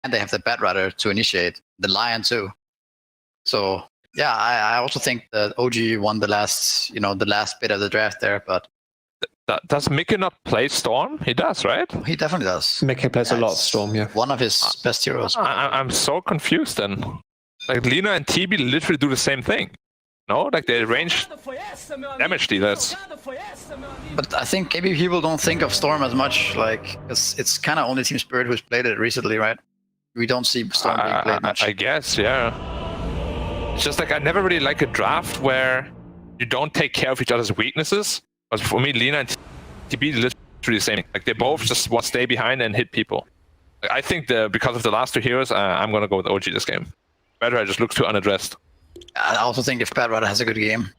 and they have the Bat Rider to initiate, the Lion too. So yeah, I also think that OG won the last bit of the draft there, but. Does Mickey not play Storm? He does, right? He definitely does. Mickey plays a lot of Storm, yeah. One of his best heroes. I'm so confused then. Like Lina and TB literally do the same thing. No? Like they range damage dealers. But I think maybe people don't think of Storm as much, like, because it's kind of only Team Spirit who's played it recently, right? We don't see Storm being played much. I guess, yeah. It's just like I never really like a draft where you don't take care of each other's weaknesses. But for me, Lina and TB literally the same. Like they both just want to stay behind and hit people. Like, I think because of the last two heroes, I'm gonna go with OG this game. Bat Rider just looks too unaddressed. I also think if Bat Rider has a good game,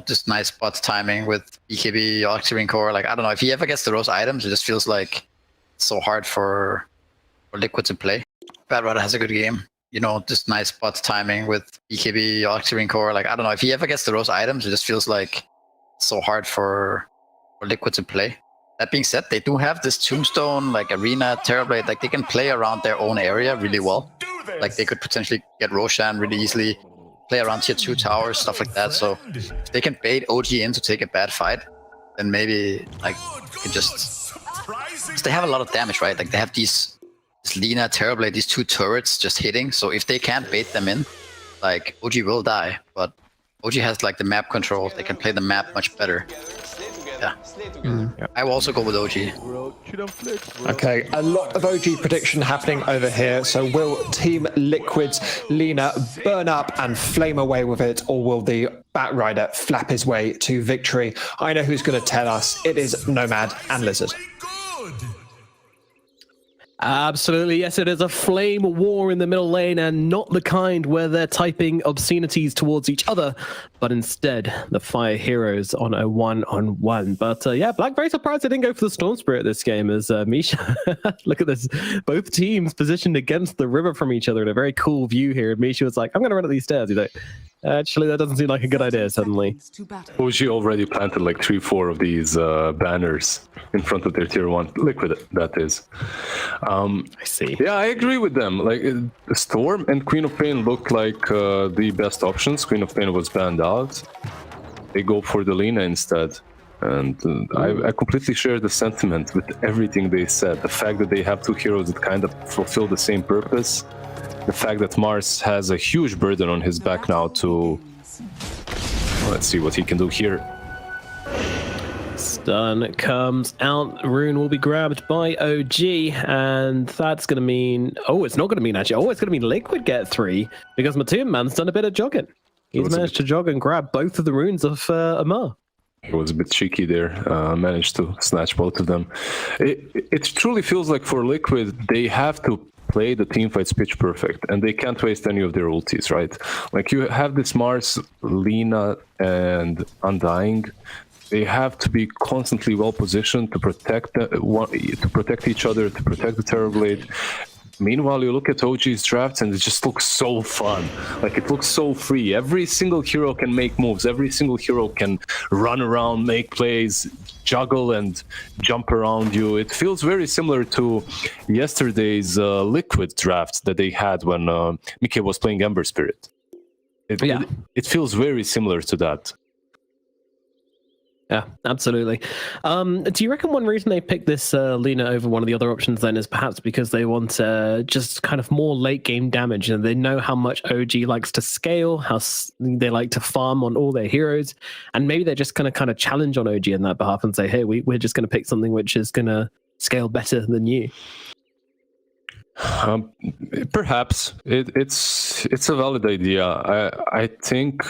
just nice spot timing with BKB, Octarine Core, like I don't know, if he ever gets those items, it just feels like it's so hard for Liquid to play. Bat Rider has a good game, just nice spot timing with BKB, Octarine Core, like I don't know, if he ever gets those items, it just feels like so hard for Liquid to play. That being said, they do have this Tombstone, like Arena, Terrorblade, like they can play around their own area really well. Like they could potentially get Roshan really easily, play around tier 2 towers, stuff like that. So if they can bait OG in to take a bad fight, then maybe like you can just, because they have a lot of damage, right? Like they have this Lina, Terrorblade, these 2 turrets just hitting. So if they can't bait them in, like OG will die, but OG has like the map control. They can play the map much better. Yeah. I will also go with OG. Okay, a lot of OG prediction happening over here. So will Team Liquid's Lina burn up and flame away with it, or will the Bat Rider flap his way to victory? I know who's going to tell us. It is Nomad and Lizard. Absolutely, yes, it is a flame war in the middle lane, and not the kind where they're typing obscenities towards each other, but instead the Fire Heroes on a 1-on-1. But yeah, Black very surprised they didn't go for the Storm Spirit this game, as Misha, look at this, both teams positioned against the river from each other in a very cool view here. And Misha was like, I'm going to run up these stairs. He's like, actually, that doesn't seem like a good idea suddenly. OG already planted like 3-4 of these banners in front of their tier 1 Liquid, that is. I see. Yeah, I agree with them. Like Storm and Queen of Pain looked like the best options. Queen of Pain was banned out. They go for the Lina instead. And I completely share the sentiment with everything they said. The fact that they have 2 heroes that kind of fulfill the same purpose. The fact that Mars has a huge burden on his back now to... Let's see what he can do here. Stun comes out. Rune will be grabbed by OG, and that's going to mean... Oh, it's not going to mean actually. Oh, it's going to mean Liquid get 3, because Matum Man's done a bit of jogging. He's managed to jog and grab both of the runes of Amar. It was a bit cheeky there, managed to snatch both of them. It truly feels like for Liquid, they have to play the teamfights pitch perfect, and they can't waste any of their ultis, right? Like you have this Mars, Lina, and Undying. They have to be constantly well positioned to protect each other, to protect the Terrorblade. Meanwhile, you look at OG's drafts and it just looks so fun. Like it looks so free. Every single hero can make moves. Every single hero can run around, make plays, juggle and jump around you. It feels very similar to yesterday's Liquid draft that they had when Mickey was playing Ember Spirit. It feels very similar to that. Yeah, absolutely. Do you reckon one reason they picked this Lina over one of the other options then is perhaps because they want just kind of more late game damage, and they know how much OG likes to scale, how they like to farm on all their heroes, and maybe they're just going to kind of challenge on OG in that behalf and say, hey, we're just going to pick something which is going to scale better than you? Perhaps. It's a valid idea. I think...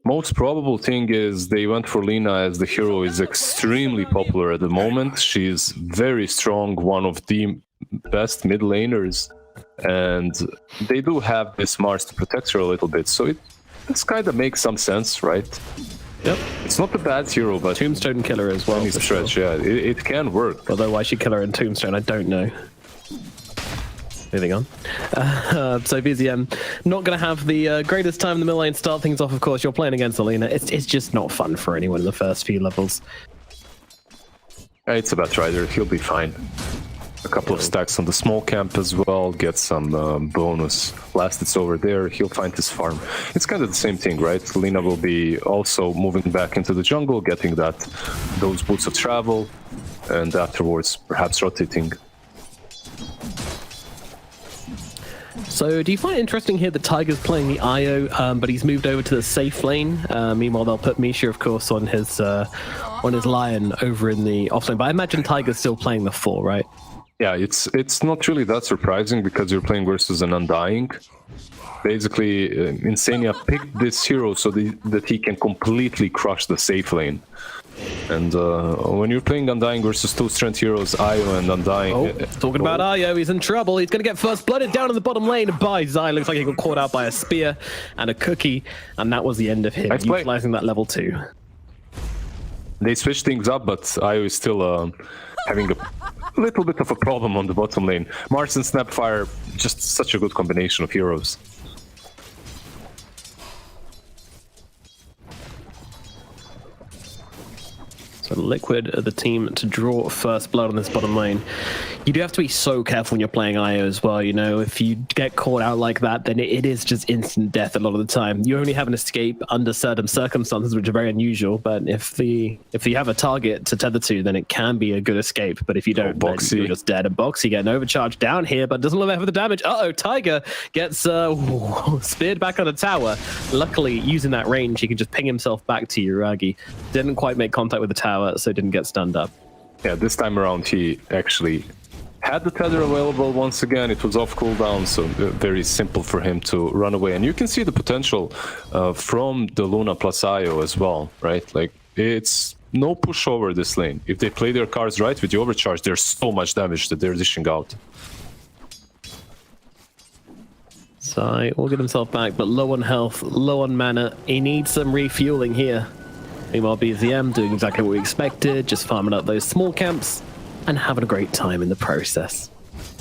Most probable thing is they went for Lina as the hero is extremely popular at the moment. She's very strong, one of the best mid laners, and they do have this Mars to protect her a little bit, so this kind of makes some sense, right? Yep. It's not a bad hero, but... Tombstone killer as well. Stretch, sure. Yeah, it can work. Although why she kill her in Tombstone, I don't know. Moving on. So BZM, not going to have the greatest time in the middle lane. Start things off, of course. You're playing against Alina. It's just not fun for anyone in the first few levels. It's a Bat Rider. He'll be fine. a couple of stacks on the small camp as well, get some bonus. Last it's over there, he'll find his farm. It's kind of the same thing, right? Lina will be also moving back into the jungle, getting those boots of travel, and afterwards perhaps rotating. So do you find it interesting here that Tiger's playing the IO, but he's moved over to the safe lane? Meanwhile, they'll put Misha, of course, on his Lion over in the offlane. But I imagine Tiger's still playing the 4, right? Yeah, it's not really that surprising because you're playing versus an Undying. Basically, Insania picked this hero so that he can completely crush the safe lane. And when you're playing Undying versus 2 strength heroes, Io and Undying... Talking about Io, he's in trouble. He's going to get first blooded down in the bottom lane by Zai. Looks like he got caught out by a spear and a cookie. And that was the end of him, utilizing that level 2. They switched things up, but Io is still having a little bit of a problem on the bottom lane. Mars and Snapfire, just such a good combination of heroes. So Liquid are the team to draw first blood on this bottom lane. You do have to be so careful when you're playing IO as well, you know. If you get caught out like that, then it is just instant death a lot of the time. You only have an escape under certain circumstances, which are very unusual, but if you have a target to tether to, then it can be a good escape. But if you don't, then you're just dead. And Boxy getting overcharged down here, but doesn't look like for the damage. Uh-oh, Tiger gets speared back on the tower. Luckily, using that range, he can just ping himself back to Yuragi. Didn't quite make contact with the tower, so didn't get stunned up. Yeah, this time around he actually had the tether available once again. It was off cooldown, so very simple for him to run away. And you can see the potential from the Luna plus Io as well, right? Like, it's no pushover this lane. If they play their cards right with the overcharge, there's so much damage that they're dishing out. So will get himself back, but low on health, low on mana. He needs some refueling here. Meanwhile, BZM doing exactly what we expected, just farming up those small camps and having a great time in the process.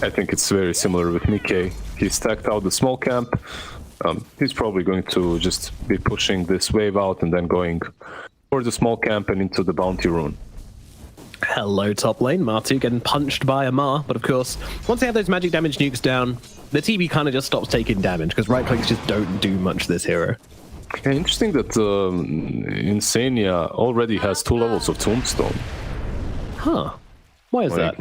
I think it's very similar with Nikkei. He stacked out the small camp. He's probably going to just be pushing this wave out and then going for the small camp and into the bounty rune. Hello, top lane. Martu getting punched by Amar, but of course, once they have those magic damage nukes down, the TB kind of just stops taking damage because right clicks just don't do much to this hero. Yeah, interesting that Insania already has 2 levels of Tombstone. Huh. Why is that?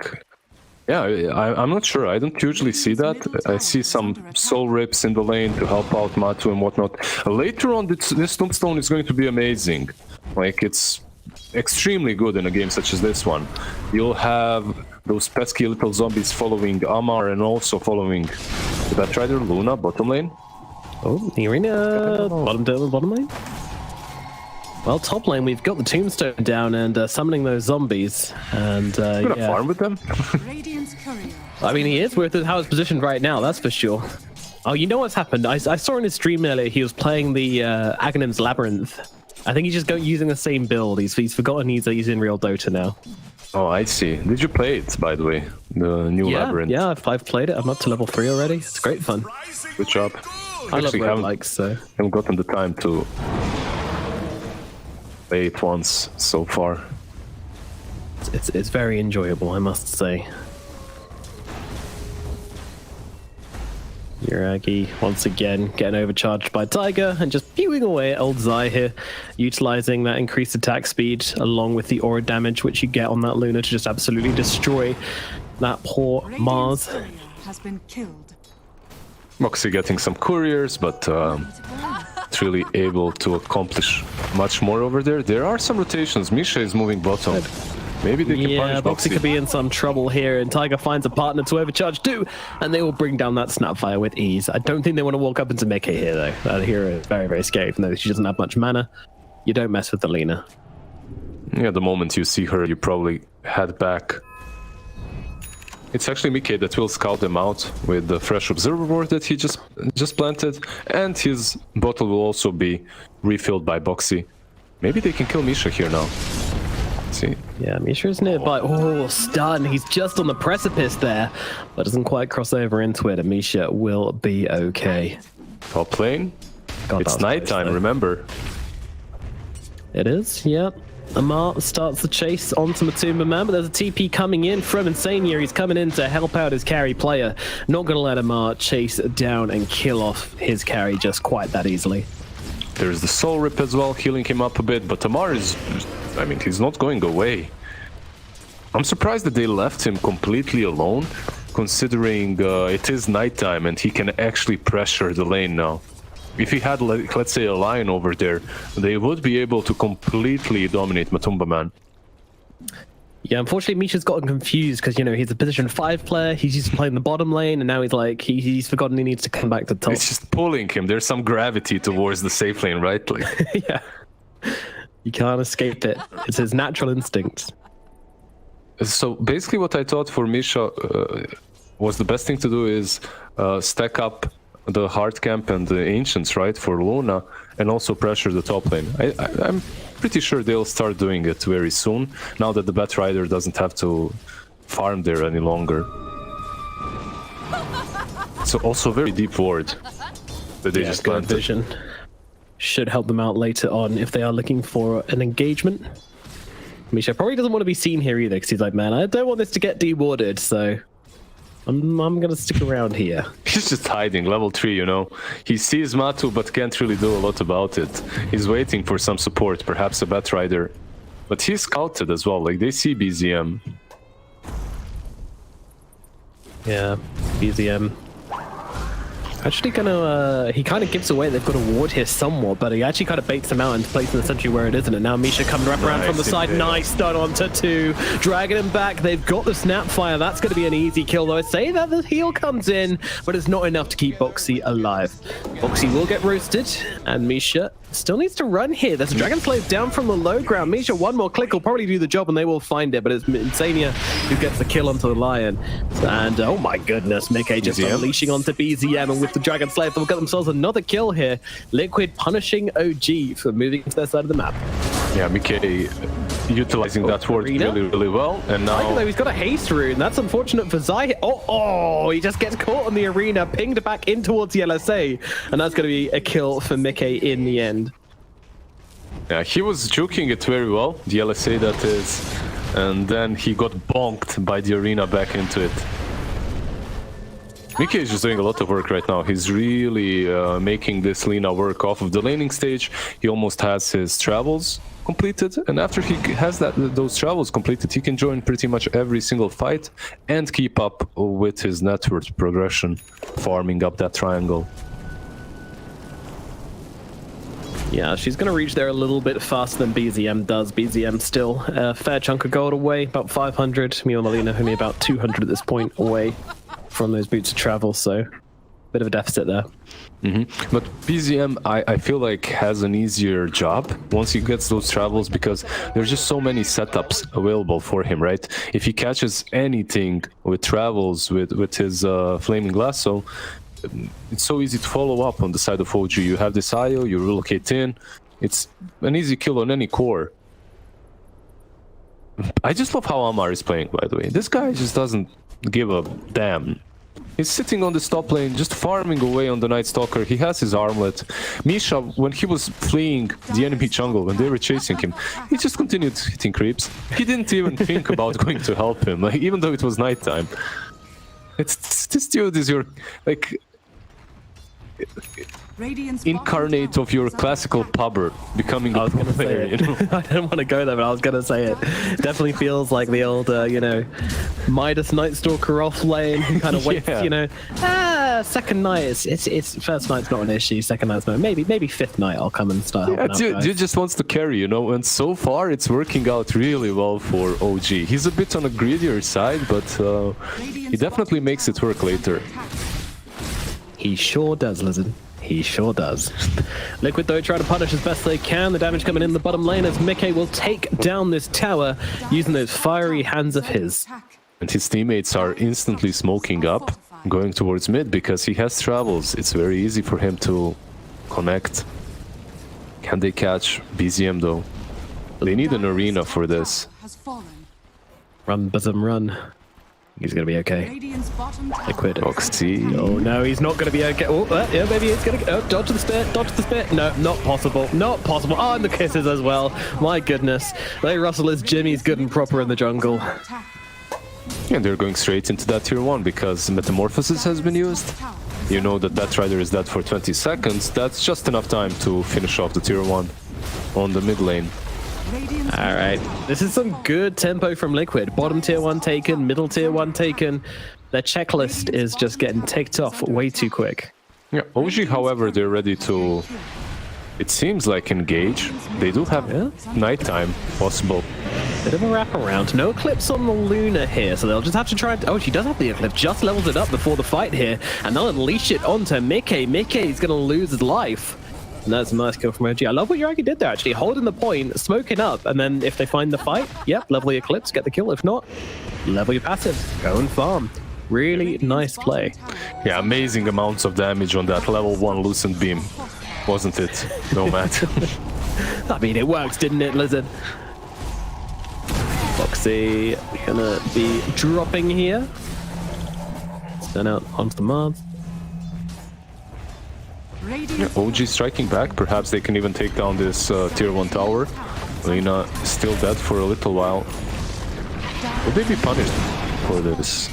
Yeah, I'm not sure. I don't usually see that. I see some soul rips in the lane to help out Matu and whatnot. Later on, this Tombstone is going to be amazing. Like, it's extremely good in a game such as this one. You'll have those pesky little zombies following Amar and also following that Rider Luna bottom lane. Oh, the arena bottom lane. Well, top lane, we've got the tombstone down and summoning those zombies. And I'm gonna farm with them. I mean, he is with how it's positioned right now, that's for sure. Oh, you know what's happened? I saw in his stream earlier he was playing the Aghanim's Labyrinth. I think he's just using the same build. He's forgotten he's in real Dota now. Oh, I see. Did you play it, by the way? The new Labyrinth? Yeah, I've played it. I'm up to level 3 already. It's great fun. Good job. I love roguelikes, so... haven't gotten the time to play it once so far. It's very enjoyable, I must say. Yuragi, once again, getting overcharged by Tiger and just pewing away at old Zai here, utilizing that increased attack speed along with the aura damage which you get on that Luna to just absolutely destroy that poor Mars. Has been killed. Moxie getting some couriers, but it's really able to accomplish much more over there. There are some rotations. Misha is moving bottom. Maybe they can punish Boxy could be in some trouble here, and Tiger finds a partner to overcharge too, and they will bring down that Snapfire with ease. I don't think they want to walk up into Meke here, though. That hero is very, very scary, even though she doesn't have much mana. You don't mess with the Lina. Yeah, the moment you see her, you probably head back. It's actually Mickey that will scout them out with the fresh observer board that he just planted, and his bottle will also be refilled by Boxy. Maybe they can kill Misha here now. Let's see. Yeah, Misha's nearby. Oh, stun. He's just on the precipice there, but doesn't quite cross over into it, and Misha will be okay. Top lane. God, it's nighttime, remember. It is, yep. Amar starts the chase onto Matumba Man, but there's a TP coming in from Insania. He's coming in to help out his carry player. Not going to let Amar chase down and kill off his carry just quite that easily. There's the Soul Rip as well, healing him up a bit, but Amar is... I mean, he's not going away. I'm surprised that they left him completely alone, considering it is nighttime and he can actually pressure the lane now. If he had, let's say, a Lion over there, they would be able to completely dominate Matumba Man. Yeah, unfortunately, Misha's gotten confused because, you know, he's a position 5 player. He's used to playing the bottom lane, and now he's like, he's forgotten he needs to come back to top. It's just pulling him. There's some gravity towards the safe lane, right? Like... Yeah. You can't escape it. It's his natural instinct. So basically what I thought for Misha was the best thing to do is stack up the hard camp and the ancients, right, for Luna, and also pressure the top lane. I'm pretty sure they'll start doing it very soon, now that the Bat Rider doesn't have to farm there any longer. So also very deep ward that they just planted. Vision should help them out later on if they are looking for an engagement. Misha probably doesn't want to be seen here either, because he's like, man, I don't want this to get dewarded, so I'm gonna stick around here. He's just hiding, level 3, you know. He sees Matu, but can't really do a lot about it. He's waiting for some support, perhaps a Bat Rider. But he's scouted as well, like they see BZM. Yeah, BZM. Actually gonna, he kind of gives away they've got a ward here somewhat, but he actually kind of baits them out and places the sentry where it isn't. And now Misha coming wrap around from the side. Nice stun onto 2. Dragging him back. They've got the Snapfire. That's going to be an easy kill, though. I say that the heal comes in, but it's not enough to keep Boxy alive. Boxy will get roasted, and Misha still needs to run here. There's a Dragon Slave down from the low ground. Misha, one more click will probably do the job, and they will find it, but it's Insania who gets the kill onto the Lion. And oh my goodness, Mickey just unleashing onto BZM, and with the Dragon Slave, they'll get themselves another kill here. Liquid punishing OG for moving to their side of the map. Yeah, Mickey utilizing that ward really, really well. And now he's got a haste rune. That's unfortunate for Zai. Oh, he just gets caught on the arena, pinged back in towards the LSA, and that's going to be a kill for Mickey in the end. Yeah, he was juking it very well, the LSA that is, and then he got bonked by the arena back into it. Mickey is just doing a lot of work right now. He's really making this Lina work off of the laning stage. He almost has his travels completed, and after he has those travels completed, he can join pretty much every single fight and keep up with his network progression, farming up that triangle. Yeah, she's going to reach there a little bit faster than BZM does. BZM still a fair chunk of gold away, about 500. Me and Melina only about 200 at this point away from those boots of travel, so bit of a deficit there. But BZM, I feel like, has an easier job once he gets those travels, because there's just so many setups available for him, right? If he catches anything with travels, with his Flaming Lasso, it's so easy to follow up on the side of OG. You have this IO, you relocate in, it's an easy kill on any core. I just love how Amar is playing, by the way. This guy just doesn't give a damn. He's sitting on the top lane, just farming away on the Night Stalker. He has his armlet. Misha, when he was fleeing the enemy jungle, when they were chasing him, he just continued hitting creeps. He didn't even think about going to help him, like, even though it was nighttime. This dude is your, like, incarnate of your classical pubber becoming a pro player, you know? I don't want to go there, but I was going to say it. Definitely feels like the old, you know, Midas Night Stalker off lane, kind of waits, you know. Second night, it's first night's not an issue, second night's no. Maybe fifth night I'll come and start helping out, dude just wants to carry, you know, and so far it's working out really well for OG. He's a bit on a greedier side, but he definitely makes it work later. He sure does, Lizard. He sure does. Liquid, though, trying to punish as best they can. The damage coming in the bottom lane as Mickey will take down this tower using those fiery hands of his. And his teammates are instantly smoking up, going towards mid, because he has travels. It's very easy for him to connect. Can they catch BZM, though? They need an arena for this. Run, Bosom, run. He's going to be okay. Liquid. Foxy. Oh, no, he's not going to be okay. Oh, yeah, maybe he's going to... Oh, dodge the spit, dodge the spit. No, not possible. Not possible. Oh, and the kisses as well. My goodness. They Russell is Jimmy's good and proper in the jungle. And they're going straight into that tier 1 because Metamorphosis has been used. You know that that Rider is dead for 20 seconds. That's just enough time to finish off the tier 1 on the mid lane. All right, this is some good tempo from Liquid. Bottom tier 1 taken, middle tier 1 taken. Their checklist is just getting ticked off way too quick. Yeah, OG, however, they're ready to, it seems like, engage. They do have nighttime possible. Bit of a wraparound. No Eclipse on the Luna here, so they'll just have to try and... Oh, she does have the Eclipse. Just levels it up before the fight here, and they'll unleash it onto Mickey. Mickey's going to lose his life. And that's a nice kill from OG. I love what Yuragi did there, actually. Holding the point, smoking up, and then if they find the fight, yep, level the Eclipse, get the kill. If not, level your passive, go and farm. Really nice play. Yeah, amazing amounts of damage on that level 1 Lucent Beam, wasn't it, Nomad? I mean, it works, didn't it, Lizard? Foxy gonna be dropping here. Turn out onto the Mars. Yeah, OG striking back. Perhaps they can even take down this tier 1 tower. Lina still dead for a little while. Will they be punished for this?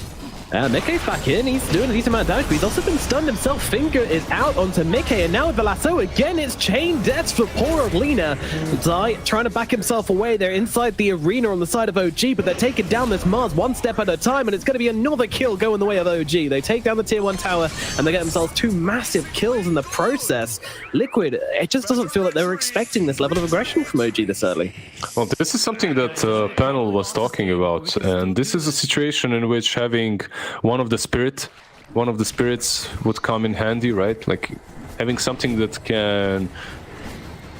Mickey's back in. He's doing a decent amount of damage, but he's also been stunned himself. Finger is out onto Mickey, and now with the lasso again, it's chain deaths for poor old Lina. Zai trying to back himself away. They're inside the arena on the side of OG, but they're taking down this Mars one step at a time, and it's going to be another kill going the way of OG. They take down the tier 1 tower, and they get themselves 2 massive kills in the process. Liquid, it just doesn't feel like they were expecting this level of aggression from OG this early. Well, this is something that panel was talking about, and this is a situation in which having one of the spirits would come in handy, right? Like having something that can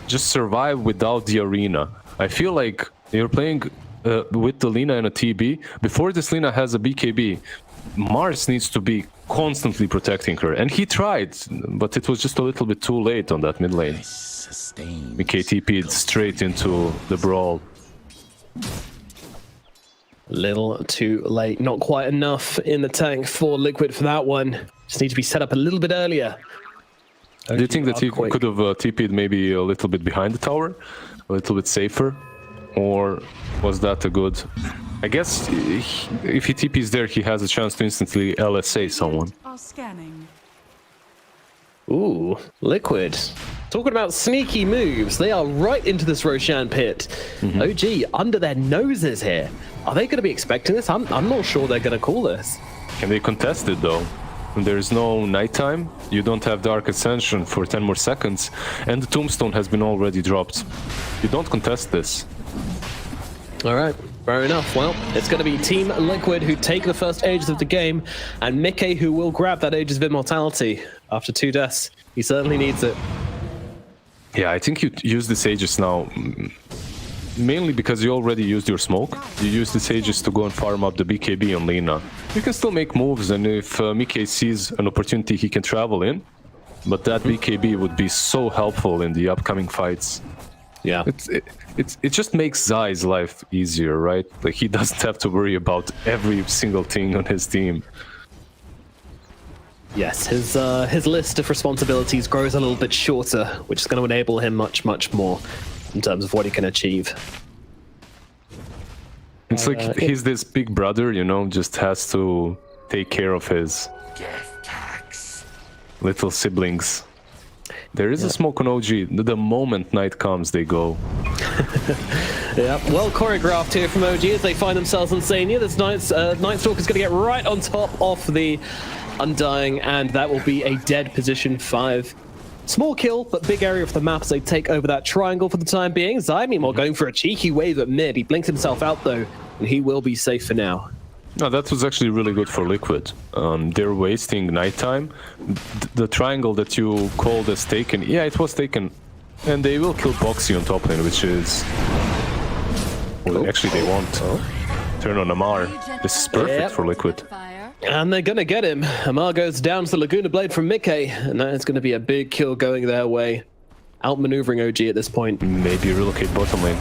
just survive without the arena. I feel like you're playing with the Lina and a TB. Before this Lina has a BKB, Mars needs to be constantly protecting her, and he tried, but it was just a little bit too late on that mid lane. BK TP'd straight into the brawl. Little too late, not quite enough in the tank for Liquid for that one. Just need to be set up a little bit earlier. Do you think that he could have TP'd maybe a little bit behind the tower, a little bit safer, or was that a good? I guess if he TP's there, he has a chance to instantly LSA someone. Ooh, Liquid. Talking about sneaky moves, they are right into this Roshan pit. OG under their noses here. Are they going to be expecting this? I'm not sure they're going to call this. Can they contest it though? There's no nighttime, you don't have Dark Ascension for 10 more seconds, and the Tombstone has been already dropped. You don't contest this. All right, fair enough. Well, it's going to be Team Liquid who take the first Aegis of the game, and Mickey who will grab that Aegis of Immortality after 2 deaths. He certainly needs it. Yeah, I think you use this Aegis now, mainly because you already used your smoke. You use this Aegis to go and farm up the BKB on Lina. You can still make moves, and if Mickey sees an opportunity, he can travel in. But that BKB would be so helpful in the upcoming fights. Yeah. It just makes Zai's life easier, right? Like, he doesn't have to worry about every single thing on his team. Yes, his list of responsibilities grows a little bit shorter, which is going to enable him much more in terms of what he can achieve. It's like he's this big brother, you know, just has to take care of his little siblings. There is a smoke on OG. The moment night comes, they go. Yeah, well choreographed here from OG as they find themselves in Sania. This Night Stalker's going to get right on top of the Undying, and that will be a dead position 5. Small kill, but big area of the map as they take over that triangle for the time being. Zai, meanwhile, going for a cheeky wave at mid. He blinks himself out, though, and he will be safe for now. No, that was actually really good for Liquid. They're wasting nighttime. The triangle that you called as taken, yeah, it was taken. And they will kill Boxy on top lane, which is... Well, actually, they won't. Turn on Amar. This is perfect for Liquid. And they're going to get him. Amar goes down to the Laguna Blade from Mickey, and that is going to be a big kill going their way. Outmaneuvering OG at this point. Maybe relocate bottom lane.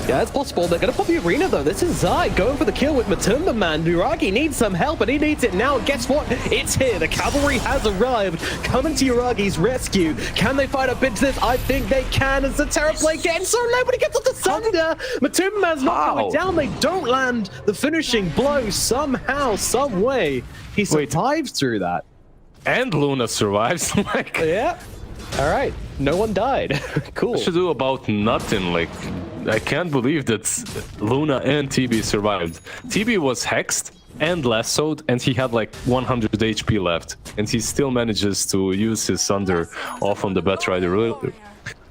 Yeah, it's possible. They're going to pop the arena, though. This is Zai going for the kill with Matumba, man. Uragi needs some help, and he needs it now. Guess what? It's here. The cavalry has arrived, coming to Uragi's rescue. Can they fight up into this? I think they can, as the Terror Play getting so low, but he gets off the Thunder. Matumba man's not going down. They don't land the finishing blow somehow, some way. He survives through that. And Luna survives. Like, yeah. All right. No one died. Cool. What should do about nothing? Like, I can't believe that Luna and TB survived. TB was hexed and lassoed, and he had like 100 HP left, and he still manages to use his Thunder off on the Batrider.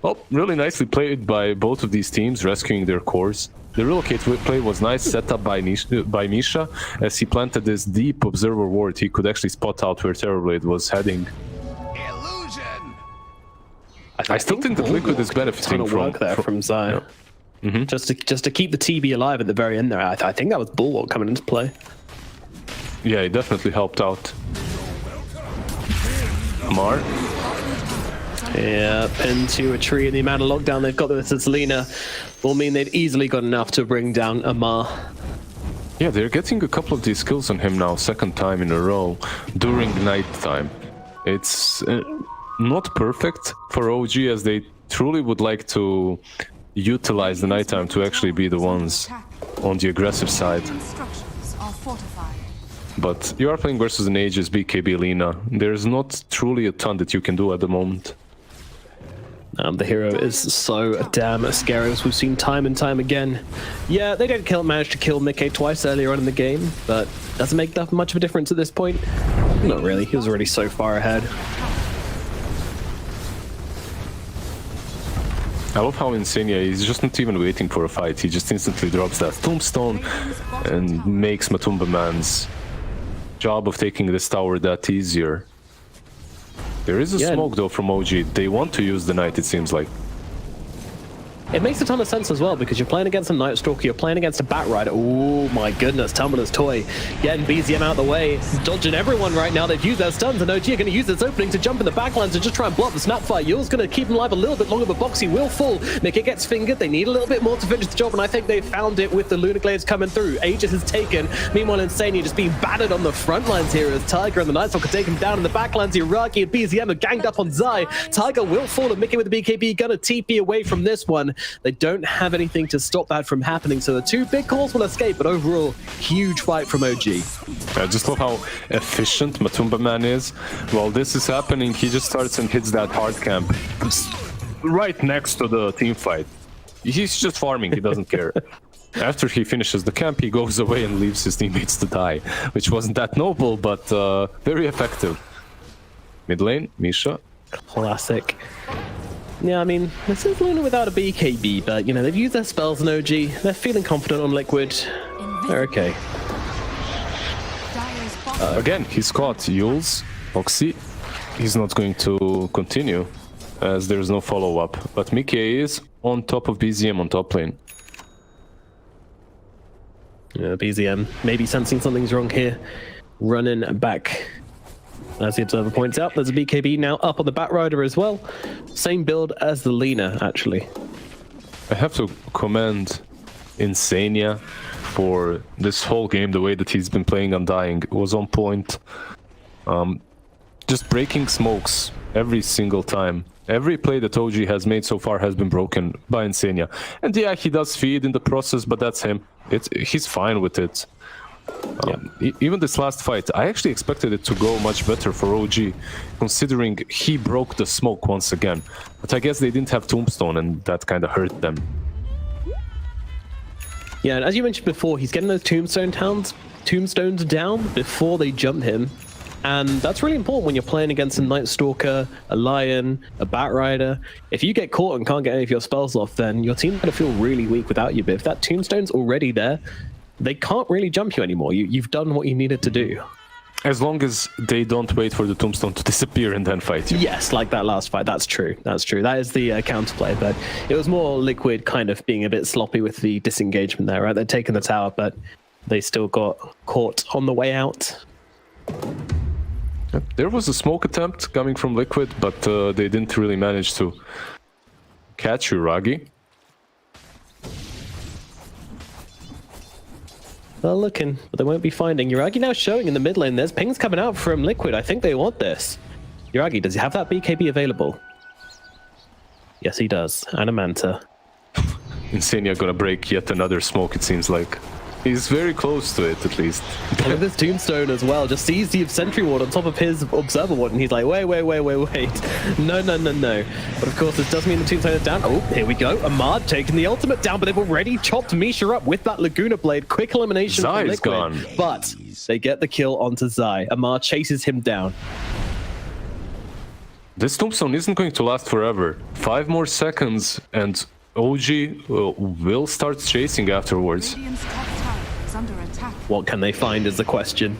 Well, really nicely played by both of these teams, rescuing their cores. The relocate play was nice, set up by Misha. As he planted this deep observer ward, he could actually spot out where Terrorblade was heading. I still think that Liquid is benefiting from Zai. Yeah. Mm-hmm. Just to keep the TB alive at the very end there. I think that was Bulwark coming into play. Yeah, it definitely helped out. Mar. Yeah, into a tree, and the amount of lockdown they've got with this Lina will mean they've easily got enough to bring down Amar. Yeah, they're getting a couple of these kills on him now, second time in a row, during night time. It's not perfect for OG, as they truly would like to utilize the nighttime to actually be the ones on the aggressive side. But you are playing versus an Aegis BKB Lina. There's not truly a ton that you can do at the moment. The hero is so damn scary, as we've seen time and time again. Yeah, they did manage to kill Mickey twice earlier on in the game, but doesn't make that much of a difference at this point. Not really, he was already so far ahead. I love how Insania, he's just not even waiting for a fight, he just instantly drops that tombstone and makes Matumba man's job of taking this tower that easier. There is a smoke though from OG. They want to use the Knight, it seems like. It makes a ton of sense as well, because you're playing against a Night Stalker, you're playing against a Batrider. Oh my goodness, Tumblr's toy getting BZM out of the way, dodging everyone right now. They've used their stuns, and OG are going to use this opening to jump in the backlines and just try and block the Snapfire. Yule's going to keep him alive a little bit longer, but Boxy will fall. Mickey gets fingered. They need a little bit more to finish the job, and I think they found it with the Lunar Glaives coming through. Aegis is taken. Meanwhile, Insania just being battered on the front lines here as Tiger and the Night Stalker take him down in the backlines. Uragi and BZM are ganged up on Zai. Tiger will fall, and Mickey with the BKB going to TP away from this one. They don't have anything to stop that from happening, so the two big calls will escape, but overall, huge fight from OG. I just love how efficient Matumba man is. While this is happening, he just starts and hits that hard camp right next to the team fight. He's just farming, he doesn't care. After he finishes the camp, he goes away and leaves his teammates to die, which wasn't that noble, but very effective. Mid lane, Misha. Classic. Yeah, I mean, this is Luna without a BKB, but, you know, they've used their spells in OG. They're feeling confident on Liquid. They're okay. Again, he's caught. Yules, Oxy. He's not going to continue, as there's no follow-up. But Mickey is on top of BZM on top lane. Yeah, BZM maybe sensing something's wrong here. Running back. As the observer points out, there's a BKB now up on the Batrider as well. Same build as the Lina, actually. I have to commend Insania for this whole game. The way that he's been playing Undying was on point. Just breaking smokes every single time. Every play that OG has made so far has been broken by Insania. And yeah, he does feed in the process, but that's him. He's fine with it. Even this last fight, I actually expected it to go much better for OG, considering he broke the smoke once again. But I guess they didn't have Tombstone, and that kind of hurt them. Yeah, and as you mentioned before, he's getting those tombstones down before they jump him. And that's really important when you're playing against a Night Stalker, a Lion, a Batrider. If you get caught and can't get any of your spells off, then your team's going to feel really weak without you. But if that tombstone's already there, they can't really jump you anymore. You've done what you needed to do. As long as they don't wait for the tombstone to disappear and then fight you. Yes, like that last fight. That's true. That's true. That is the counterplay. But it was more Liquid kind of being a bit sloppy with the disengagement there, right? They're taking the tower, but they still got caught on the way out. There was a smoke attempt coming from Liquid, but they didn't really manage to catch Uragi. They're looking, but they won't be finding. Yuragi now showing in the mid lane. There's pings coming out from Liquid. I think they want this. Yuragi, does he have that BKB available? Yes, he does. And a Manta. Insania gonna break yet another smoke, it seems like. He's very close to it, at least. Look at this tombstone as well. Just sees the sentry ward on top of his observer ward, and he's like, wait. No. But of course, this does mean the tombstone is down. Oh, here we go. Ahmad taking the ultimate down, but they've already chopped Misha up with that Laguna Blade. Quick elimination from Liquid. Gone. But they get the kill onto Zai. Ahmad chases him down. This tombstone isn't going to last forever. 5 more seconds, and OG will start chasing afterwards. What can they find is the question.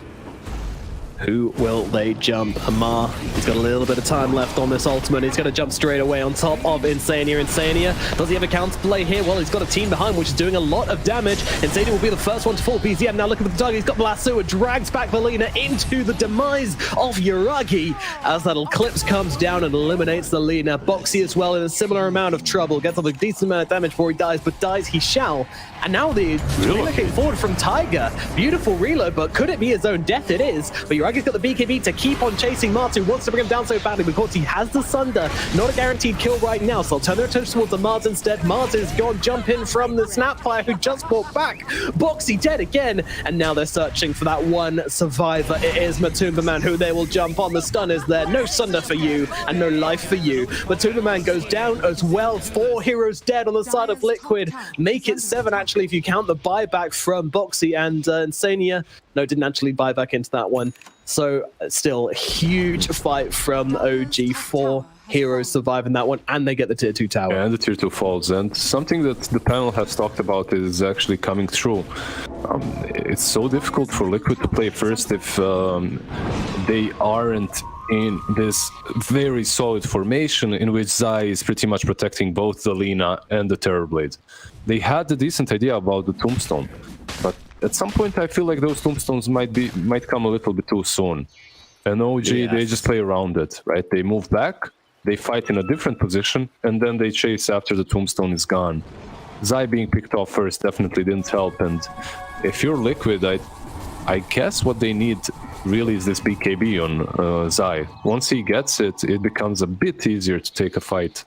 Who will they jump? Amar, he's got a little bit of time left on this ultimate. He's going to jump straight away on top of Insania. Does he have a counter play here? Well, he's got a team behind, which is doing a lot of damage. Insania will be the first one to fall. BZM now looking for the target. He's got Lasso. It drags back Valina into the demise of Yuragi as that Eclipse comes down and eliminates the Lina. Boxy as well in a similar amount of trouble. Gets off a decent amount of damage before he dies, but dies he shall. And now the relocate forward from Tiger. Beautiful reload, but could it be his own death? It is. But Yuragi's got the BKB to keep on chasing Martu, wants to bring him down so badly because he has the Sunder. Not a guaranteed kill right now, so I'll turn their attention towards the Mars instead. Mars is gone, jump in from the Snapfire who just walked back. Boxy dead again, and now they're searching for that one survivor. It is Matumba Man who they will jump on. The stun is there, no Sunder for you, and no life for you. Matumba Man goes down as well. 4 heroes dead on the side of Liquid. Make it 7 actually if you count the buyback from Boxy and Insania. No, didn't actually buy back into that one. So still a huge fight from OG. 4 heroes surviving that one, and they get the tier 2 tower. And the tier 2 falls. And something that the panel has talked about is actually coming true. It's so difficult for Liquid to play first if they aren't in this very solid formation in which Zai is pretty much protecting both the Lina and the Terrorblade. They had a decent idea about the Tombstone, but at some point I feel like those Tombstones might come a little bit too soon. And OG, they just play around it, right? They move back, they fight in a different position, and then they chase after the Tombstone is gone. Zai being picked off first definitely didn't help, and if you're Liquid, I guess what they need really is this BKB on Zai. Once he gets it, it becomes a bit easier to take a fight.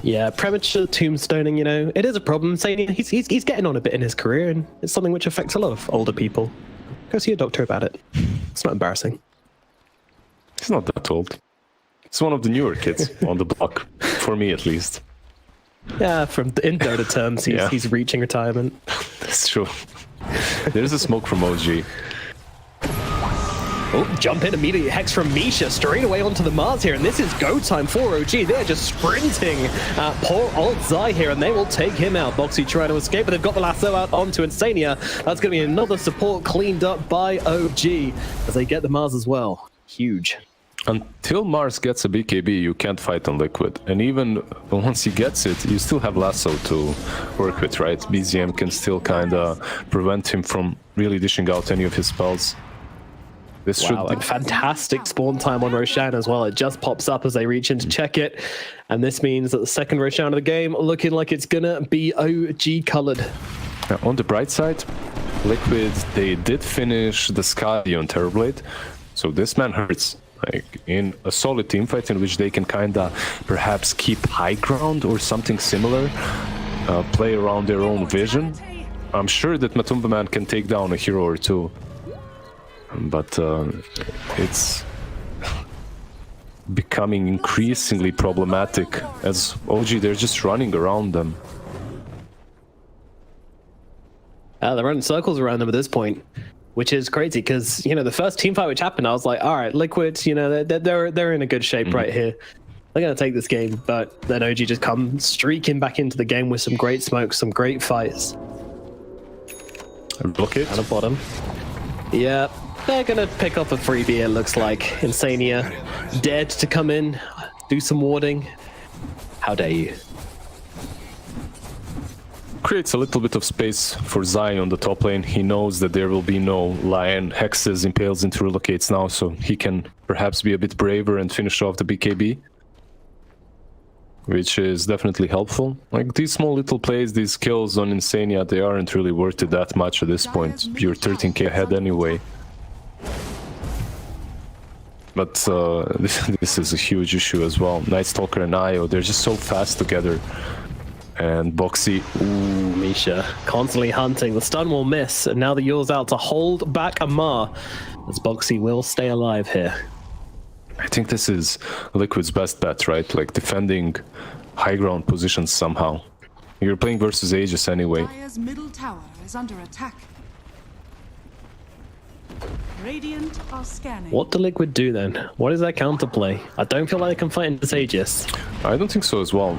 Yeah, premature tombstoning, you know, it is a problem. Saying he's getting on a bit in his career, and it's something which affects a lot of older people. Go see a doctor about it. It's not embarrassing. He's not that old. He's one of the newer kids on the block, for me at least. Yeah, in Dota terms, he's reaching retirement. That's true. There's a smoke from OG. Oh, jump in immediately. Hex from Misha straight away onto the Mars here, and this is go time for OG. They're just sprinting at poor old Zai here, and they will take him out. Boxy trying to escape, but they've got the lasso out onto Insania. That's going to be another support cleaned up by OG as they get the Mars as well. Huge. Until Mars gets a BKB, you can't fight on Liquid. And even once he gets it, you still have Lasso to work with, right? BZM can still kind of prevent him from really dishing out any of his spells. This wow, and fantastic spawn time on Roshan as well. It just pops up as they reach in to check it. And this means that the second Roshan of the game looking like it's going to be OG colored. On the bright side, Liquid, they did finish the Sky on Terrorblade. So this man hurts. Like in a solid team fight in which they can kind of perhaps keep high ground or something similar, play around their own vision. I'm sure that Matumba Man can take down a hero or two, but it's becoming increasingly problematic as OG, they're just running around them. They're running circles around them at this point, which is crazy because, you know, the first team fight which happened, I was like, all right, Liquid, you know, they're in a good shape right here. They're going to take this game, but then OG just comes streaking back into the game with some great smokes, some great fights. Block it. Down the bottom. Yeah, they're going to pick up a freebie, it looks like. Insania dared to come in, do some warding. How dare you? Creates a little bit of space for Zai on the top lane. He knows that there will be no Lion hexes, impales into relocates now, so he can perhaps be a bit braver and finish off the BKB. which is definitely helpful. Like these small little plays, these kills on Insania, they aren't really worth it that much at this point. You're 13k ahead anyway. But this is a huge issue as well. Night Stalker and Io, they're just so fast together. And Boxy, Ooh, Misha constantly hunting. The stun will miss, and now the Yule's out to hold back Amar, as Boxy will stay alive here. I think this is Liquid's best bet, right? Like defending high ground positions somehow. You're playing versus Aegis anyway. Dire's middle tower is under attack. Radiant are scanning. What do Liquid do then? What is that counterplay? I don't feel like they can fight into Aegis. I don't think so as well.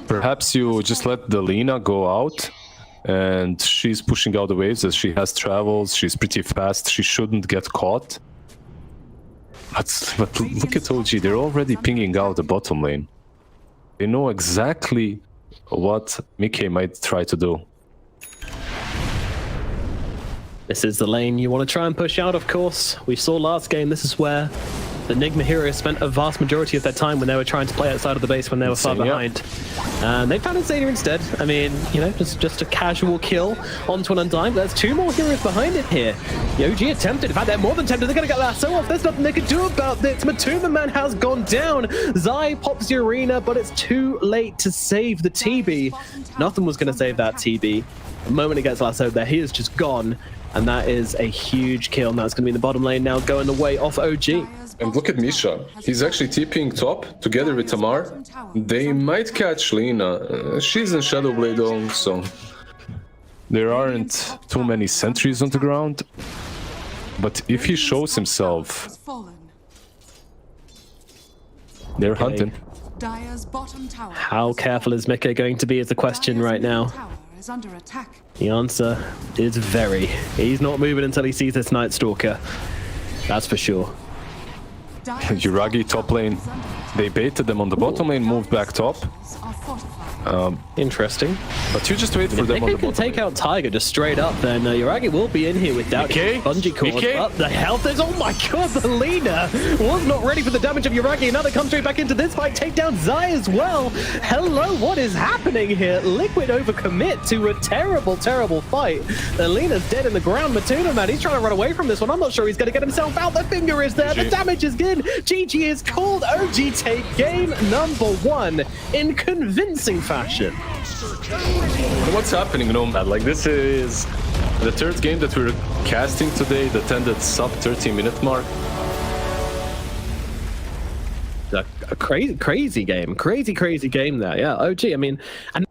Perhaps you just let the Lina go out, and she's pushing out the waves as she has travels. She's pretty fast. She shouldn't get caught. But look at OG. They're already pinging out the bottom lane. They know exactly what Mickey might try to do. This is the lane you want to try and push out, of course. We saw last game, this is where the Nigma heroes spent a vast majority of their time when they were trying to play outside of the base when they were far behind. And they found Insania instead. I mean, you know, just a casual kill onto an Undying. There's two more heroes behind it here. The OG attempted. In fact, they're more than tempted. They're going to get lasso off. There's nothing they can do about this. Matuma Man has gone down. Zai pops the arena, but it's too late to save the TB. Nothing was going to save that TB. The moment he gets lassoed there, he is just gone. And that is a huge kill. Now it's going to be in the bottom lane now, going away off OG. And look at Misha. He's actually TPing top together with Tamar. They might catch Lina. She's in Shadowblade though, so there aren't too many sentries on the ground. But if he shows himself, they're hunting. How careful is Mika going to be is the question right now. The answer is very. He's not moving until he sees this Night Stalker. That's for sure. Yuragi top lane. They baited them on the bottom lane, moved back top. Interesting. But you just wait for if them on the can bottom take lane. out Tiger just straight up, then Yuragi will be in here without bungee cord. But the health is, oh my god, the Lina was not ready for the damage of Yuragi, and now they come straight back into this fight, take down Zai as well. Hello, what is happening here? Liquid overcommit to a terrible, terrible fight. The Lina's dead in the ground. Matuna Man, he's trying to run away from this one. I'm not sure he's going to get himself out. The finger is there, the damage is good. GG is called. OG take game number 1 in convincing fashion. What's happening, Nomad? Like, this is the third game that we're casting today that ended sub 30-minute mark. A crazy game. Crazy game there. Yeah, OG, I mean, and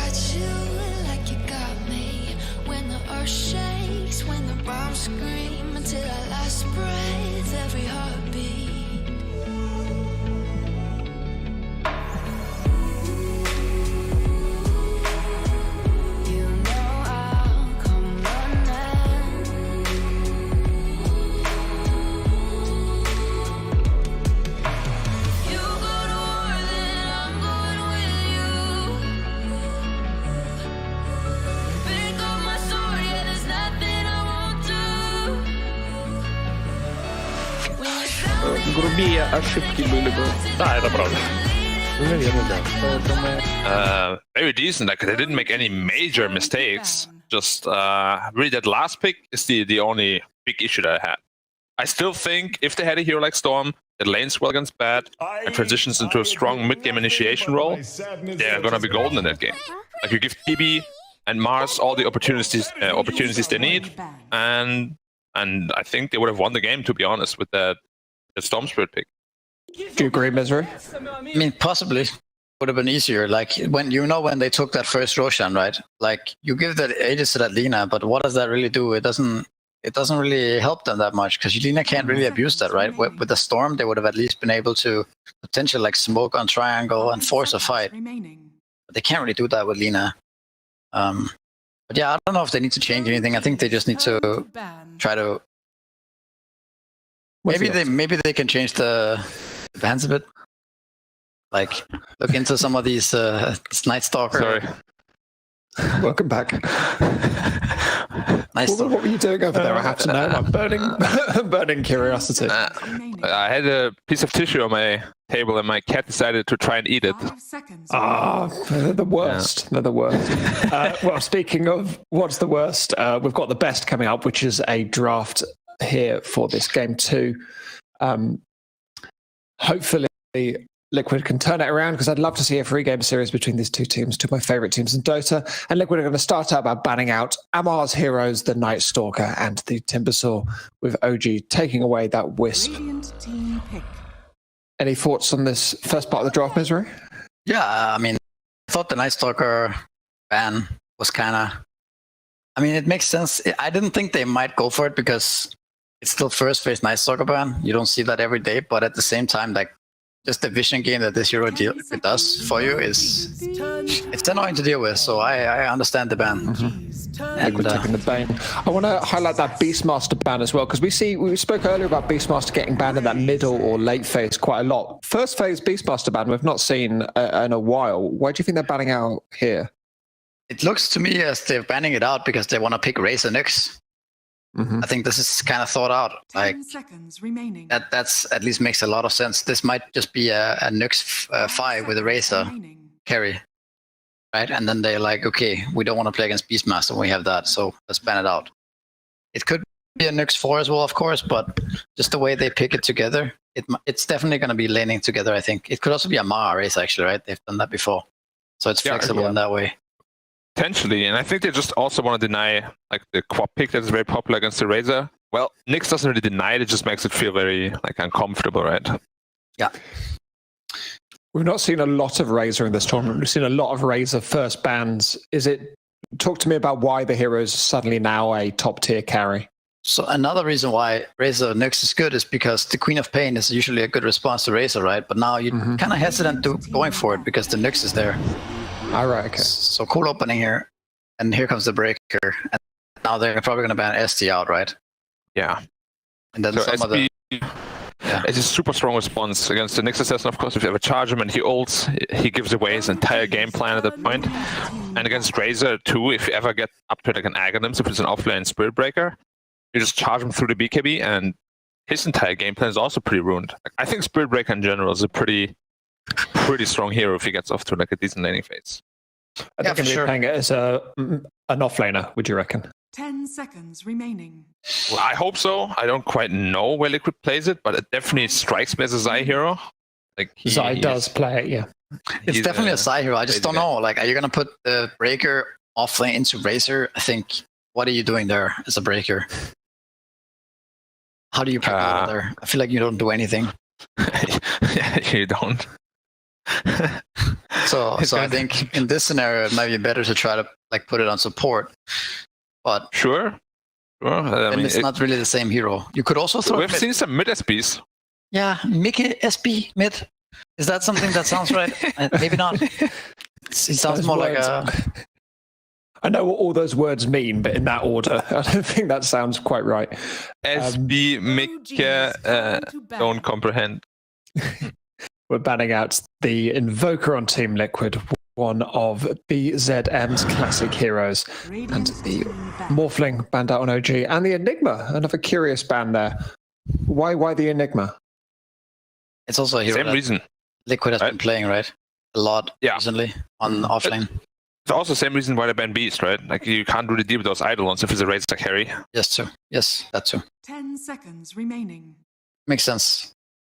got you like you got me. When the earth shakes, when the bombs scream, until our last breath, every heartbeat. You know I'll come running. You go to war, then I'm going with you. Pick up my sword, yeah, there's nothing I won't do. When you sound Грубее ошибки были бы. Да, это правда. Наверное, да. Поэтому... Very decent. Like they didn't make any major mistakes. Just really that last pick is the only big issue that I had. I still think if they had a hero like Storm that lanes well against bad and transitions into a strong mid-game initiation role, they're gonna be golden in that game. Like you give PB and Mars all the opportunities they need, and I think they would have won the game, to be honest, with that Storm Spirit pick. Do you agree, Misery? I mean, possibly would have been easier. Like when they took that first Roshan, right? Like you give that Aegis to that Lina, but what does that really do? It doesn't really help them that much because Lina can't really abuse that, right? With the Storm, they would have at least been able to potentially like smoke on triangle and force a fight. But they can't really do that with Lina. But yeah, I don't know if they need to change anything. I think they just need to try to. Maybe they can change the bans a bit. Like look into some of these Night Stalker. Sorry. Welcome back. Nice. What were you doing over there? I have to know. I'm burning curiosity. I had a piece of tissue on my table and my cat decided to try and eat it. They're the worst. Yeah. They're the worst. Well, speaking of what's the worst, we've got the best coming up, which is a draft here for this game 2. Hopefully Liquid can turn it around because I'd love to see a 3-game series between these two teams, two of my favorite teams in Dota. And Liquid are going to start out by banning out Amar's heroes, the Night Stalker and the Timbersaw, with OG taking away that Wisp. Any thoughts on this first part of the draft, Misery? Yeah, I mean, I thought the Night Stalker ban was kind of... I mean, it makes sense. I didn't think they might go for it because it's still first phase Night Stalker ban. You don't see that every day, but at the same time, like, just the vision game that this hero does for you it's annoying to deal with, so I understand the ban. And taking the ban. I want to highlight that Beastmaster ban as well, because we spoke earlier about Beastmaster getting banned in that middle or late phase quite a lot. First phase Beastmaster ban we've not seen in a while. Why do you think they're banning out here? It looks to me as they're banning it out because they want to pick Razor Nyx. I think this is kind of thought out. Like 10 seconds remaining. That's at least makes a lot of sense. This might just be a Nyx 5 with a Razor carry, right? And then they're like, okay, we don't want to play against Beastmaster when we have that, so let's ban it out. It could be a Nyx 4 as well, of course, but just the way they pick it together, it's definitely going to be laning together, I think. It could also be a Mara race, actually, right? They've done that before. So it's flexible in that way. Potentially, and I think they just also want to deny like the quad pick that is very popular against the Razor. Well, Nyx doesn't really deny it; it just makes it feel very like uncomfortable, right? Yeah. We've not seen a lot of Razor in this tournament. We've seen a lot of Razor first bans. Talk to me about why the hero is suddenly now a top tier carry. So another reason why Razor Nyx is good is because the Queen of Pain is usually a good response to Razor, right? But now you're kind of hesitant to going for it because the Nyx is there. All right, okay. So cool opening here, and here comes the breaker. And now they're probably going to ban ST out, right? Yeah. And then so some of the... It's a super strong response against the Nyx assassin, of course. If you ever charge him and he ults, he gives away his entire game plan at that point. And against Razor too, if you ever get up to like an Aghanim, so if it's an offlane Spirit Breaker, you just charge him through the BKB, and his entire game plan is also pretty ruined. I think Spirit Breaker in general is a pretty strong hero if he gets off to like a decent laning phase. I think he'll be playing it as an offlaner, would you reckon? 10 seconds remaining. Well, I hope so. I don't quite know where Liquid plays it, but it definitely strikes me as a Zai hero. Like Zai does play it, yeah. It's definitely a Zai hero. I just don't know. Like, are you going to put the breaker offlane into Razor? I think, what are you doing there as a breaker? How do you put that there? I feel like you don't do anything. You don't. So I think in this scenario, it might be better to try to like put it on support. But Sure. I mean, it's not really the same hero. You could also throw. We've seen some mid SPs. Yeah, Mickey SB mid. Is that something that sounds right? Maybe not. It sounds more like a. I know what all those words mean, but in that order, I don't think that sounds quite right. SB Mikke don't comprehend. We're banning out the Invoker on Team Liquid, one of BZM's classic heroes, and the Morphling banned out on OG, and the Enigma, another curious ban there. Why the Enigma? It's also a hero. Same reason. Liquid has been playing, right? A lot recently on offlane. It's also the same reason why they ban Beast, right? Like you can't really deal with those idle ones if it's a Razor carry. Yes, too. Yes, that too. 10 seconds remaining. Makes sense.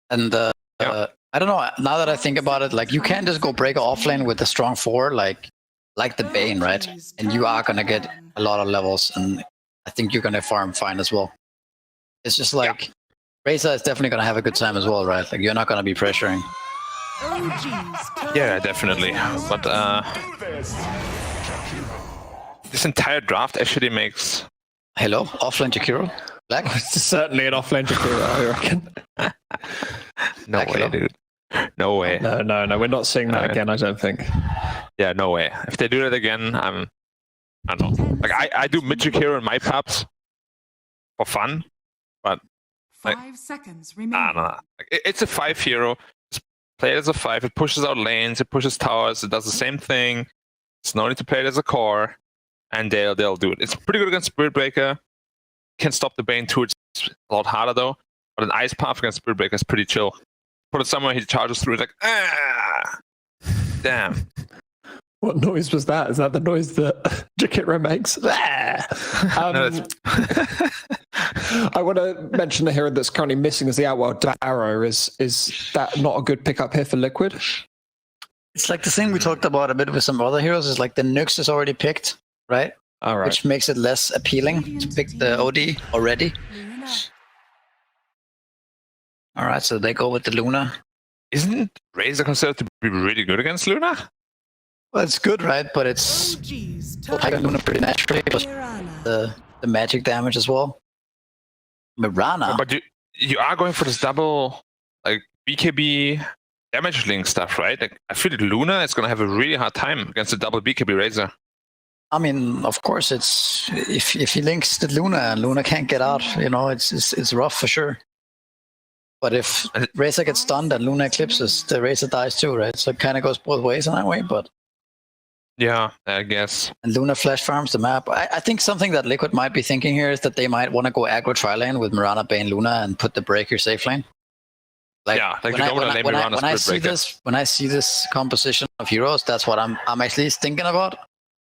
And I don't know. Now that I think about it, like you can't just go break offlane with a strong 4, like the Bane, right? And you are gonna get a lot of levels, and I think you're gonna farm fine as well. It's just like Razor is definitely gonna have a good time as well, right? Like you're not gonna be pressuring. Yeah, definitely. But this entire draft actually makes. Hello, offlane Jakiro? Black? It's certainly an offlane Jakiro, I reckon. No Black way, Halo. dude. No way. No, we're not seeing that again, I don't think. Yeah, no way. If they do that again, I don't know. Like I do mid Jakiro in my paps for fun, but 5 seconds I remaining. don't know. Like, it's a 5 hero. Play it as a 5. It pushes out lanes. It pushes towers. It does the same thing. It's no need to play it as a core, and they'll do it. It's pretty good against Spirit Breaker. Can stop the Bane too. It's a lot harder though. But an Ice Path against Spirit Breaker is pretty chill. Put it somewhere, he charges through. It's like damn. What noise was that? Is that the noise that Jakiro makes? I want to mention the hero that's currently missing as the Outworld Arrow. Is that not a good pickup here for Liquid? It's like the thing we talked about a bit with some other heroes. Is like the Nyx is already picked, right? All right. Which makes it less appealing to pick the OD already. All right, so they go with the Luna. Isn't Razor considered to be really good against Luna? Well, it's good, right? But it's Tiger Luna pretty naturally. But the magic damage as well. Mirana. But you are going for this double like BKB damage link stuff, right? Like I feel that Luna is gonna have a really hard time against the double BKB Razor. I mean, of course, it's if he links the Luna and Luna can't get out, you know, it's rough for sure. But if Razor gets stunned and Luna eclipses, the Razor dies too, right? So it kind of goes both ways in that way. But yeah, I guess. And Luna flash farms the map. I think something that Liquid might be thinking here is that they might want to go aggro tri-lane with Mirana, Bane, Luna, and put the breaker safe lane. Like, yeah, like when I see this composition of heroes, that's what I'm at least thinking about.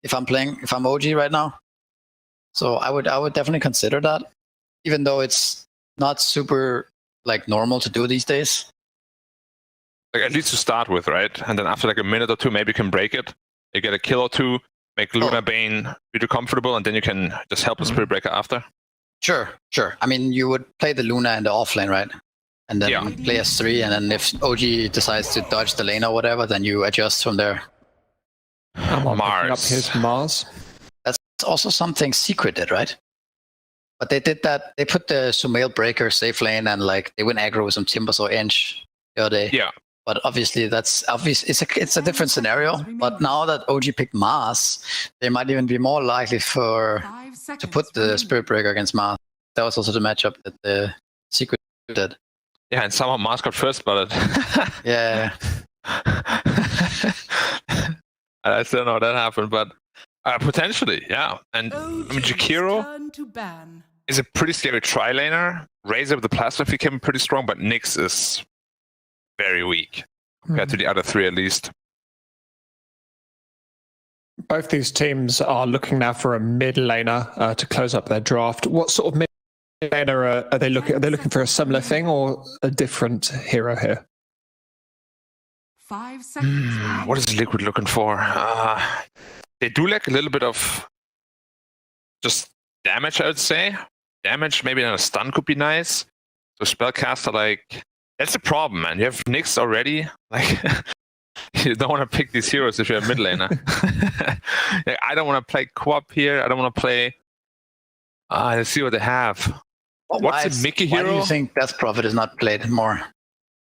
If I'm OG right now. So I would definitely consider that, even though it's not super like normal to do these days. Like at least to start with, right? And then after like a minute or two, maybe you can break it. You get a kill or two, make Luna Bane really comfortable, and then you can just help the Spirit Breaker after. Sure. I mean, you would play the Luna in the offlane, right? And then play S3, and then if OG decides to dodge the lane or whatever, then you adjust from there. Mars. Up his Mars. That's also something Secret did, right? But they did that. They put the Sumail Breaker safe lane, and like they went aggro with some Timbers or Inch the other day. Yeah. But obviously, that's obvious. It's a different scenario. But now that OG picked Mars, they might even be more likely to put the Spirit Breaker against Mars. That was also the matchup that the Secret did. Yeah, and somehow Mars got first blooded. Yeah. I still don't know how that happened, but potentially, yeah. And I mean, Jakiro is a pretty scary tri-laner. Razor with the Plasma Feet came pretty strong, but Nyx is very weak compared to the other three at least. Both these teams are looking now for a mid laner to close up their draft. What sort of mid laner are they looking? Are they looking for a similar thing or a different hero here? 5 seconds. What is Liquid looking for? They do like a little bit of just damage, I would say. Damage, maybe a stun could be nice. So spellcaster, like that's the problem, man. You have Nyx already. Like You don't want to pick these heroes if you're a mid laner. Like, I don't want to play co-op here. I don't want to play. Let's see what they have. What's the Mickey hero? Why do you think Death Prophet is not played more?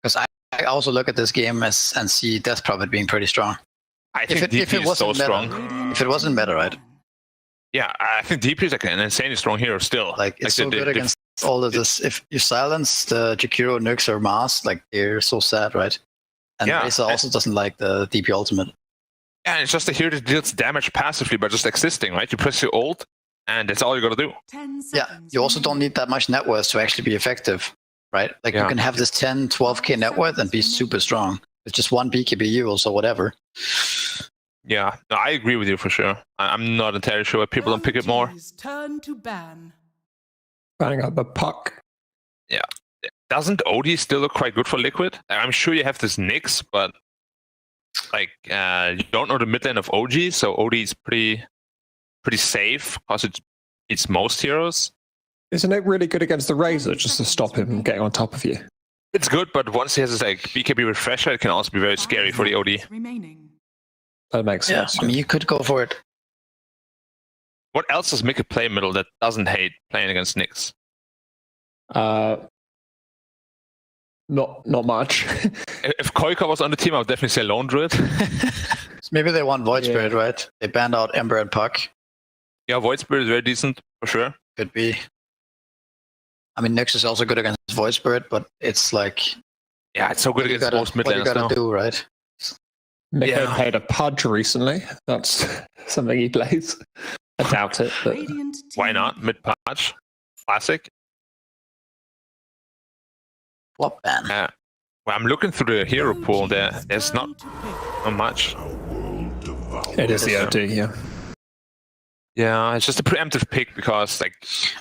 Because I also look at this game and see Death Prophet being pretty strong. I think DP is so strong. If it wasn't meta, right? Yeah, I think DP is like an insanely strong hero still. Like it's so good against all of this. If you silence the Jakiro, Nux, or Mars, like they're so sad, right? And Razer also doesn't like the DP ultimate. Yeah, it's just a hero that deals damage passively by just existing, right? You press your ult, and that's all you gotta do. Yeah, you also don't need that much net worth to actually be effective, right? Like you can have this 10, 12k net worth and be super strong. It's just one BKB euros or whatever. Yeah, no, I agree with you for sure. I'm not entirely sure why people don't pick it more. Turn to ban. Banning up the puck. Yeah. Doesn't OD still look quite good for Liquid? I'm sure you have this Nyx, but like you don't know the mid lane of OG, so OD is pretty safe because it beats most heroes. Isn't it really good against the Razor just to stop him getting on top of you? It's good, but once he has this like BKB refresher, it can also be very scary for the OD. That makes sense. Yeah, I mean, you could go for it. What else does Mickey play middle that doesn't hate playing against Nyx? Not much. If Koika was on the team, I would definitely say Lone Druid. Maybe they want Void Spirit, right? They banned out Ember and Puck. Yeah, Void Spirit is very decent, for sure. Could be. I mean, Nyx is also good against Void Spirit, but it's like... Yeah, it's so good against most mid laners now. What you gotta do, right? Mikko played a Pudge recently. That's something he plays. I doubt it, but... Why not? Mid-Pudge. Classic. Flop ban. Yeah. Well, I'm looking through the hero pool. There's not much. It is the OD, yeah. Yeah, it's just a preemptive pick because like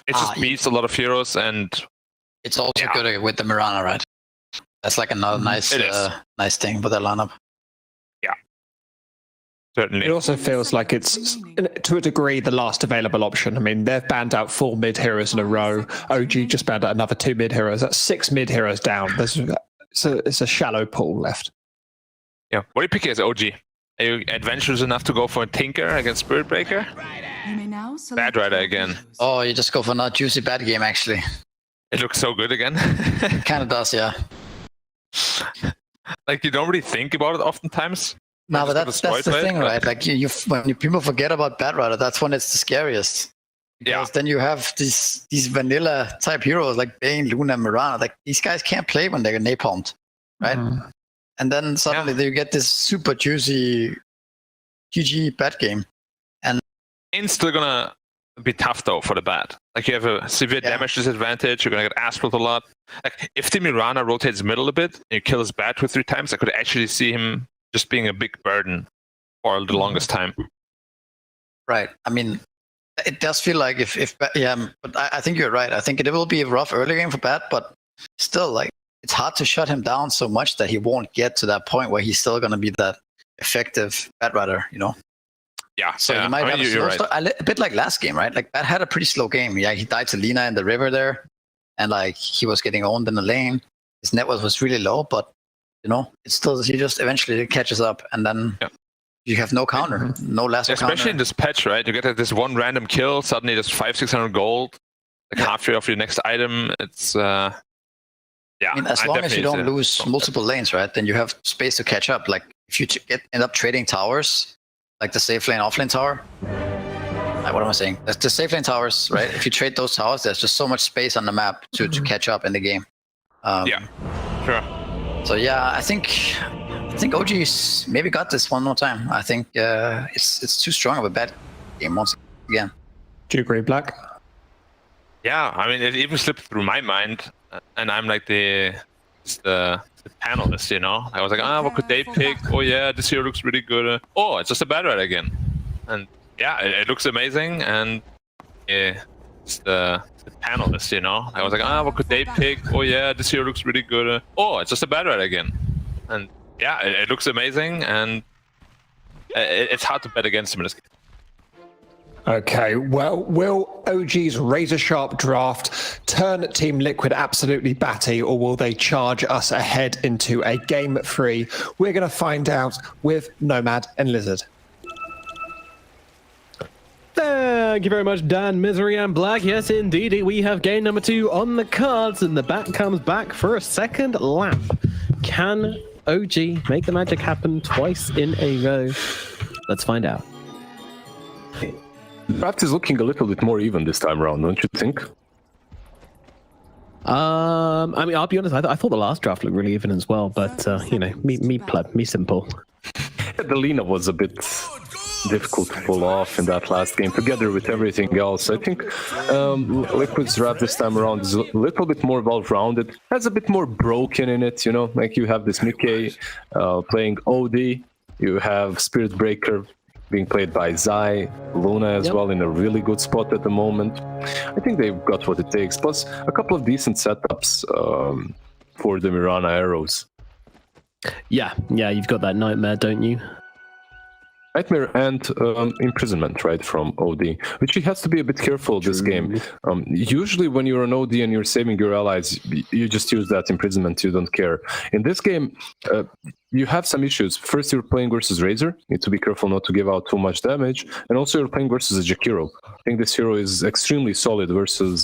it just beats a lot of heroes, and it's also good with the Mirana, right? That's like another nice thing for their lineup. Yeah, certainly. It also feels like it's, to a degree, the last available option. I mean, they've banned out 4 mid heroes in a row. OG just banned out another 2 mid heroes. That's 6 mid heroes down. It's a shallow pool left. Yeah. What are you picking as OG? Are you adventurous enough to go for a Tinker against Spirit Breaker? Bad Rider again. Oh, you just go for not juicy bad game, actually. It looks so good again. Kind of does, yeah. Like, you don't really think about it oftentimes. No, but that's the thing, right? Like, when people forget about Bad Rider, that's when it's the scariest. Because then you have these vanilla type heroes like Bane, Luna, Mirana. Like, these guys can't play when they're napalmed, right? And then suddenly you get this super juicy GG bad game. And it's still gonna be tough though for the bad. Like, you have a severe damage disadvantage, you're gonna get asphalted a lot. Like, if the Mirana rotates middle a bit and you kill his bat 2 or 3 times, I could actually see him just being a big burden for the longest time. Right. I mean, it does feel like but I think you're right. I think it will be a rough early game for Bat, but still, like, it's hard to shut him down so much that he won't get to that point where he's still going to be that effective Bat Rider, you know? Yeah. So he might have a slow start, a bit like last game, right? Like, Bat had a pretty slow game. Yeah, he died to Lina in the river there, and like he was getting owned in the lane. His net worth was really low, but you know, it's still, he just eventually catches up, and then you have no counter, no lasso counter. Especially in this patch, right? You get this one random kill, suddenly there's 500-600 gold, like halfway off your next item. It's I mean, as long as you don't lose multiple lanes, right, then you have space to catch up. Like, if you end up trading towers, like the safe lane, off lane tower. What am I saying? The safe lane towers, right? If you trade those towers, there's just so much space on the map to catch up in the game. Yeah, sure. So yeah, I think OG's maybe got this one more time. I think it's too strong of a bad game once again. Do you agree, Black? Yeah, I mean, it even slipped through my mind, and I'm like the panelist, you know? I was like, what could they pick? Oh yeah, this hero looks really good. Oh, it's just a Bad Rider again. And yeah, it looks amazing, and it's the panelist, you know? I was like, what could they pick? Oh yeah, this hero looks really good. Oh, it's just a Bad Rider again. And yeah, it looks amazing, and it's hard to bet against him in this game. Okay, well, will OG's razor-sharp draft turn Team Liquid absolutely batty, or will they charge us ahead into a Game 3? We're going to find out with Nomad and Lizard. Thank you very much, Dan, Misery, and Black. Yes, indeed, we have game number 2 on the cards, and the bat comes back for a second lap. Can OG make the magic happen twice in a row? Let's find out. Draft is looking a little bit more even this time around, don't you think? I mean, I'll be honest, I thought the last draft looked really even as well, but, you know, me pleb, me simple. The Lina was a bit difficult to pull off in that last game, together with everything else. I think Liquid's draft this time around is a little bit more well-rounded, has a bit more broken in it, you know, like you have this Mickey playing OD, you have Spirit Breaker being played by Zai, Luna as well in a really good spot at the moment. I think they've got what it takes, plus a couple of decent setups for the Mirana arrows. Yeah, you've got that Nightmare, don't you? Nightmare and imprisonment, right, from OD, which he has to be a bit careful this game. Usually when you're an OD and you're saving your allies, you just use that imprisonment, you don't care. In this game, you have some issues. First, you're playing versus Razor, you need to be careful not to give out too much damage, and also you're playing versus a Jakiro. I think this hero is extremely solid versus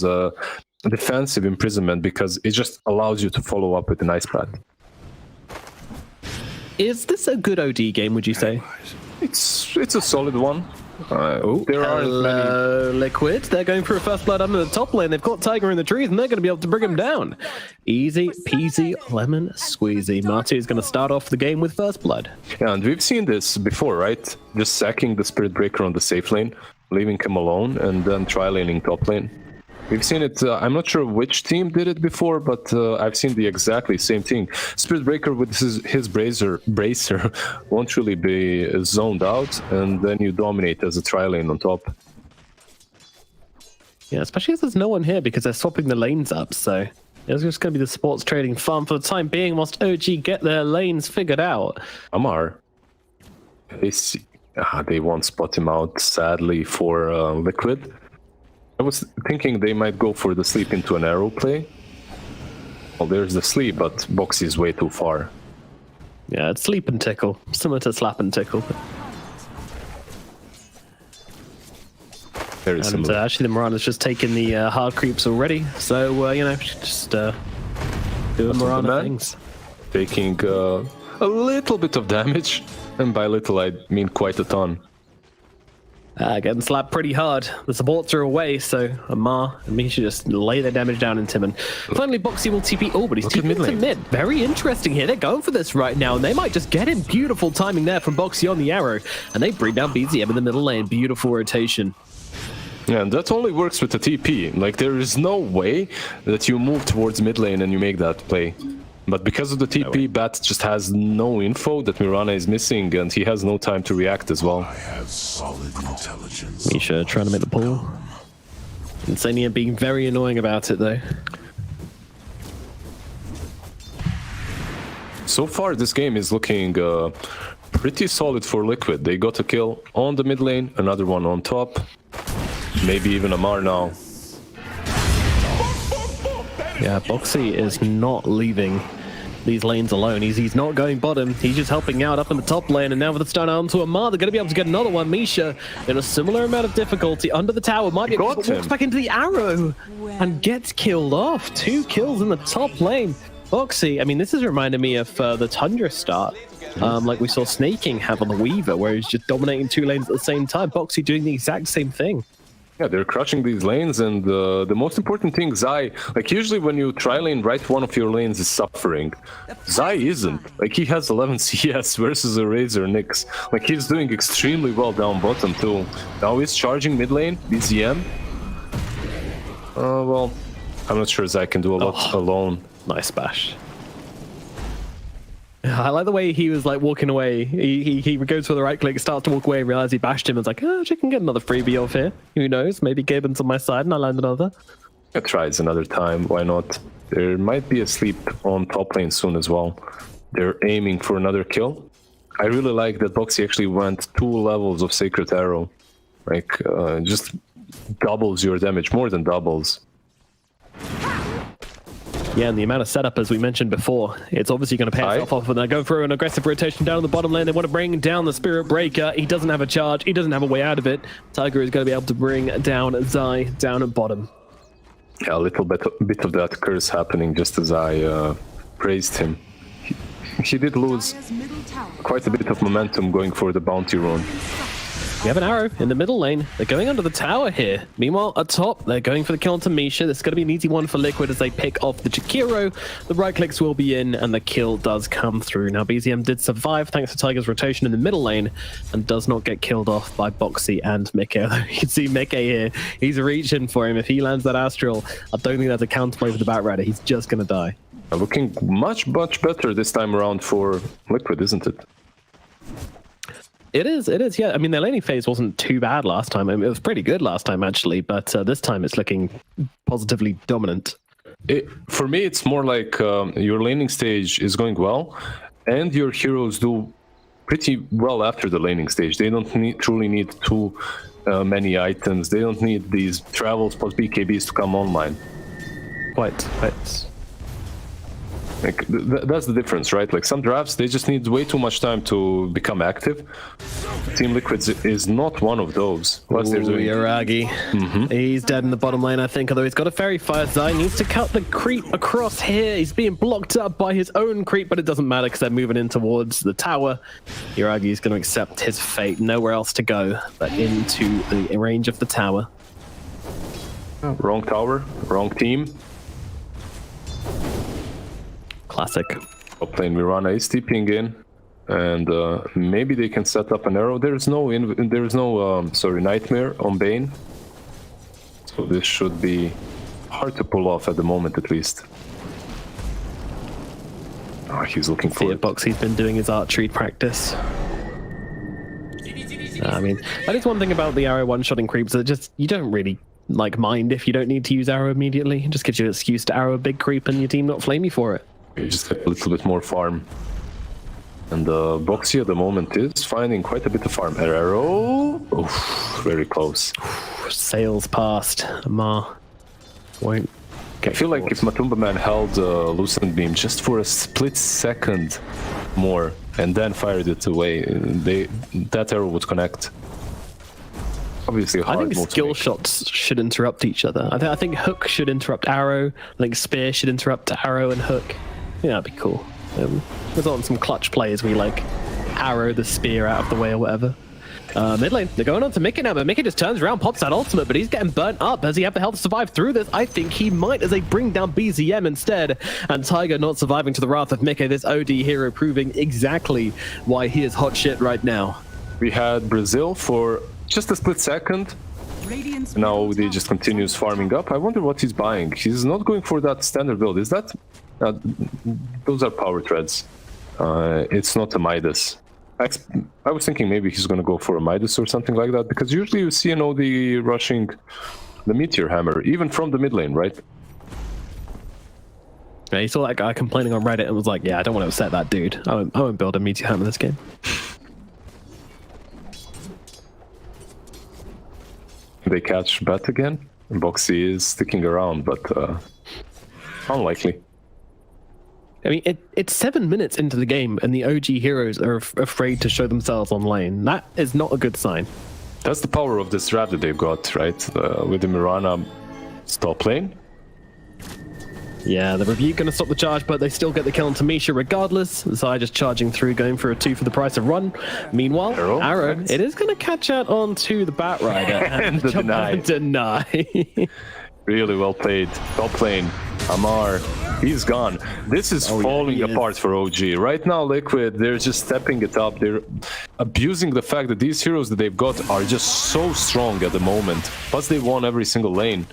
defensive imprisonment because it just allows you to follow up with an ice pad. Is this a good OD game, would you say? It's a solid one. There are Liquid. They're going for a first blood under the top lane. They've got Tiger in the trees, and they're going to be able to bring him down. Easy peasy lemon squeezy. Marty is going to start off the game with first blood. Yeah, and we've seen this before, right? Just sacking the Spirit Breaker on the safe lane, leaving him alone, and then tri-laning top lane. We've seen it, I'm not sure which team did it before, but I've seen the exactly same thing. Spirit Breaker with his bracer won't really be zoned out, and then you dominate as a tri-lane on top. Yeah, especially as there's no one here because they're swapping the lanes up, so it's just going to be the sports trading farm for the time being whilst OG get their lanes figured out. Amar, they won't spot him out, sadly, for Liquid. I was thinking they might go for the sleep into an arrow play. Well, there's the sleep, but Boxy is way too far. Yeah, it's sleep and tickle, similar to slap and tickle. Very similar. Actually, the Mirana's just taken the hard creeps already, so, you know, just doing Mirana things. Taking a little bit of damage, and by little I mean quite a ton. Getting slapped pretty hard. The supports are away, so Amar and me should just lay their damage down in Timon. Finally, Boxy will TP. Oh, but he's TPing to mid. Very interesting here. They're going for this right now, and they might just get him. Beautiful timing there from Boxy on the arrow, and they bring down BZM in the middle lane. Beautiful rotation. Yeah, and that only works with the TP. Like, there is no way that you move towards mid lane and you make that play. But because of the TP, Bat just has no info that Mirana is missing, and he has no time to react as well. I have solid intelligence. Misha trying to make the pull. Insania being very annoying about it, though. So far, this game is looking pretty solid for Liquid. They got a kill on the mid lane, another one on top. Maybe even Amar now. Yeah, Boxy is not leaving these lanes alone. He's not going bottom. He's just helping out up in the top lane. And now with the stun onto Amar, they're going to be able to get another one. Misha, in a similar amount of difficulty, under the tower, might be able to walk back into the arrow and gets killed off. 2 kills in the top lane. Boxy, I mean, this is reminding me of the Tundra start. Like we saw Snaking have on the Weaver, where he's just dominating 2 lanes at the same time. Boxy doing the exact same thing. Yeah, they're crushing these lanes, and the most important thing, Zai, like usually when you tri-lane, right, one of your lanes is suffering. Zai isn't. Like, he has 11 CS versus a Razor Nyx. Like, he's doing extremely well down bottom too. Now he's charging mid lane, BZM. Well, I'm not sure Zai can do a lot alone. Nice bash. I like the way he was like walking away. He goes for the right click, starts to walk away, realizes he bashed him, and it's like, oh, she can get another freebie off here. Who knows? Maybe Gaben's on my side and I land another. I tries another time. Why not? There might be a sleep on top lane soon as well. They're aiming for another kill. I really like that Boxy actually went 2 levels of Sacred Arrow. Like, just doubles your damage, more than doubles. Yeah, and the amount of setup, as we mentioned before, it's obviously going to pay itself off. And they go through an aggressive rotation down the bottom lane. They want to bring down the Spirit Breaker. He doesn't have a charge. He doesn't have a way out of it. Tiger is going to be able to bring down Zai down at bottom. Yeah, a little bit of that curse happening just as I praised him. He did lose quite a bit of momentum going for the bounty run. We have an arrow in the middle lane. They're going under the tower here. Meanwhile, at top, they're going for the kill on Tamisha. This is going to be an easy one for Liquid as they pick off the Jakiro. The right clicks will be in, and the kill does come through. Now, BZM did survive thanks to Tiger's rotation in the middle lane and does not get killed off by Boxy and Mickey. You can see Mickey here. He's reaching for him. If he lands that Astral, I don't think that's a counterplay for the Batrider. He's just going to die. Looking much better this time around for Liquid, isn't it? It is, yeah. I mean, their laning phase wasn't too bad last time. I mean, it was pretty good last time, actually, but this time it's looking positively dominant. For me, it's more like your laning stage is going well, and your heroes do pretty well after the laning stage. They don't truly need too many items. They don't need these travels plus BKBs to come online. Quite. Like, that's the difference, right? Like, some drafts, they just need way too much time to become active. Team Liquid is not one of those. Plus, they're doing... Yuragi. He's dead in the bottom lane, I think, although he's got a Fairy Fire. Zai needs to cut the creep across here. He's being blocked up by his own creep, but it doesn't matter because they're moving in towards the tower. Yuragi is going to accept his fate. Nowhere else to go but into the range of the tower. Wrong tower, wrong team. Classic. Top lane Mirana is TPing in, and maybe they can set up an arrow. There's no Nightmare on Bane, so this should be hard to pull off at the moment, at least. Oh, he's looking for it. Boxy's been doing his archery practice. I mean, that is one thing about the arrow one-shotting creeps, that just you don't really mind if you don't need to use arrow immediately. It just gives you an excuse to arrow a big creep and your team not flame you for it. You just get a little bit more farm. And Boxy at the moment is finding quite a bit of farm. Arrow. Oof, very close. Sails past. Ma won't get I feel caught. like if Matumba Man held Lucent Beam just for a split second more and then fired it away, that arrow would connect. Obviously, hard. I think skill shots should interrupt each other. I think hook should interrupt arrow. I think spear should interrupt arrow and hook. Yeah, that'd be cool. There's on some clutch plays where you arrow the spear out of the way or whatever. Mid lane, they're going on to Mickey now, but Mickey just turns around, pops that ultimate, but he's getting burnt up. Does he have the health to survive through this? I think he might, as they bring down BZM instead. And Tiger not surviving to the wrath of Mickey, this OD hero proving exactly why he is hot shit right now. We had Brazil for just a split second. Now he just continues farming up. I wonder what he's buying. He's not going for that standard build. Is that... those are power treads. It's not a Midas. I was thinking maybe he's going to go for a Midas or something like that, because usually you see an OD rushing the Meteor Hammer, even from the mid lane, right? Yeah, you saw that guy complaining on Reddit and was like, yeah, I don't want to upset that dude. I won't build a Meteor Hammer this game. They catch Bet again. Boxy is sticking around, but unlikely. I mean, it's 7 minutes into the game and the OG heroes are afraid to show themselves on lane. That is not a good sign. That's the power of this draft that they've got, right? With the Mirana top lane. Yeah, the Rebuke going to stop the charge, but they still get the kill on Tamisha regardless. Zai just charging through, going for a 2 for the price of 1. Meanwhile, Arrow, it is going to catch out onto the Batrider and the deny. Really well played. Top lane, Amar, he's gone. This is falling apart for OG. Right now, Liquid, they're just stepping it up. They're abusing the fact that these heroes that they've got are just so strong at the moment. Plus, they won every single lane.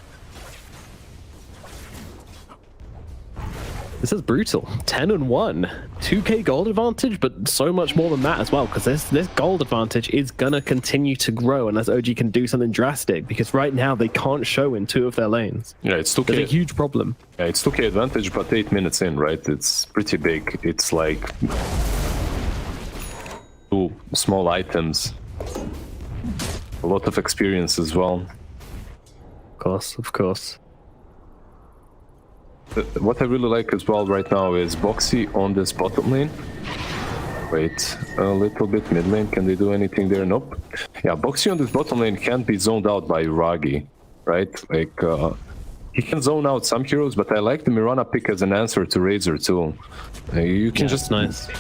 This is brutal. 10-1. 2k gold advantage, but so much more than that as well, because this gold advantage is going to continue to grow unless OG can do something drastic, because right now they can't show in 2 of their lanes. Yeah, it's 2k. It's a huge problem. Yeah, it's 2k advantage, but 8 minutes in, right? It's pretty big. It's like 2 small items. a lot of experience as well. Of course. What I really like as well right now is Boxy on this bottom lane. Wait, a little bit mid lane. Can they do anything there? Nope. Yeah, Boxy on this bottom lane can't be zoned out by Ragi, right? Like, he can zone out some heroes, but I like the Mirana pick as an answer to Razor too. You can just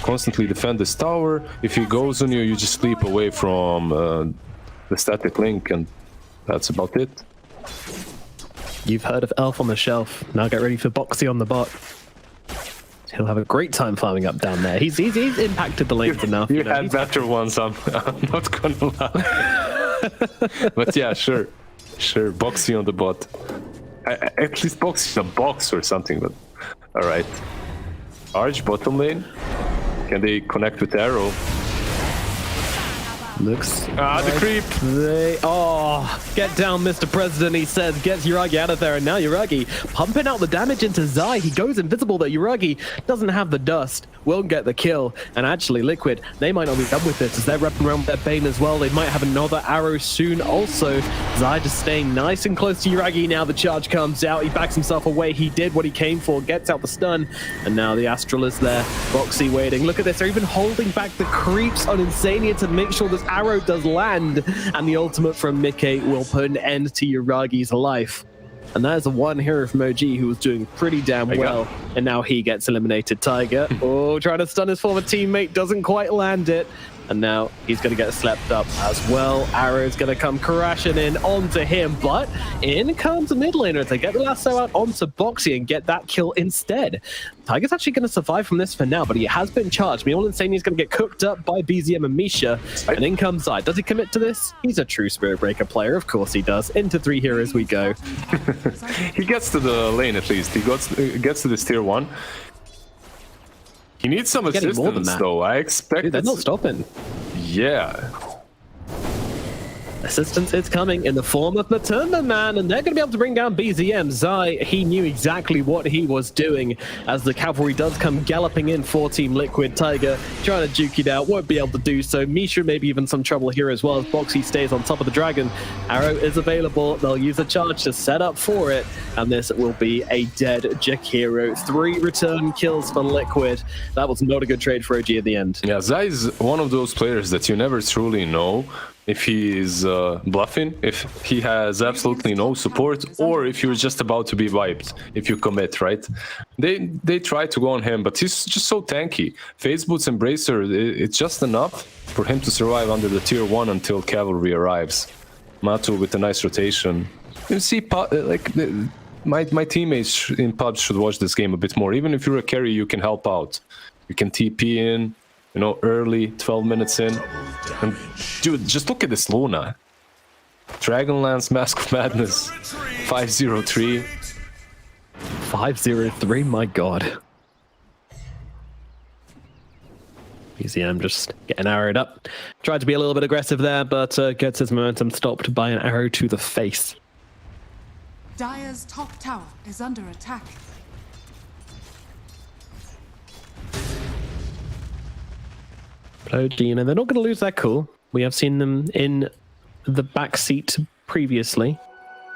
constantly defend this tower. If he goes on you, you just sleep away from the static link, and that's about it. You've heard of Elf on the Shelf. Now get ready for Boxy on the bot. He'll have a great time farming up down there. He's impacted the lanes enough. You had better ones, I'm not gonna lie. But yeah, sure. Boxy on the bot. At least Boxy in a box or something, but alright. Arch bottom lane. Can they connect with Arrow? Looks. The creep. Get down, Mr. President, he says. Gets Yuragi out of there, and now Yuragi pumping out the damage into Zai. He goes invisible, but Yuragi doesn't have the dust. Won't get the kill. And actually, Liquid, they might not be done with this as they're wrapping around with their Bane as well. They might have another arrow soon also. Zai just staying nice and close to Yuragi. Now the charge comes out. He backs himself away. He did what he came for, gets out the stun. And now the Astral is there. Boxy waiting. Look at this. They're even holding back the creeps on Insania to make sure this arrow does land, and the ultimate from Mickey will put an end to Yuragi's life. And that is a one hero from OG who was doing pretty damn well, and now he gets eliminated. Tiger, trying to stun his former teammate, doesn't quite land it. And now he's going to get slept up as well. Arrow's going to come crashing in onto him, but in comes the mid laner to get the lasso out onto Boxy and get that kill instead. Tiger's actually going to survive from this for now, but he has been charged. Meanwhile, Insania's going to get cooked up by BZM and Misha, and in comes Zai. Does he commit to this? He's a true Spirit Breaker player. Of course he does. Into 3 heroes we go. He gets to the lane at least. He gets to this tier 1. He needs some assistance, though. I expect. Dude, they're not stopping. Yeah. Assistance is coming in the form of the Tundra man, and they're going to be able to bring down BZM. Zai, he knew exactly what he was doing as the cavalry does come galloping in for Team Liquid. Tiger trying to juke it out, won't be able to do so. Misha maybe even some trouble here as well as Boxy stays on top of the dragon. Arrow is available. They'll use a charge to set up for it, and this will be a dead Jakiro. 3 return kills for Liquid. That was not a good trade for OG at the end. Yeah, Zai is one of those players that you never truly know if he is bluffing, if he has absolutely no support, or if you're just about to be wiped if you commit, right? They try to go on him, but he's just so tanky. Phase Boots and Bracer, it's just enough for him to survive under the tier 1 until cavalry arrives. Matu with a nice rotation. You see, like my teammates in pubs should watch this game a bit more. Even if you're a carry, you can help out. You can TP in, you know, early, 12 minutes in. And dude, just look at this Luna. Dragonlance, Mask of Madness, 503. 503, my god. BZM just getting arrowed up. Tried to be a little bit aggressive there, but gets his momentum stopped by an arrow to the face. Dire's top tower is under attack. OG, you know, they're not going to lose their cool. We have seen them in the backseat previously.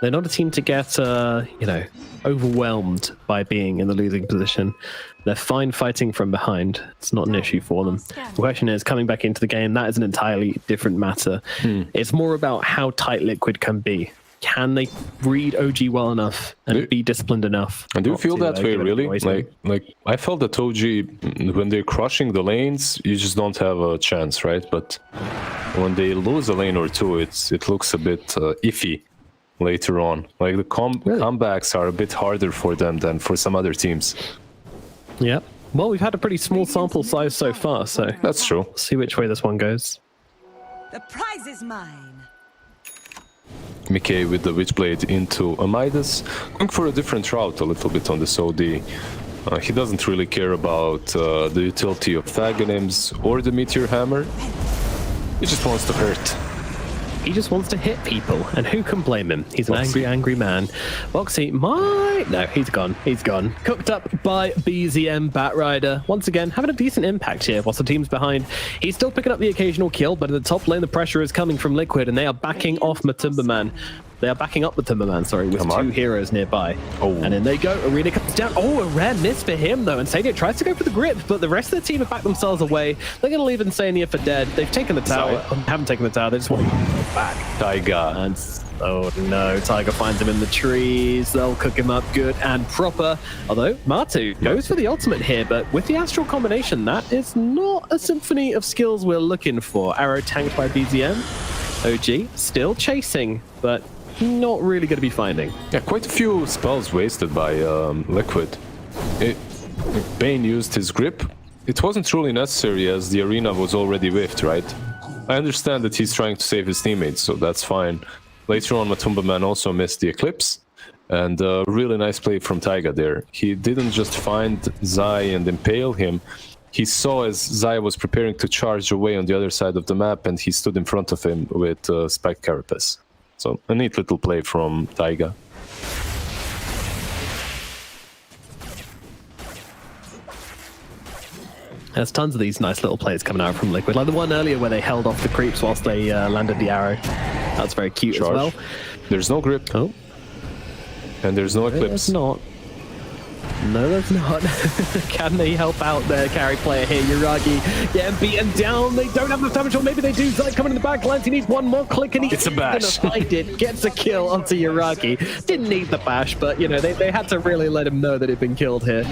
They're not a team to get, you know, overwhelmed by being in the losing position. They're fine fighting from behind. It's not an issue for them. The question is, coming back into the game, that is an entirely different matter. It's more about how tight Liquid can be. Can they read OG well enough and be disciplined enough? I do feel that way, really. Like I felt that OG, when they're crushing the lanes, you just don't have a chance, right? But when they lose a lane or two, it looks a bit iffy later on. Like the comebacks are a bit harder for them than for some other teams. Yep. Well, we've had a pretty small sample size so far, so that's true. See which way this one goes. The prize is mine. Mickey with the Witchblade into a Midas, going for a different route a little bit on this OD. He doesn't really care about the utility of Thagonims or the Meteor Hammer. He just wants to hurt. He just wants to hit people, and who can blame him? He's an angry, angry man. Boxy Zai? No, he's gone. He's gone. Cooked up by BZM Batrider. Once again, having a decent impact here whilst the team's behind. He's still picking up the occasional kill, but in the top lane, the pressure is coming from Liquid, and they are backing off Matumberman. They are backing up the Timberman, sorry, with two heroes nearby. Oh. And in they go. Arena comes down. Oh, a rare miss for him, though. Insania tries to go for the grip, but the rest of the team have backed themselves away. They're going to leave Insania for dead. They've taken the tower. Haven't taken the tower. They just want to go back. Taiga. And oh no, Tiger finds him in the trees. They'll cook him up good and proper. Although Matu goes for the ultimate here, but with the Astral combination, that is not a symphony of skills we're looking for. Arrow tanked by BZM. OG still chasing, but not really going to be finding. Yeah, quite a few spells wasted by Liquid. Bane used his grip. It wasn't truly necessary as the arena was already whiffed, right? I understand that he's trying to save his teammates, so that's fine. Later on, Matumberman also missed the Eclipse, and a really nice play from Taiga there. He didn't just find Zai and impale him. He saw as Zai was preparing to charge away on the other side of the map, and he stood in front of him with Spiked Carapace. So a neat little play from Taiga. There's tons of these nice little plays coming out from Liquid, like the one earlier where they held off the creeps whilst they landed the arrow. That's very cute as well. There's no grip. Oh. And there's no Eclipse. There's not. No, there's not. Can they help out their carry player here? Yuragi getting beaten down. They don't have enough damage, or maybe they do. Zai coming in the back lines. He needs one more click, and he's gonna find it. Gets a kill onto Yuragi. Didn't need the bash, but you know they had to really let him know that he'd been killed here.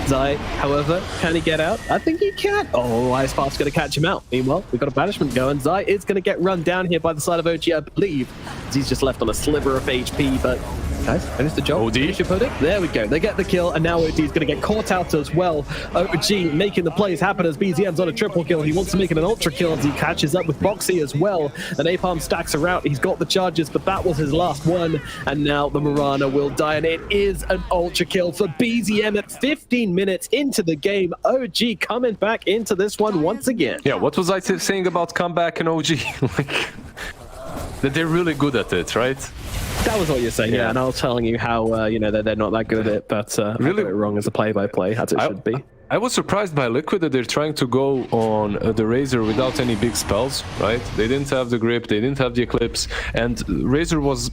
Zai, however, can he get out? I think he can. Oh, Ice Path's gonna catch him out. Meanwhile, we've got a banishment going. Zai is gonna get run down here by the side of OG, I believe. He's just left on a sliver of HP, but guys, finish the job. OD. There we go. They get the kill, and now OD is going to get caught out as well. OG making the plays happen as BZM's on a triple kill. He wants to make it an ultra kill as he catches up with Boxy as well. And Napalm stacks her out. He's got the charges, but that was his last one. And now the Mirana will die, and it is an ultra kill for BZM at 15 minutes into the game. OG coming back into this one once again. Yeah, what was I saying about comeback and OG? That they're really good at it, right? That was what you're saying, yeah. And I was telling you how you know they're not that good at it, but really I got it wrong as a play-by-play, as it should be. I was surprised by Liquid that they're trying to go on the Razor without any big spells, right? They didn't have the grip, they didn't have the Eclipse, and Razor was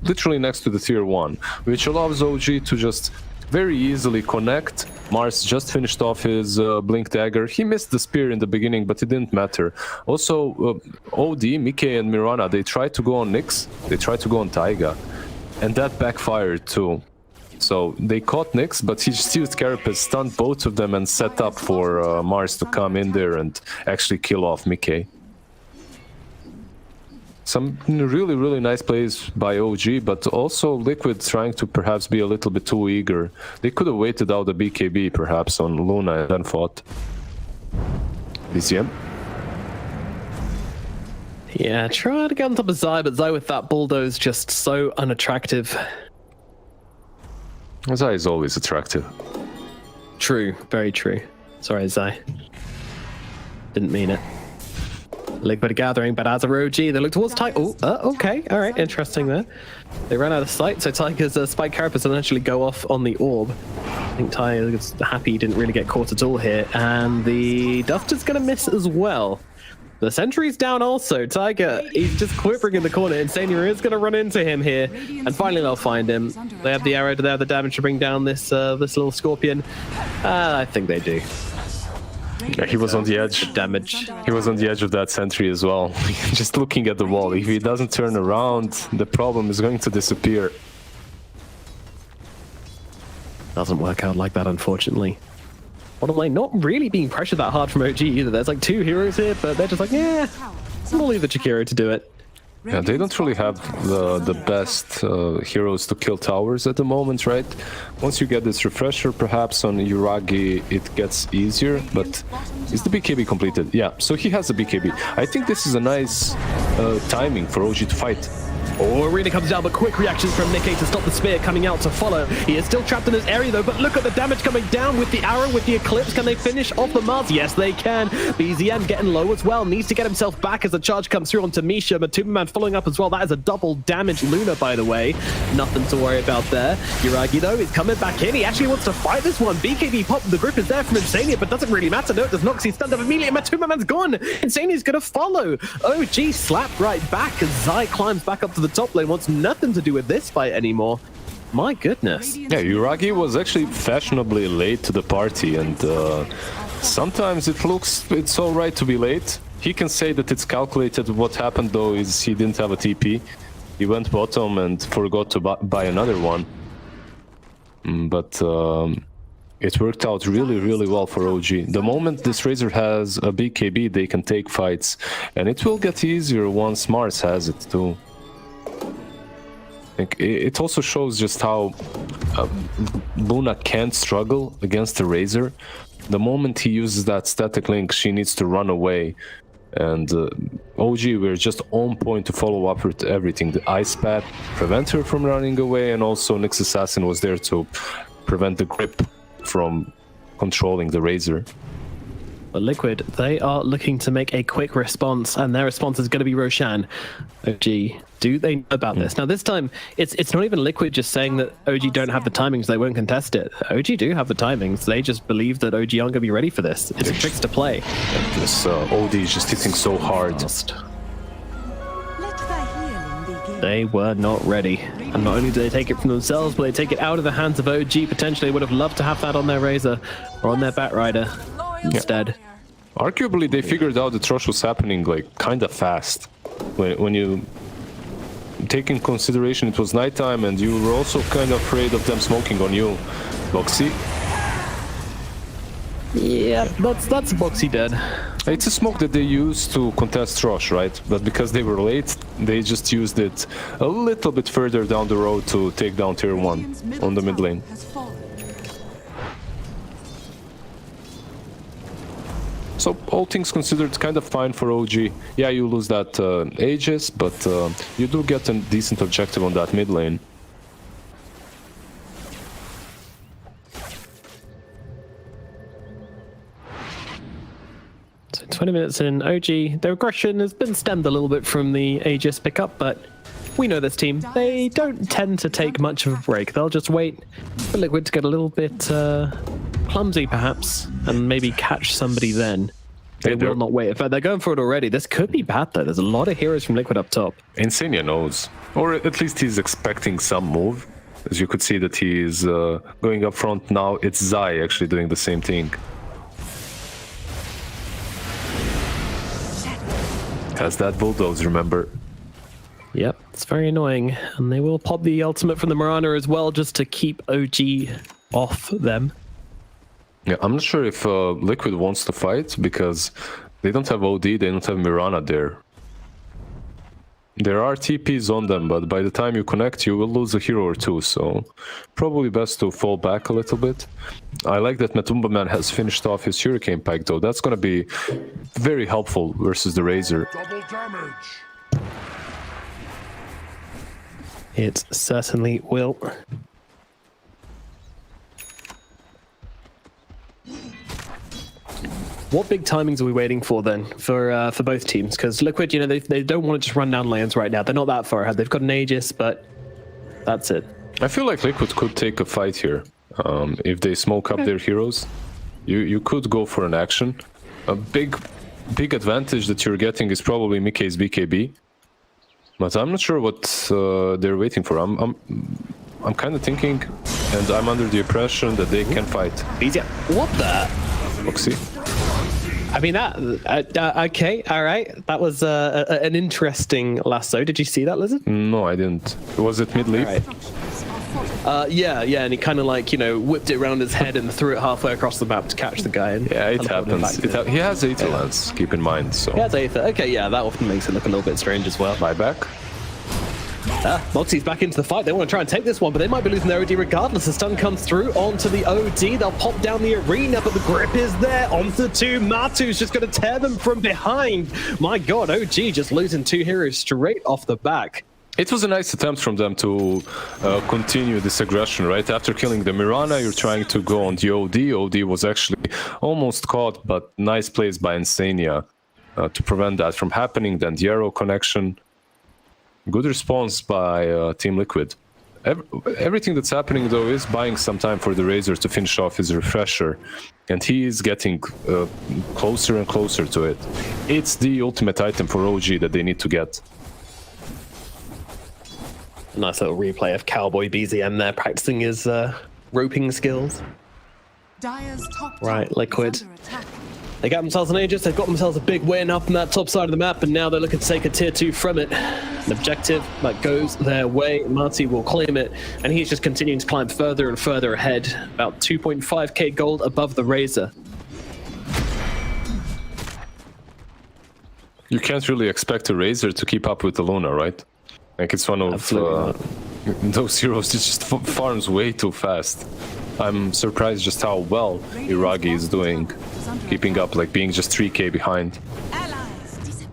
literally next to the tier 1, which allows OG to just very easily connect. Mars just finished off his Blink Dagger. He missed the spear in the beginning, but it didn't matter. Also, OD, Mike and Mirana, they tried to go on Nyx, they tried to go on Taiga, and that backfired too. So they caught Nyx, but he just used Carapace, stunned both of them, and set up for Mars to come in there and actually kill off Mike. Some really, really nice plays by OG, but also Liquid trying to perhaps be a little bit too eager. They could have waited out the BKB perhaps on Luna and then fought. BCM. Yeah, try to get on top of Zai, but Zai with that bulldoze just so unattractive. Zai is always attractive. True, very true. Sorry, Zai. Didn't mean it. Liquid gathering, but as a OG, they look towards Tiger. Okay, all right, interesting there. They ran out of sight, so Tiger's Spike Carapace will eventually go off on the orb. I think Tiger's happy he didn't really get caught at all here, and the Duster's going to miss as well. The sentry's down also. Tiger, he's just quivering in the corner. Insania is going to run into him here, and finally they'll find him. They have the arrow, do they have the damage to bring down this this little scorpion? I think they do. Yeah, he was on the edge. Damage. He was on the edge of that sentry as well. Just looking at the wall. If he doesn't turn around, the problem is going to disappear. Doesn't work out like that, unfortunately. Bottom lane, not really being pressured that hard from OG either. There's like 2 heroes here, but they're just like, yeah, we'll leave the Chikiro to do it. Yeah, they don't really have the best heroes to kill towers at the moment, right? Once you get this refresher, perhaps on Yuragi, it gets easier, but is the BKB completed? Yeah, so he has a BKB. I think this is a nice timing for OG to fight. Oh, Arena comes down, but quick reactions from Nikkei to stop the spear coming out to follow. He is still trapped in this area though, but look at the damage coming down with the arrow, with the Eclipse. Can they finish off the Mars? Yes, they can. BZM getting low as well. Needs to get himself back as the charge comes through onto Misha. Matuma following up as well. That is a double damage Luna, by the way. Nothing to worry about there. Yuragi though is coming back in. He actually wants to fight this one. BKB pop. The grip is there from Insania, but doesn't really matter. No, it does not. He's stunned up immediately. Matuma Man's gone. Insania's going to follow. OG slapped right back as Zai climbs back up to the top lane. Wants nothing to do with this fight anymore. My goodness. Yeah, Yuragi was actually fashionably late to the party, and sometimes it's all right to be late. He can say that it's calculated. What happened though is he didn't have a TP. He went bottom and forgot to buy another one. But it worked out really, really well for OG. The moment this Razor has a BKB, they can take fights, and it will get easier once Mars has it too. I think it also shows just how Luna can't struggle against the Razor. The moment he uses that static link, she needs to run away. And OG, we're just on point to follow up with everything. The Ice Pad prevent her from running away, and also Nyx Assassin was there to prevent the grip from controlling the Razor. But Liquid, they are looking to make a quick response, and their response is going to be Roshan. OG, do they know about this? Now, this time, it's not even Liquid just saying that OG don't have the timings, they won't contest it. OG do have the timings, they just believe that OG aren't going to be ready for this. It's a tricks to play. And this OD is just hitting so hard. They were not ready. And not only do they take it from themselves, but they take it out of the hands of OG. Potentially would have loved to have that on their Razor or on their Batrider instead. Arguably, they figured out the Throsh was happening like kind of fast. When you take in consideration it was nighttime and you were also kind of afraid of them smoking on you, Boxy. Yeah, that's Boxy dead. It's a smoke that they used to contest Throsh, right? But because they were late, they just used it a little bit further down the road to take down tier 1 on the mid lane. So all things considered, kind of fine for OG. Yeah, you lose that Aegis, but you do get a decent objective on that mid lane. So 20 minutes in, OG, their aggression has been stemmed a little bit from the Aegis pickup, but we know this team. They don't tend to take much of a break. They'll just wait for Liquid to get a little bit clumsy, perhaps, and maybe catch somebody then. They will not wait. In fact, they're going for it already. This could be bad, though. There's a lot of heroes from Liquid up top. Insania knows. Or at least he's expecting some move. As you could see that he is going up front now. It's Zai actually doing the same thing. Has that bulldoze, remember? Yep, it's very annoying. And they will pop the ultimate from the Mirana as well, just to keep OG off them. Yeah, I'm not sure if Liquid wants to fight, because they don't have OD, they don't have Mirana there. There are TPs on them, but by the time you connect, you will lose a hero or two, so probably best to fall back a little bit. I like that Matumba Man has finished off his Hurricane Pike, though. That's going to be very helpful versus the Razor. Double damage. It certainly will. What big timings are we waiting for then for both teams? Because Liquid, you know, they don't want to just run down lanes right now. They're not that far ahead. They've got an Aegis, but that's it. I feel like Liquid could take a fight here. If they smoke up their heroes, you could go for an action. A big advantage that you're getting is probably Mickey's BKB. But I'm not sure what they're waiting for. I'm kind of thinking, and I'm under the impression that they can fight. Yeah. What the? Foxy. I mean, okay, all right. That was an interesting lasso. Did you see that, Lizard? No, I didn't. Was it mid-leaf? Right. Yeah, and he kind of like, you know, whipped it around his head and threw it halfway across the map to catch the guy. And yeah, it happens. He has Aether Lance, keep in mind. So. He has Aether. Okay, yeah, that often makes it look a little bit strange as well. Buyback. Moxie's back into the fight. They want to try and take this one, but they might be losing their OD regardless. The stun comes through onto the OD. They'll pop down the arena, but the grip is there. Onto two. Matu's just going to tear them from behind. My God, OG just losing two heroes straight off the back. It was a nice attempt from them to continue this aggression, right? After killing the Mirana, you're trying to go on the OD. OD was actually almost caught, but nice plays by Insania to prevent that from happening. Then the arrow connection. Good response by Team Liquid. Everything that's happening, though, is buying some time for the Razor to finish off his refresher. And he is getting closer and closer to it. It's the ultimate item for OG that they need to get. Nice little replay of Cowboy BZM there, practicing his roping skills. Right, Liquid. They got themselves an Aegis, they've got themselves a big win up on that top side of the map, and now they're looking to take a tier 2 from it. An objective that goes their way. Marty will claim it, and he's just continuing to climb further and further ahead. About 2.5k gold above the Razor. You can't really expect a Razor to keep up with the Luna, right? Like, it's one of those heroes that just farms way too fast. I'm surprised just how well Iragi is doing, keeping up, like being just 3k behind.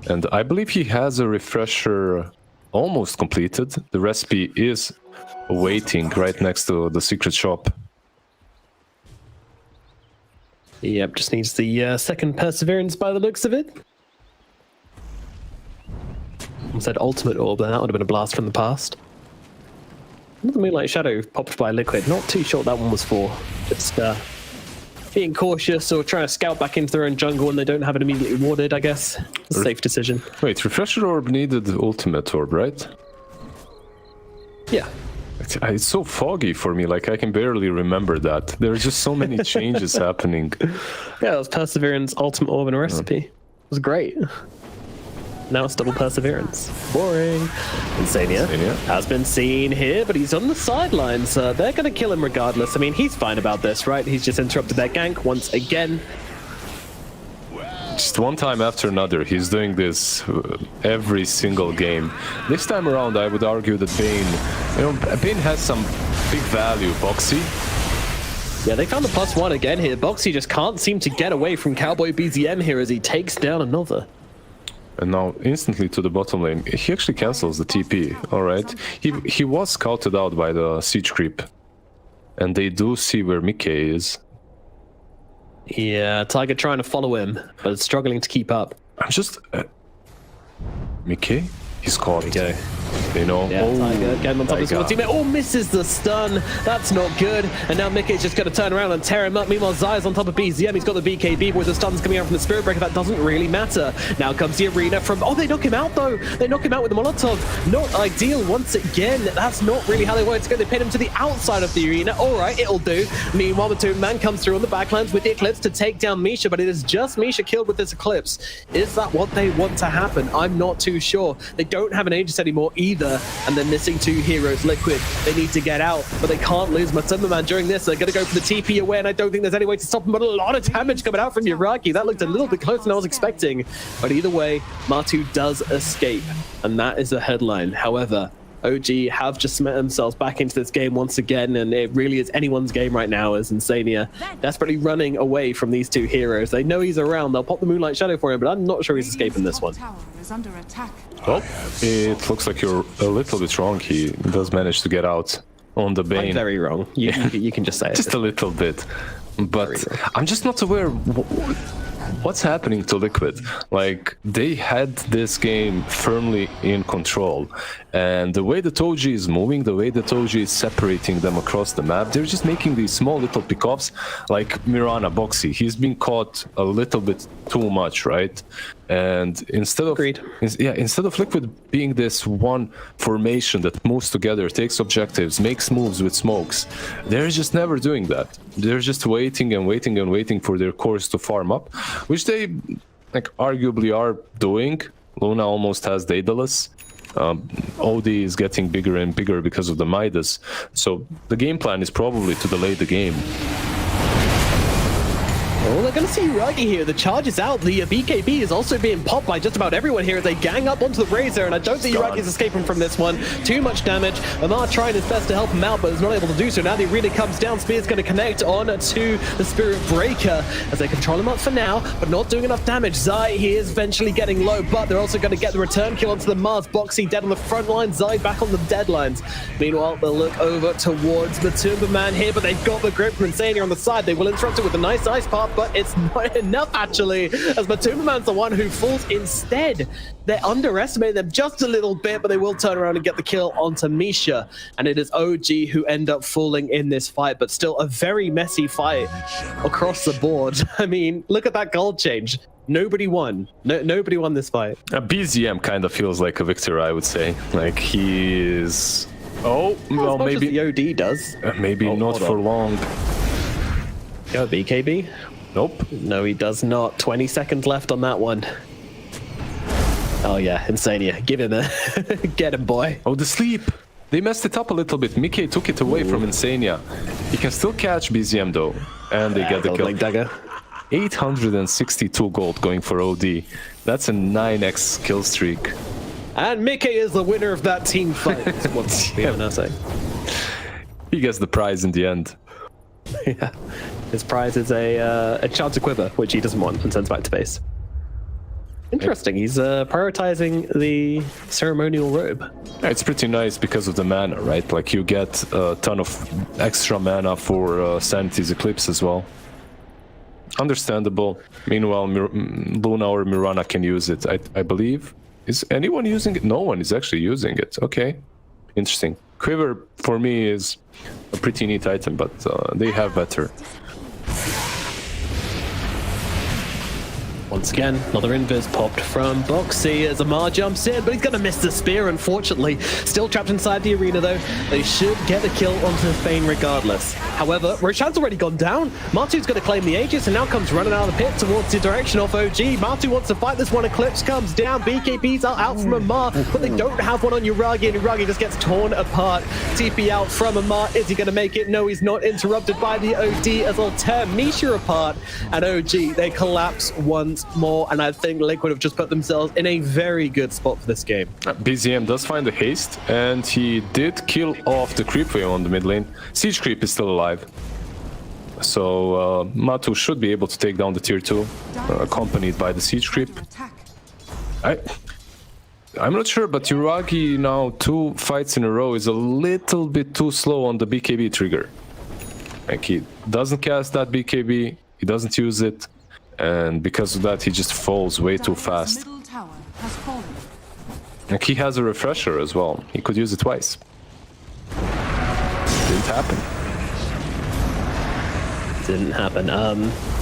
And I believe he has a refresher almost completed. The recipe is waiting right next to the secret shop. Yep, just needs the second Perseverance by the looks of it. Said ultimate orb, then that would have been a blast from the past. Another Moonlight Shadow popped by Liquid. Not too sure what that one was for. Just being cautious or trying to scout back into their own jungle when they don't have it immediately warded, I guess. A safe decision. Wait, Refresher Orb needed ultimate orb, right? Yeah. It's so foggy for me, like I can barely remember that. There are just so many changes happening. Yeah, it was Perseverance, ultimate orb, and a recipe. It was great. Now it's double Perseverance. Boring. Insania has been seen here, but he's on the sidelines. They're going to kill him regardless. I mean, he's fine about this, right? He's just interrupted their gank once again. Just one time after another, he's doing this every single game. This time around, I would argue that Bane has some big value. Boxy. Yeah, they found the +1 again here. Boxy just can't seem to get away from Cowboy BZM here as he takes down another. And now instantly to the bottom lane. He actually cancels the TP, alright. He was scouted out by the siege creep. And they do see where Mickey is. Yeah, Tiger trying to follow him, but struggling to keep up. I'm just... Mickey? He's caught. There we go. You know, yeah, Tiger getting on top of his teammate. Oh, misses the stun. That's not good. And now Mickey's just going to turn around and tear him up. Meanwhile, Zaya's on top of BZM. He's got the BKB, but the stun's coming out from the Spirit Breaker. That doesn't really matter. Now comes the arena from... Oh, they knock him out, though. They knock him out with the Molotov. Not ideal once again. That's not really how they wanted to go. They pin him to the outside of the arena. All right, it'll do. Meanwhile, the Tomb Man comes through on the backlines with the Eclipse to take down Misha, but it is just Misha killed with this Eclipse. Is that what they want to happen? I'm not too sure. They don't have an Aegis anymore either, and they're missing 2 heroes. Liquid, they need to get out, but they can't lose Matumba Man during this. They're going to go for the TP away, and I don't think there's any way to stop them, but a lot of damage coming out from Yuragi. That looked a little bit closer than I was expecting, but either way, Matu does escape, and that is a headline. However, OG have just met themselves back into this game once again, and it really is anyone's game right now as Insania desperately running away from these 2 heroes. They know he's around. They'll pop the Moonlight Shadow for him, but I'm not sure he's escaping this one. Well, it looks like you're a little bit wrong. He does manage to get out on the Bane. I'm very wrong. You can just say it. Just a little bit. But I'm just not aware what's happening to Liquid. Like, they had this game firmly in control, and the way that OG is moving, the way that OG is separating them across the map, they're just making these small little pickoffs, like Mirana Boxy. He's been caught a little bit too much, right? And instead of Liquid being this one formation that moves together, takes objectives, makes moves with smokes, they're just never doing that. They're just waiting and waiting and waiting for their cores to farm up, which they arguably are doing. Luna almost has Daedalus. OD is getting bigger and bigger because of the Midas. So the game plan is probably to delay the game. Well, they're going to see Uragi here. The charge is out. The BKB is also being popped by just about everyone here as they gang up onto the Razor, and I don't think Uragi's escaping from this one. Too much damage. Amar trying his best to help him out, but is not able to do so. Now the arena comes down. Spear's going to connect on to the Spirit Breaker as they control him up for now, but not doing enough damage. Zai, he is eventually getting low, but they're also going to get the return kill onto the Mars. Boxy dead on the front line. Zai back on the deadlines. Meanwhile, they'll look over towards the Timberman here, but they've got the grip from Insania on the side. They will interrupt it with a nice ice path, but it's not enough actually, as Matumbaman's the one who falls instead. They're underestimating them just a little bit, but they will turn around and get the kill onto Misha, and it is OG who end up falling in this fight, but still a very messy fight across the board. I mean, look at that gold change. Nobody won. Nobody won this fight. BZM kind of feels like a victor, I would say. Like, he is... Oh, well, maybe... the OD does. Maybe not for long. Go BKB. Nope. No, he does not. 20 seconds left on that one. Oh yeah, Insania. Give him a... Get him, boy. Oh, the sleep. They messed it up a little bit. Mickey took it away from Insania. He can still catch BZM though. And they get the kill. Dagger. 862 gold going for OD. That's a 9x kill streak. And Mickey is the winner of that team fight. That's what we are now saying. He gets the prize in the end. Yeah. His prize is a chance to quiver, which he doesn't want and sends back to base. Interesting. He's prioritizing the ceremonial robe. Yeah, it's pretty nice because of the mana, right? Like, you get a ton of extra mana for Sanity's Eclipse as well. Understandable. Meanwhile, Luna or Mirana can use it, I believe. Is anyone using it? No one is actually using it. Okay. Interesting. Quiver, for me, is a pretty neat item, but they have better. Once again, another invis popped from Boxy as Amar jumps in, but he's going to miss the spear, unfortunately. Still trapped inside the arena, though. They should get the kill onto Fane regardless. However, Roshan's already gone down. Martu's going to claim the Aegis and now comes running out of the pit towards the direction of OG. Martu wants to fight this one. Eclipse comes down. BKBs are out from Amar, but they don't have one on Uragi, and Uragi just gets torn apart. TP out from Amar. Is he going to make it? No, he's not. Interrupted by the OD as they'll tear Misha apart. And OG, they collapse once more, and I think Liquid have just put themselves in a very good spot for this game. BZM does find the haste, and he did kill off the creep wave on the mid lane. Siege creep is still alive. So Matu should be able to take down the tier 2, accompanied by the siege creep. I'm not sure, but Uragi now 2 fights in a row is a little bit too slow on the BKB trigger. Like, he doesn't cast that BKB, he doesn't use it, and because of that he just falls way too fast. Like, he has a refresher as well, he could use it twice. Didn't happen. Didn't happen.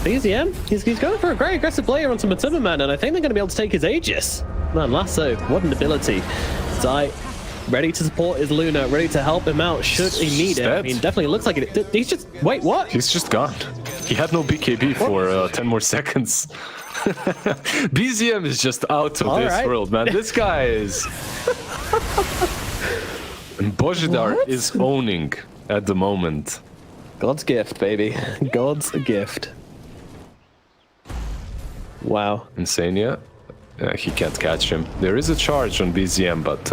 BZM, he's going for a very aggressive player on some Matumbaman, and I think they're going to be able to take his Aegis. Man, Lasso, what an ability. Zai, ready to support his Luna, ready to help him out should he need it. I mean, definitely looks like it. He's just... Wait, what? He's just gone. He had no BKB for 10 more seconds. BZM is just out of this world, man. This guy is... And Bojidar is owning at the moment. God's gift, baby. God's gift. Wow. Insania. He can't catch him. There is a charge on BZM, but...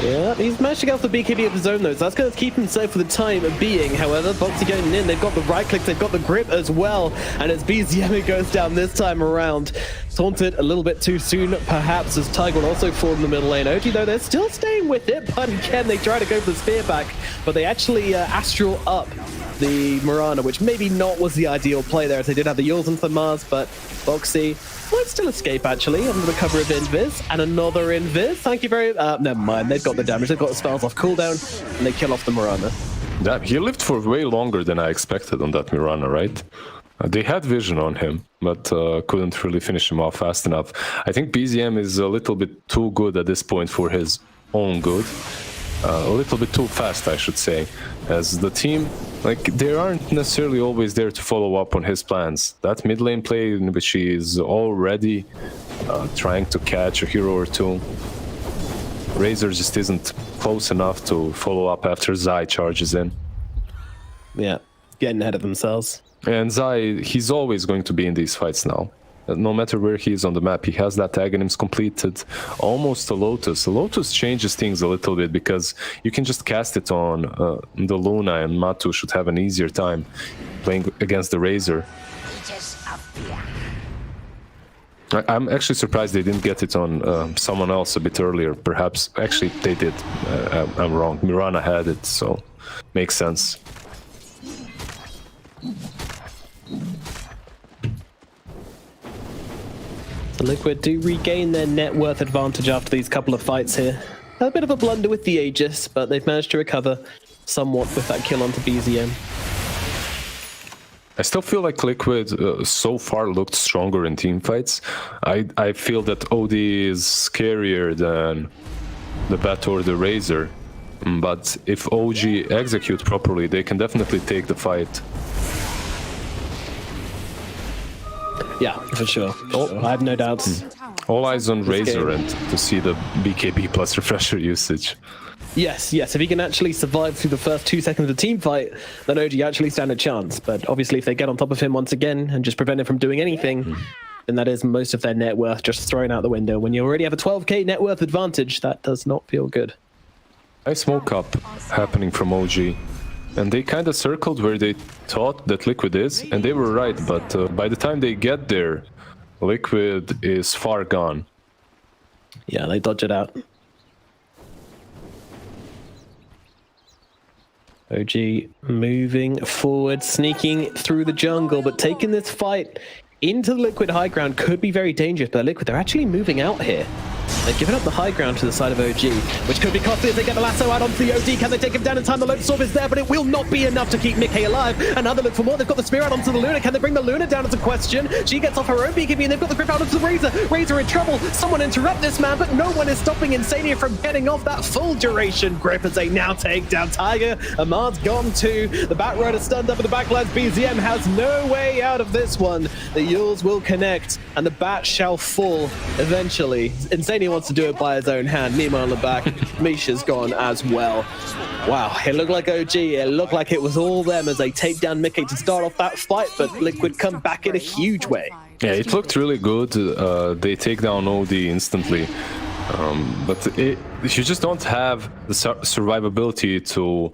Yeah, he's managed to get off the BKB of his own though, so that's going to keep him safe for the time being. However, Boxy going in, they've got the right click, they've got the grip as well, and as BZM goes down this time around, taunted a little bit too soon, perhaps, as Tiger will also fall in the middle lane. OG, though, they're still staying with it, but again, they try to go for the spear back, but they actually astral up the Mirana, which maybe not was the ideal play there, as they did have the Yules into the Mars, but Boxy might still escape, actually, under the cover of Invis, and another Invis. Thank you very... never mind, they've got the damage, they've got the spells off cooldown, and they kill off the Mirana. Damn, he lived for way longer than I expected on that Mirana, right? They had vision on him, but couldn't really finish him off fast enough. I think BZM is a little bit too good at this point for his own good. A little bit too fast, I should say, as the team, like, they aren't necessarily always there to follow up on his plans. That mid lane play in which he is already trying to catch a hero or two, Razor just isn't close enough to follow up after Zai charges in. Yeah, getting ahead of themselves. And Zai, he's always going to be in these fights now. No matter where he is on the map, he has that Aghanims completed. Almost a Lotus. The Lotus changes things a little bit because you can just cast it on the Luna, and Matu should have an easier time playing against the Razor. I'm actually surprised they didn't get it on someone else a bit earlier. Perhaps, actually, they did. I'm wrong. Mirana had it, so makes sense. The Liquid do regain their net worth advantage after these couple of fights here. A bit of a blunder with the Aegis, but they've managed to recover somewhat with that kill onto BZM. I still feel like Liquid so far looked stronger in team fights. I feel that OD is scarier than the Bat or the Razor. But if OG execute properly, they can definitely take the fight. Yeah, for sure. I have no doubts. All eyes on Razor and to see the BKB plus refresher usage. Yes, if he can actually survive through the first 2 seconds of the team fight, then OG actually stand a chance. But obviously, if they get on top of him once again and just prevent him from doing anything, then that is most of their net worth just thrown out the window. When you already have a 12k net worth advantage, that does not feel good. Nice smoke up happening from OG. And they kind of circled where they thought that Liquid is, and they were right, but by the time they get there, Liquid is far gone. Yeah, they dodge it out. OG moving forward, sneaking through the jungle, but taking this fight into the Liquid high ground could be very dangerous, but Liquid, they're actually moving out here. They've given up the high ground to the side of OG, which could be costly as they get the lasso out onto the OD. Can they take him down in time? The Lotus Orb is there, but it will not be enough to keep Mickey alive. Another look for more. They've got the spear out onto the Luna. Can they bring the Luna down? It's a question. She gets off her own BKB, and they've got the grip out onto the Razor. Razor in trouble. Someone interrupt this man, but no one is stopping Insania from getting off that full duration grip as they now take down Tiger. Ahmad's gone too. The Batrider stunned up in the backlines. BZM has no way out of this one. The Yules will connect, and the Bat shall fall eventually. Insania wants to do it by his own hand. Nigma on the back. Misha's gone as well. Wow, it looked like OG. It looked like it was all them as they take down Mickey to start off that fight, but Liquid come back in a huge way. Yeah, it looked really good. They take down OD instantly. But you just don't have the survivability to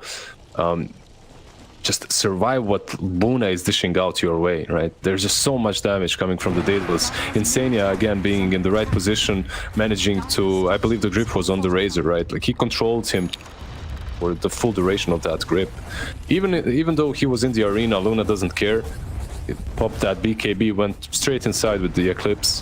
just survive what Luna is dishing out your way, right? There's just so much damage coming from the Daedalus. Insania, again, being in the right position, managing to, I believe the grip was on the Razor, right? Like, he controlled him for the full duration of that grip. Even though he was in the arena, Luna doesn't care. It popped that BKB, went straight inside with the Eclipse.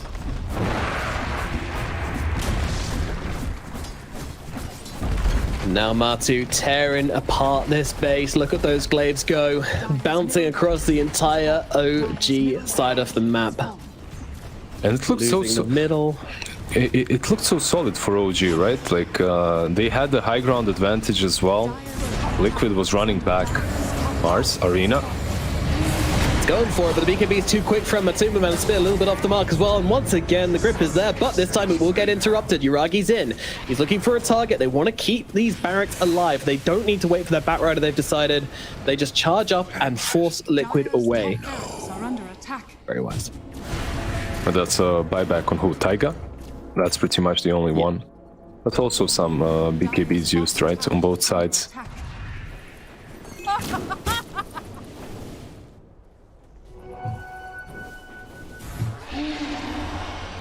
Now Matu tearing apart this base. Look at those glaives go, bouncing across the entire OG side of the map. And it looks so middle. It looked so solid for OG, right? Like they had the high ground advantage as well. Liquid was running back. Mars, Arena. Going for it, but the BKB is too quick from Matumba, and spit a little bit off the mark as well. And once again, the grip is there, but this time it will get interrupted. Uragi's in. He's looking for a target. They want to keep these barracks alive. They don't need to wait for their Batrider, they've decided. They just charge up and force Liquid away. Very wise. But that's a buyback on who? Taiga? That's pretty much the only one. But also some BKBs used, right? On both sides.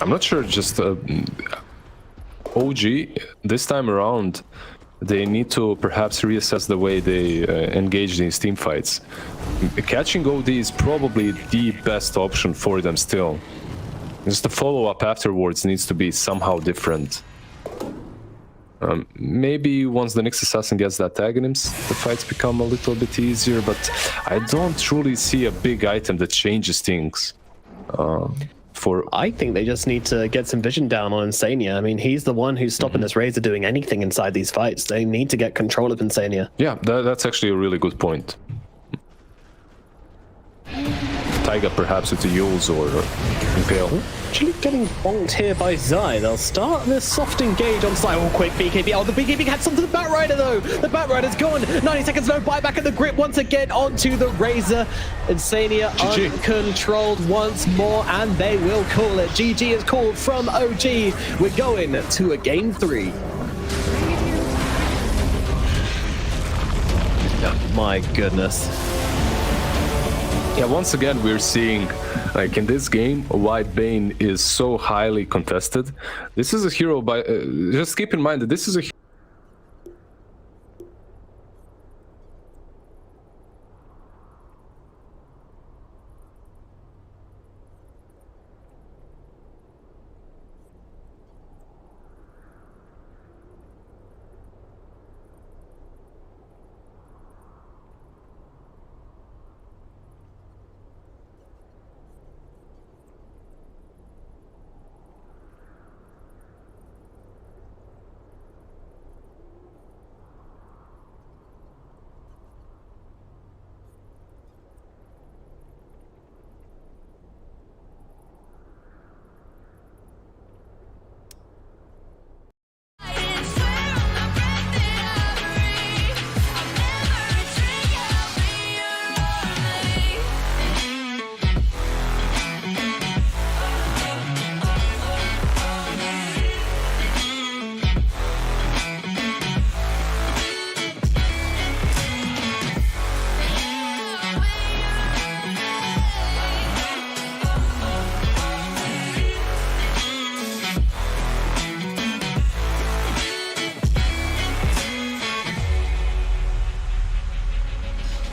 I'm not sure, just OG, this time around, they need to perhaps reassess the way they engage these team fights. Catching OD is probably the best option for them still. Just the follow-up afterwards needs to be somehow different. Maybe once the next assassin gets that Aghanims, the fights become a little bit easier, but I don't truly see a big item that changes things. I think they just need to get some vision down on Insania. I mean, he's the one who's stopping this Razor doing anything inside these fights. They need to get control of Insania. Yeah, that's actually a really good point. Taiga perhaps with the Yules or Impale. Actually getting bonked here by Zai. They'll start this soft engage on side. Oh, quick BKB. Oh, the BKB had something to the Batrider though. The Batrider's gone. 90 seconds, no buyback at the grip once again onto the Razor. Insania GG. uncontrolled once more, and they will call it. GG is called from OG. We're going to a game 3. My goodness. Yeah, once again, we're seeing, like in this game, White Bane is so highly contested. This is a hero by, just keep in mind that this is a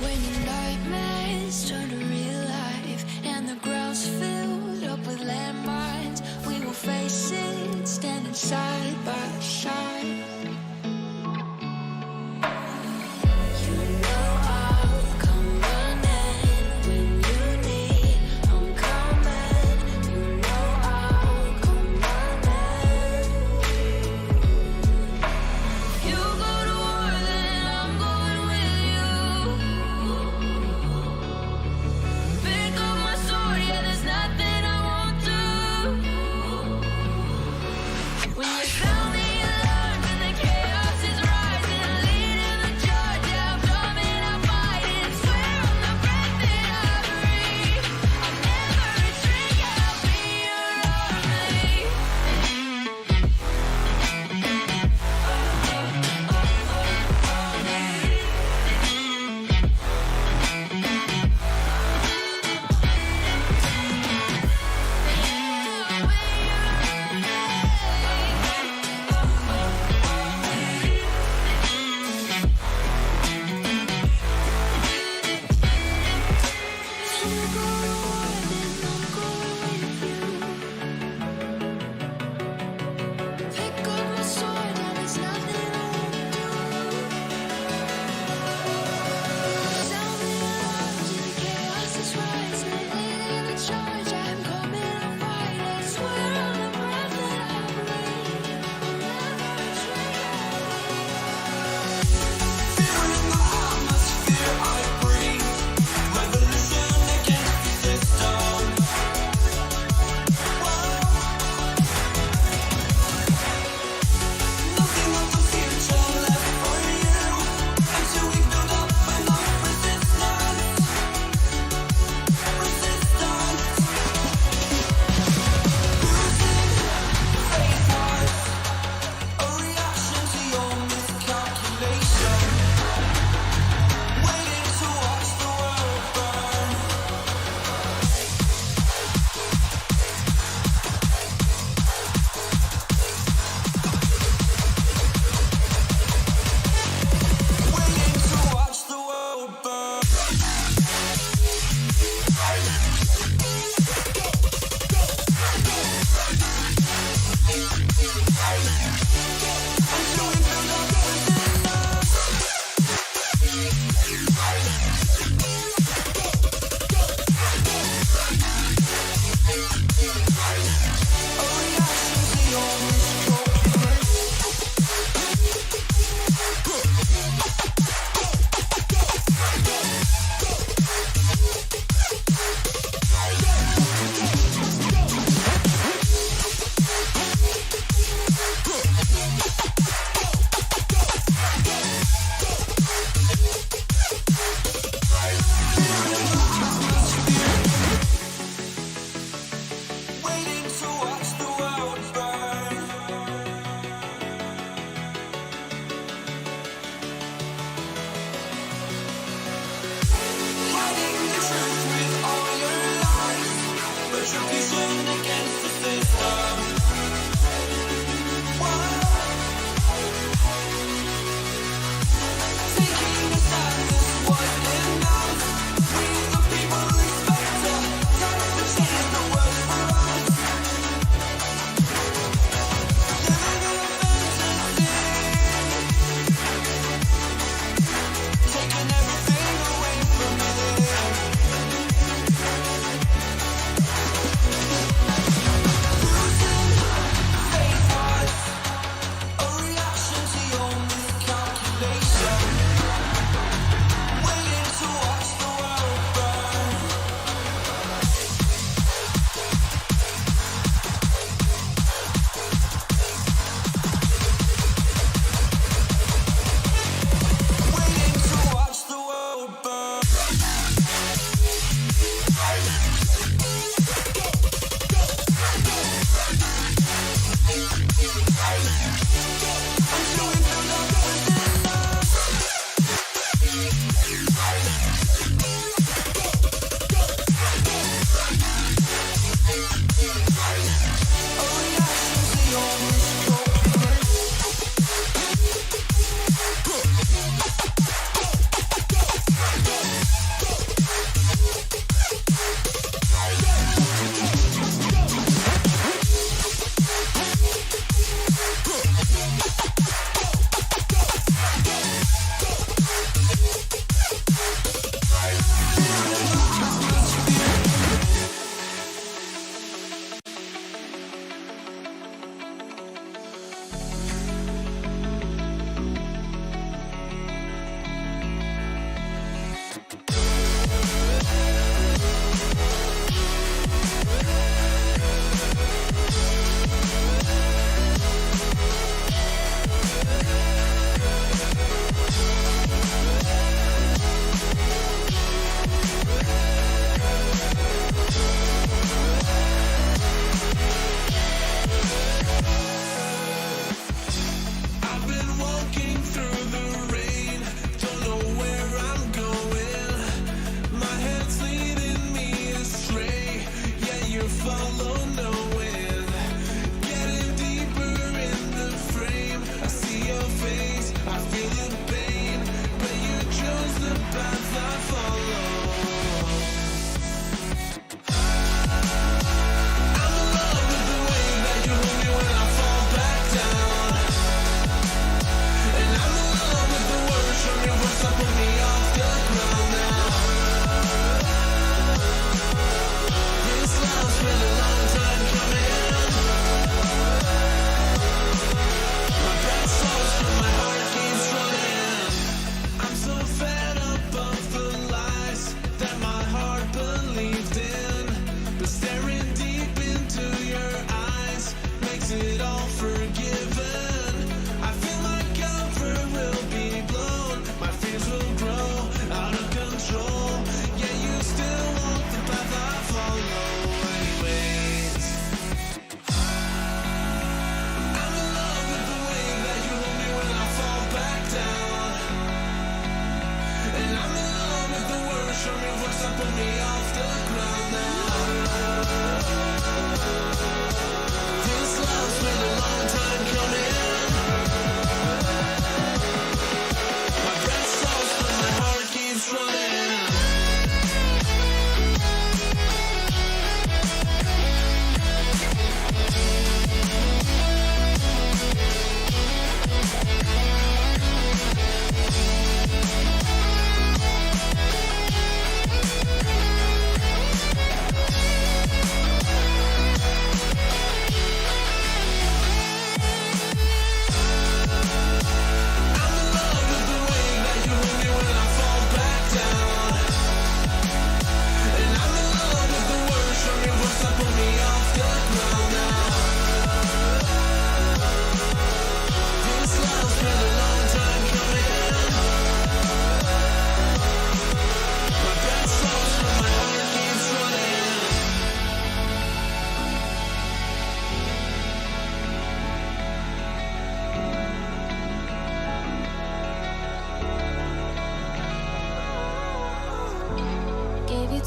When your nightmares turn to real life and the ground's filled up with landmines, we will face it standing side by side. You know I'll come running when you need. I'm coming. You know I'll come running. You go to war, then I'm going with you.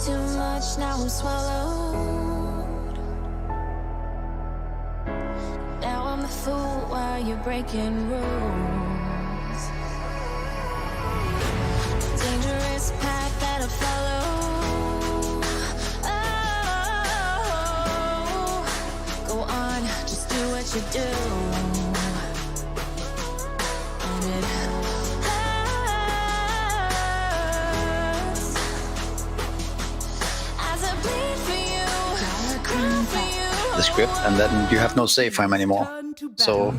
Too much now we swallow. why you're breaking rules. Dangerous path that I follow. Oh, go on, just do what you do. And it hurts as I bleed for you, cry for you. The script, and then you have no save for him anymore. So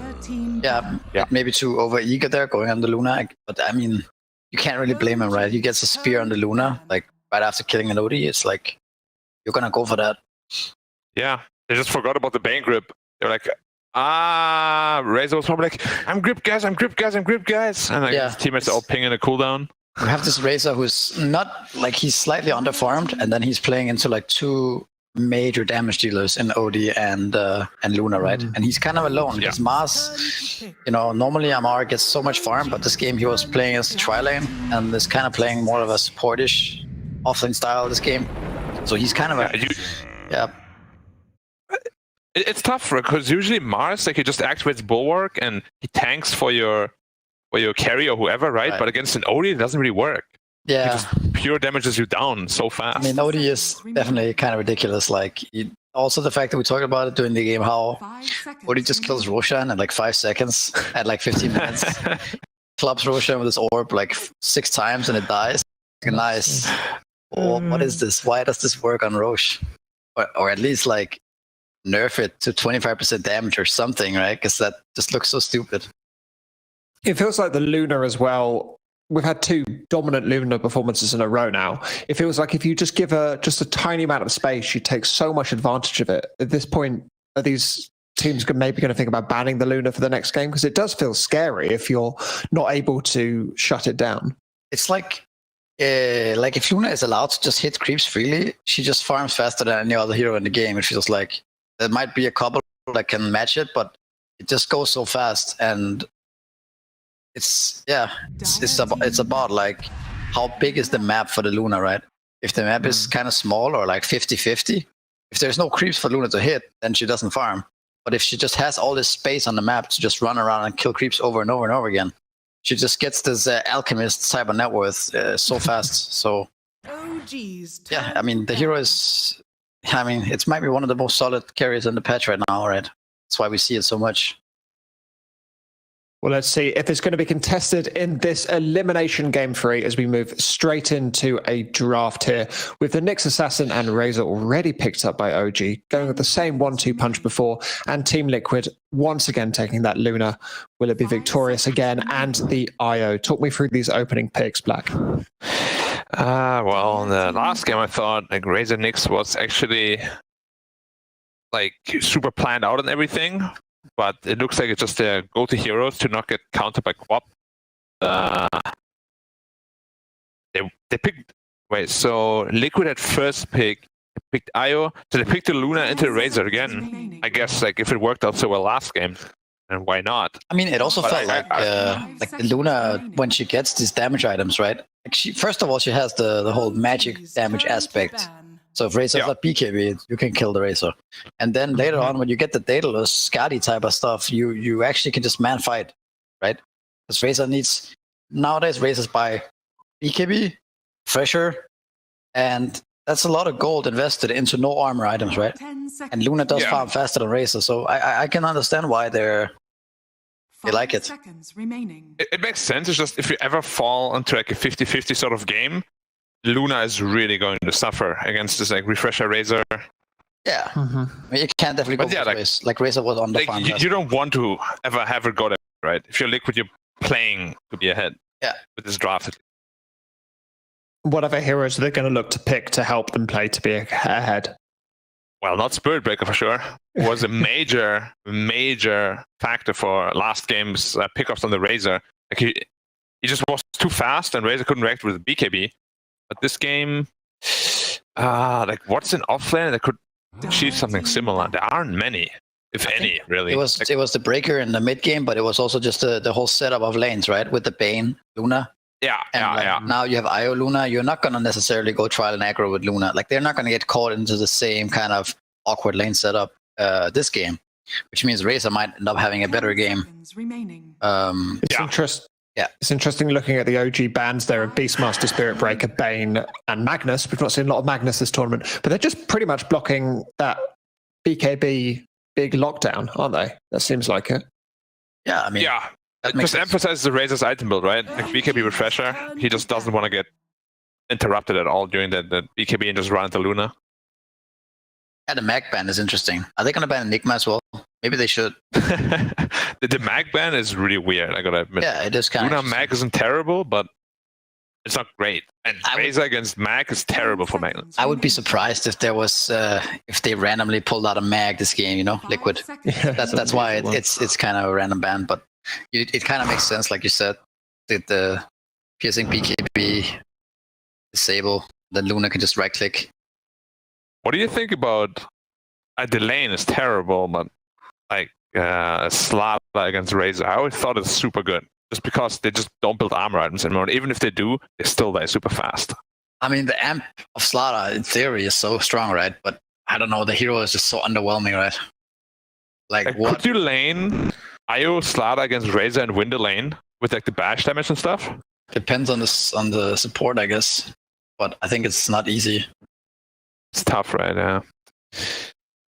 yeah, maybe too over eager there going on the Luna, but I mean, you can't really blame him, right? He gets a spear on the Luna like right after killing an OD. It's like you're gonna go for that. Yeah, they just forgot about the Bane grip. They're like, Razor was probably like, I'm grip guys, I'm grip guys, I'm grip guys, and like his teammates are all pinging a cooldown. We have this Razor who's not like, he's slightly underfarmed, and then he's playing into like two major damage dealers in OD and Luna, right? And he's kind of alone because Mars, you know, normally Amar gets so much farm, but this game he was playing as the tri lane and is kind of playing more of a supportish offlane style this game. So he's kind of It's tough because usually Mars, like, he just activates Bulwark and he tanks for your carry or whoever, right? But against an OD, it doesn't really work. Yeah, he just pure damages you down so fast. I mean, OD is definitely kind of ridiculous. Like, also the fact that we talked about it during the game, how OD just kills Roshan in like 5 seconds at like 15 minutes. Clubs Roshan with his orb like 6 times and it dies. Nice. Oh, what is this? Why does this work on Roche? Or at least like nerf it to 25% damage or something, right? Because that just looks so stupid. It feels like the Luna as well. We've had 2 dominant Luna performances in a row now. It feels like if you just give her just a tiny amount of space, you take so much advantage of it. At this point, are these teams maybe going to think about banning the Luna for the next game? Because it does feel scary if you're not able to shut it down. It's like if Luna is allowed to just hit creeps freely, she just farms faster than any other hero in the game. It feels like there might be a couple that can match it, but it just goes so fast. And it's about like how big is the map for the Luna, right? If the map is kind of small or like 50-50, if there's no creeps for Luna to hit, then she doesn't farm. But if she just has all this space on the map to just run around and kill creeps over and over and over again, she just gets this alchemist type of net worth so fast. So yeah, I mean, the hero is, I mean, it might be one of the most solid carries in the patch right now, right? That's why we see it so much. Well, let's see if it's going to be contested in this elimination game 3 as we move straight into a draft here with the Nyx Assassin and Razor already picked up by OG, going with the same 1-2 punch before, and Team Liquid once again taking that Luna. Will it be victorious again? And the IO. Talk me through these opening picks, Black. Well, in the last game, I thought like Razor Nyx was actually like super planned out and everything. But it looks like it's just their go-to heroes to not get countered by Quap. They picked... Wait, so Liquid at first picked Io, so they picked the Luna into the Razor again. I guess like if it worked out so well last game, then why not? I mean, it also felt like the Luna, when she gets these damage items, right? Like first of all, she has the whole magic damage aspect. So if Razor's not BKB, you can kill the Razor. And then later on, when you get the Daedalus, Skadi type of stuff, you actually can just man fight, right? Because Razor needs... Nowadays, Razors buy BKB, Fresher, and that's a lot of gold invested into no armor items, right? And Luna does farm faster than Razor, so I can understand why they like it. It makes sense. It's just if you ever fall into like a 50-50 sort of game, Luna is really going to suffer against this like Refresher Razor. Yeah, I mean, you can definitely go both ways. Like Razor was on the farm. You don't want to ever have her go there, right? If you're Liquid, you're playing to be ahead. Yeah, with this draft. What other heroes are they going to look to pick to help them play to be ahead? Well, not Spirit Breaker for sure. It was a major factor for last game's pickups on the Razor. Like he just was too fast, and Razor couldn't react with BKB. But this game, like what's an offlane that could achieve something similar? There aren't many, if any, really. It was the Breaker in the mid game, but it was also just the whole setup of lanes, right? With the Bane, Luna. Yeah. Now you have Io Luna. You're not gonna necessarily go trial and aggro with Luna. Like they're not gonna get caught into the same kind of awkward lane setup this game. which means Razor might end up having a better game. It's interesting looking at the OG bans there of Beastmaster, Spirit Breaker, Bane, and Magnus. We've not seen a lot of Magnus this tournament, but they're just pretty much blocking that BKB big lockdown, aren't they? That seems like it. Yeah, I mean, it just emphasizes the Razor's item build, right? Like BKB Refresher, he just doesn't want to get interrupted at all during the BKB and just run into Luna. Yeah, the mag ban is interesting. Are they going to ban Nigma as well? Maybe they should. The mag ban is really weird, I gotta admit. Yeah, it is kind of Luna mag isn't terrible, but it's not great. And Razor against mag is terrible for Magnus. I would be surprised if there was if they randomly pulled out a mag this game, you know, Liquid. That's why it's kind of a random ban, but it kind of makes sense, like you said, that the piercing BKB disable, then Luna can just right click. What do you think about the lane is terrible, but like Slaughter against Razor? I always thought it's super good, just because they just don't build armor items anymore. And even if they do, they still die super fast. I mean, the amp of Slaughter in theory is so strong, right? But I don't know, the hero is just so underwhelming, right? Like what? Could you lane IO Slaughter against Razor and win the lane with like the bash damage and stuff? Depends on the support, I guess. But I think it's not easy. It's tough, right? Yeah.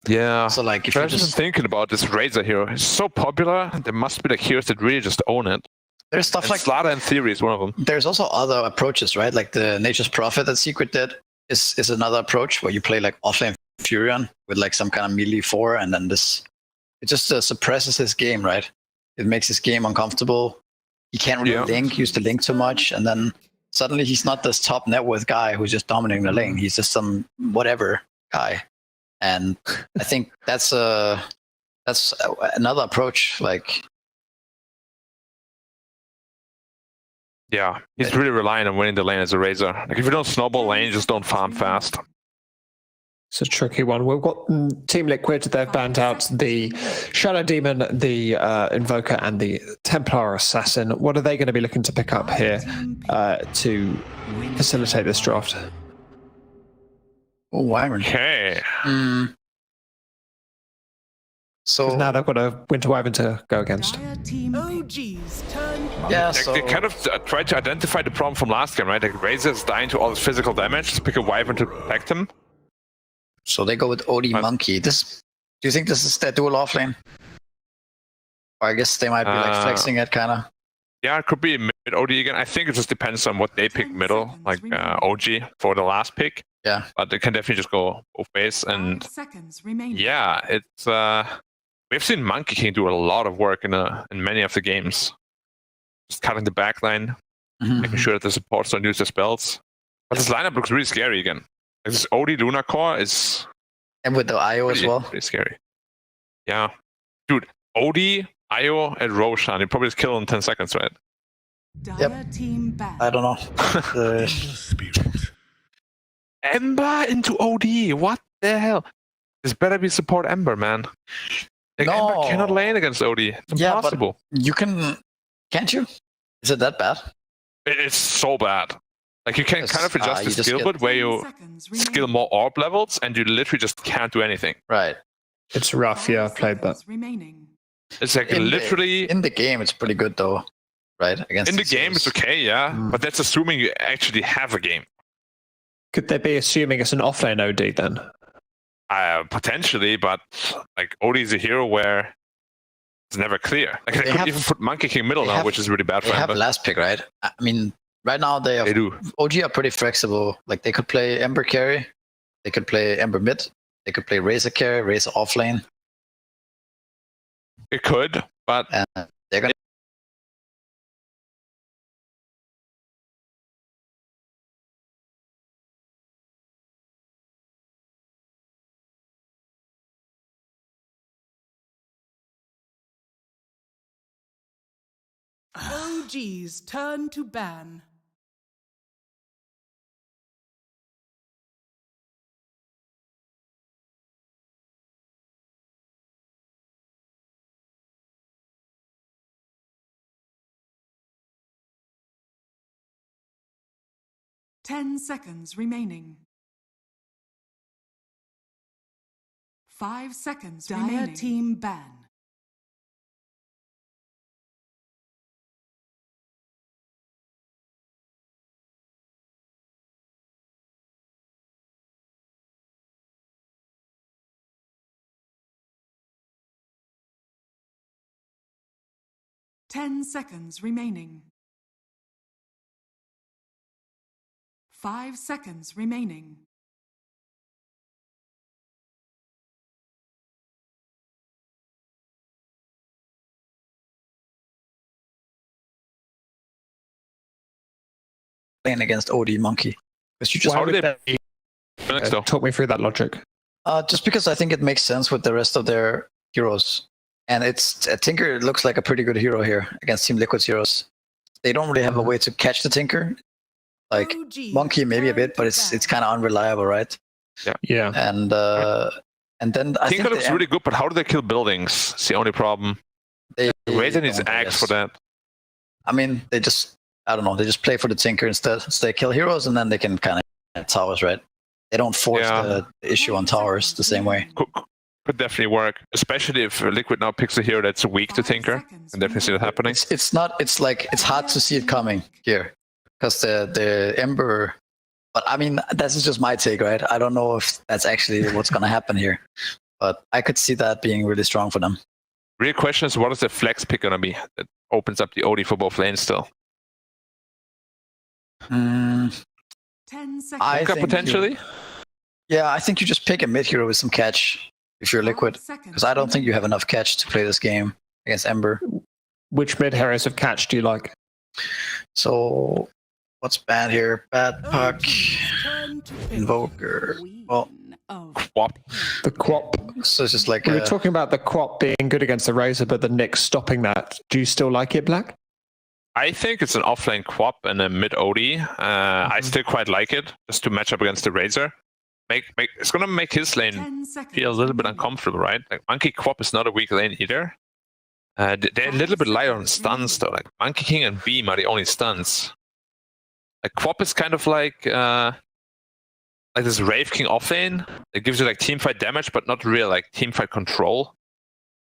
Yeah. So like, if I'm you're just thinking about this Razor hero, it's so popular. There must be like heroes that really just own it. There's stuff and like Slaughter in theory is one of them. There's also other approaches, right? Like the Nature's Prophet that Secret did is another approach where you play like offlane Furion with like some kind of melee 4, and then it just suppresses his game, right? It makes his game uncomfortable. He can't really use the link too much, and then suddenly he's not this top net worth guy who's just dominating the lane. He's just some whatever guy. And I think that's another approach. Like, yeah, he's really relying on winning the lane as a Razor. Like, if you don't snowball lane, you just don't farm fast. It's a tricky one. We've got Team Liquid. They've banned out the Shadow Demon, the Invoker, and the Templar Assassin. What are they going to be looking to pick up here to facilitate this draft? Oh, Wyvern. Okay. So now they've got a Winter Wyvern to go against. Yeah, so they kind of tried to identify the problem from last game, right? Like Razor's dying to all this physical damage. Just pick a Wyvern to protect him. So they go with OD Monkey. Do you think this is their dual offlane? Or I guess they might be like flexing it, kind of. Yeah, it could be mid OD again. I think it just depends on what they pick middle, like OG for the last pick. Yeah, but they can definitely just go both ways. And yeah, it's we've seen Monkey King do a lot of work in many of the games. Just cutting the backline, making sure that the supports don't use their spells. But this lineup looks really scary again. Like this OD Luna core is, and with the IO as well, pretty scary. Yeah, dude, OD, IO, and Roshan, you probably just kill in 10 seconds, right? Yep. I don't know. Ember into OD, what the hell? This better be support Ember, man. Like, no. Ember cannot lane against OD. It's impossible. But you can't you? Is it that bad? It's so bad. Like, you can kind of adjust the skill build where you skill more orb levels, and you literally just can't do anything. Right. It's rough, yeah, I've played that. It's like literally... in the game, it's pretty good, though. Right? In the game, it's okay, yeah. But that's assuming you actually have a game. Could they be assuming it's an offlane OD, then? Potentially, but like OD is a hero where it's never clear. Like, they could even put Monkey King middle now, which is really bad for them. They have last pick, right? I mean... Right now, they do. OG are pretty flexible. Like, they could play Ember carry, they could play Ember mid, they could play Razor carry, Razor offlane. It could, but they're gonna. OG's turn to ban. Ten seconds remaining. 5 seconds Dire remaining. team ban. Ten seconds remaining. 5 seconds remaining. Playing against OD Monkey. Because you just How did they Talk me through that logic. just because I think it makes sense with the rest of their heroes. And it's Tinker looks like a pretty good hero here against Team Liquid's heroes. They don't really have a way to catch the Tinker. Like Monkey maybe a bit, but it's kind of unreliable, right? Yeah. And then I Tinker think looks really good, but how do they kill buildings? It's the only problem. Razor needs don't, I axe guess. for that. I mean, they just play for the Tinker instead. So they kill heroes and then they can kind of towers, right? They don't force the issue on towers the same way. Could definitely work, especially if Liquid now picks a hero that's weak to Tinker. I can definitely see that happening. It's hard to see it coming here because the Ember. But I mean, that's just my take, right? I don't know if that's actually what's going to happen here, but I could see that being really strong for them. Real question is, what is the flex pick going to be that opens up the OD for both lanes still? 10 seconds. I think potentially? I think you just pick a mid hero with some catch if you're Liquid, because I don't think you have enough catch to play this game against Ember. Which mid heroes of catch do you like? So, what's bad here? Bad Puck, Invoker. Well, Quap. The Quap. So it's just like we were talking about the Quap being good against the Razor, but the Nyx stopping that. Do you still like it, Black? I think it's an offlane Quap and a mid OD. I still quite like it, just to match up against the Razor. It's going to make his lane feel a little bit uncomfortable, right? Like Monkey Quap is not a weak lane either. They're a little bit lighter on stuns though. Like Monkey King and Beam are the only stuns. Like Quap is kind of like this Rave King offlane. It gives you like teamfight damage, but not real like teamfight control.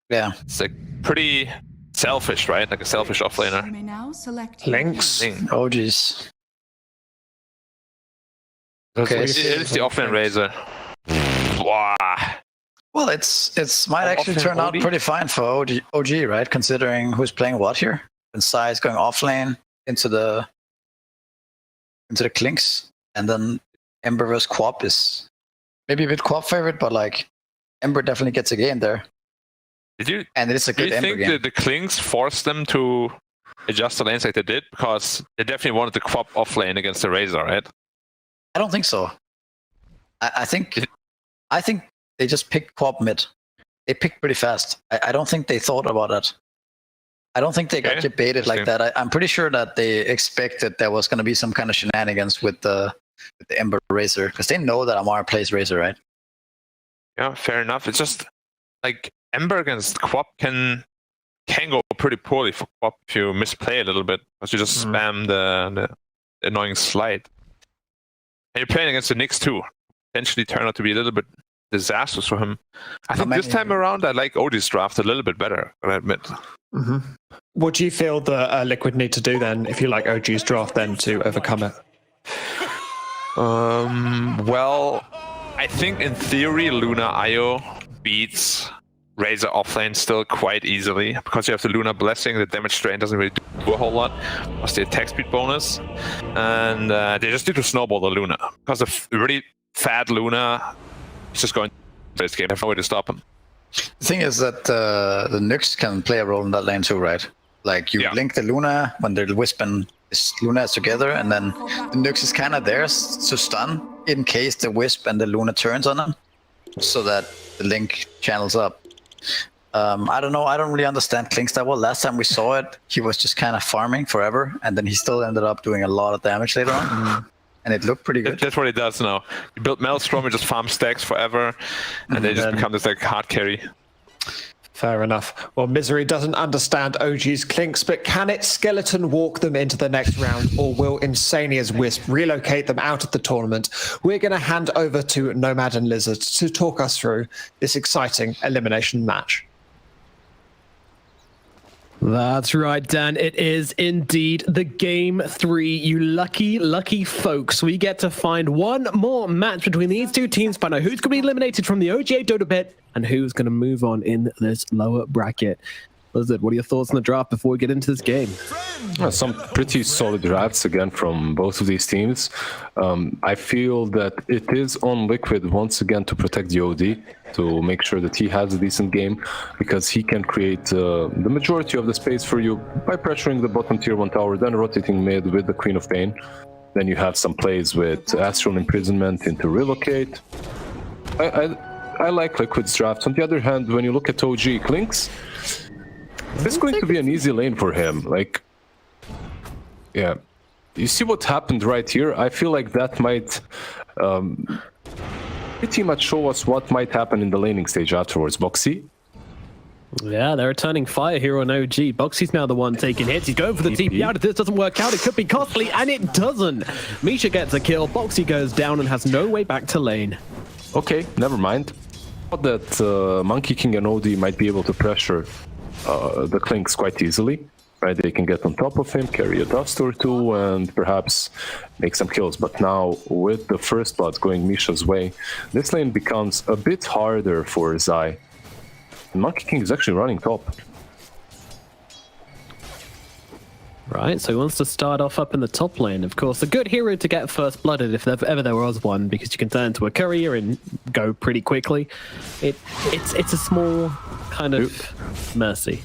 Yeah, it's like pretty selfish, right? Like a selfish offlaner. Lynx. Oh geez. Okay, it's the offlane Razor. Wow. Well, it's might actually turn out pretty fine for OG, right? Considering who's playing what here. Vincere is going offlane into the Clinks, and then Ember vs Quap is maybe a bit Quap favorite, but like Ember definitely gets a game there. And it's a good Ember game. Do you think the Clinks forced them to adjust the lanes like they did? Because they definitely wanted the Quap offlane against the Razor, right? I don't think so. I think they just picked Quap mid. They picked pretty fast. I don't think they thought about that. I don't think they got debated like that. I'm pretty sure that they expected there was going to be some kind of shenanigans with the Ember Razor, because they know that Amara plays Razor, right? Yeah, fair enough. It's just like Ember against Quap can go pretty poorly for Quap if you misplay a little bit, because you just spam the annoying slide. And you're playing against the Nyx too. Potentially turn out to be a little bit disastrous for him. I think this time around I like OD's draft a little bit better, I admit. What do you feel the Liquid need to do then, if you like OG's draft, then to overcome it? Well, I think in theory Luna IO beats Razor offlane still quite easily, because you have the Luna Blessing. The damage drain doesn't really do a whole lot, plus the attack speed bonus, and they just need to snowball the Luna, because a really fat Luna is just going to this game. They have no way to stop him. The thing is that the Nyx can play a role in that lane too, right? Like you link the Luna when the Wisp and Luna is together, and then the Nyx is kind of there to stun in case the Wisp and the Luna turns on them, so that the link channels up. I don't know. I don't really understand Clinks that well. Last time we saw it, he was just kind of farming forever, and then he still ended up doing a lot of damage later on. And it looked pretty good. That's what he does now. You build Maelstrom, you just farm stacks forever, and they just become this like hard carry. Fair enough. Well, Misery doesn't understand OG's Clinks, but can it skeleton walk them into the next round, or will Insania's Wisp relocate them out of the tournament? We're going to hand over to Nomad and Lizard to talk us through this exciting elimination match. That's right, Dan. It is indeed the Game 3. You lucky, lucky folks. We get to find one more match between these two teams, find out who's going to be eliminated from the OGA Dota pit and who's going to move on in this lower bracket. Lizard, what are your thoughts on the draft before we get into this game? Some pretty solid drafts again from both of these teams. I feel that it is on Liquid once again to protect the OD, to make sure that he has a decent game, because he can create the majority of the space for you by pressuring the bottom tier 1 tower, then rotating mid with the Queen of Pain. Then you have some plays with Astral Imprisonment into Relocate. I like Liquid's draft. On the other hand, when you look at OG Clinks, this is going to be an easy lane for him. Like, yeah, you see what happened right here? I feel like that might pretty much show us what might happen in the laning stage afterwards. Boxy? Yeah, they're returning Fire here on OG. Boxy's now the one taking hits. He's going for the TP out. If this doesn't work out, it could be costly, and it doesn't. Misha gets a kill. Boxy goes down and has no way back to lane. Okay, never mind. Thought that Monkey King and OD might be able to pressure the Clinks quite easily. Right, they can get on top of him, carry a dust or two, and perhaps make some kills. But now, with the first blood going Misha's way, this lane becomes a bit harder for Zai. And Monkey King is actually running top. Right, so he wants to start off up in the top lane. Of course, a good hero to get first blooded if ever there was one, because you can turn into a courier and go pretty quickly. It's a small kind of mercy.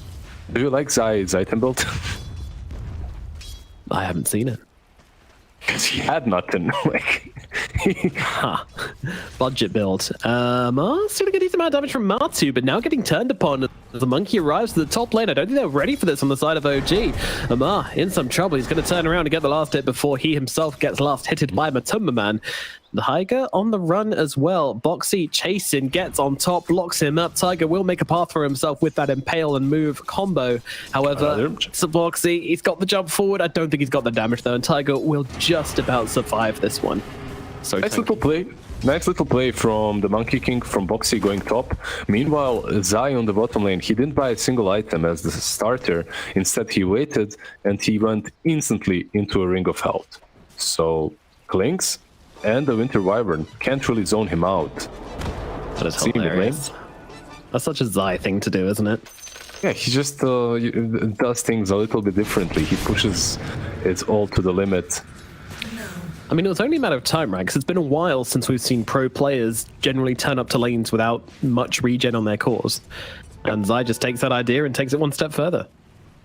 Do you like Zai's item build? I haven't seen it. Because he had nothing. Like, budget build. Still getting some amount of damage from Matu, but now getting turned upon as the monkey arrives to the top lane. I don't think they're ready for this on the side of OG. Amar in some trouble. He's going to turn around and get the last hit before he himself gets last hitted by Matumba Man. The Tiger on the run as well. Boxy chasing, gets on top, locks him up. Tiger will make a path for himself with that impale and move combo. However, so Boxy, he's got the jump forward. I don't think he's got the damage though, and Tiger will just about survive this one. So nice little play. Nice little play from the Monkey King, from Boxy going top. Meanwhile, Zai on the bottom lane, he didn't buy a single item as the starter. Instead, he waited and he went instantly into a Ring of Health. So, Clinks and the Winter Wyvern can't really zone him out. That is hilarious. That's such a Zai thing to do, isn't it? Yeah, he just does things a little bit differently. He pushes it all to the limit. I mean, it was only a matter of time, right? Because it's been a while since we've seen pro players generally turn up to lanes without much regen on their cores. And Zai just takes that idea and takes it one step further.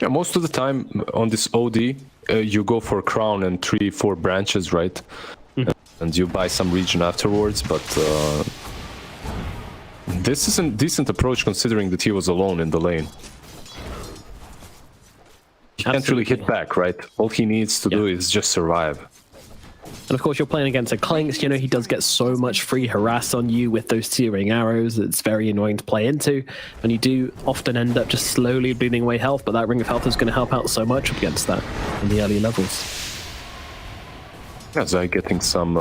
Yeah, most of the time on this OD, you go for crown and 3-4 branches, right? And you buy some regen afterwards, but this is a decent approach considering that he was alone in the lane. He can't really hit back, right? All he needs to do is just survive. And of course, you're playing against a Clinks. You know, he does get so much free harass on you with those searing arrows. It's very annoying to play into. And you do often end up just slowly bleeding away health, but that Ring of Health is going to help out so much against that in the early levels. Yeah, Zai getting some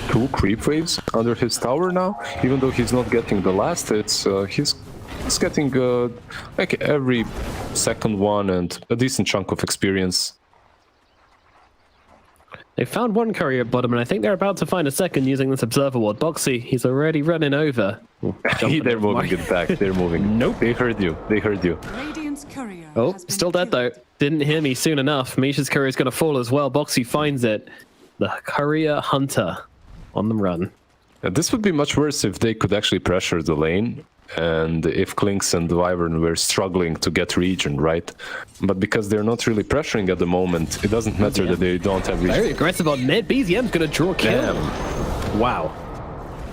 2 creep waves under his tower now. Even though he's not getting the last hits, he's getting like every second one and a decent chunk of experience. They found one courier at bottom, and I think they're about to find a second using this Observer Ward. Boxy, he's already running over. They're moving it back. They're moving. Nope. They heard you. They heard you. Oh, still dead though. Didn't hear me soon enough. Misha's courier is going to fall as well. Boxy finds it. The courier hunter on the run. This would be much worse if they could actually pressure the lane. And if Clinks and Wyvern were struggling to get regen, right? But because they're not really pressuring at the moment, it doesn't matter that they don't have regen. Very aggressive on mid. BZM's going to draw a kill. Damn. Wow.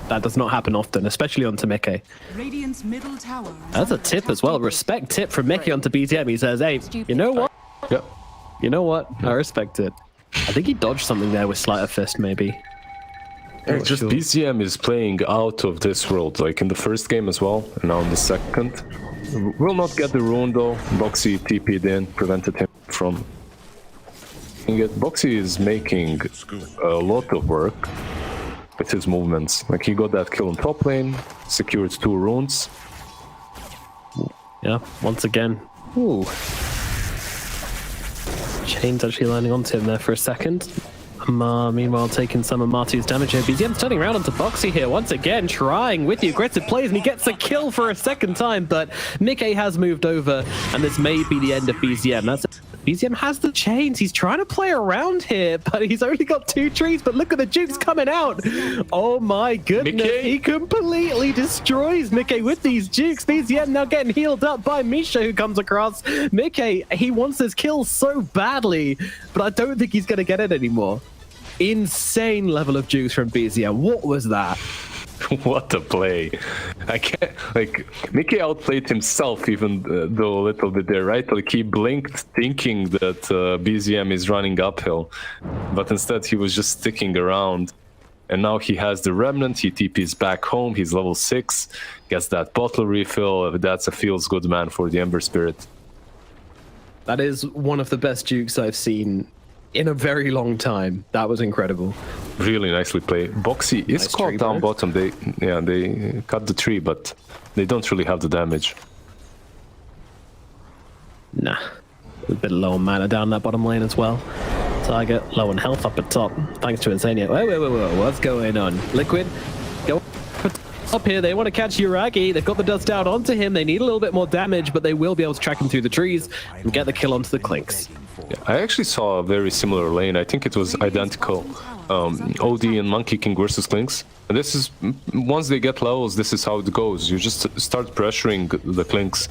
That does not happen often, especially onto Mickey. Radiant's middle tower. That's a tip as well. Respect tip from Mickey onto BZM. He says, hey, you know what? Yep. You know what? I respect it. I think he dodged something there with Sleight of Fist, maybe. Just sure. BZM is playing out of this world, like in the first game as well, and now in the second. Will not get the rune though. Boxy TP'd in, prevented him from it. Boxy is making a lot of work with his movements. Like, he got that kill on top lane, secured 2 runes. Yeah, once again. Ooh. Chain's actually landing onto him there for a second. Meanwhile, taking some of Martu's damage here. BZM's turning around onto Boxy here once again, trying with the aggressive plays, and he gets a kill for a second time, but Mickey has moved over, and this may be the end of BZM. BZM has the chains. He's trying to play around here, but he's only got 2 trees, but look at the jukes coming out. Oh my goodness. Mickey? He completely destroys Mickey with these jukes. BZM now getting healed up by Misha, who comes across. Mickey, he wants this kill so badly, but I don't think he's going to get it anymore. Insane level of jukes from BZM. What was that? What a play. I can't, like, Mickey outplayed himself even though a little bit there, right? Like, he blinked thinking that BZM is running uphill, but instead he was just sticking around. And now he has the Remnant, he TP's back home, he's level 6, gets that bottle refill. That's a feels good man for the Ember Spirit. That is one of the best jukes I've seen in a very long time. That was incredible. Really nicely played. Boxy is caught down bottom. They cut the tree, but they don't really have the damage. Nah. A bit low on mana down that bottom lane as well. Tiger low on health up at top. Thanks to Insania. Whoa. What's going on? Liquid, go up here. They want to catch Yuragi. They've got the dust out onto him. They need a little bit more damage, but they will be able to track him through the trees and get the kill onto the Clinks. Yeah, I actually saw a very similar lane. I think it was identical. OD and Monkey King versus Clinks. And this is, once they get levels, this is how it goes. You just start pressuring the Clinks.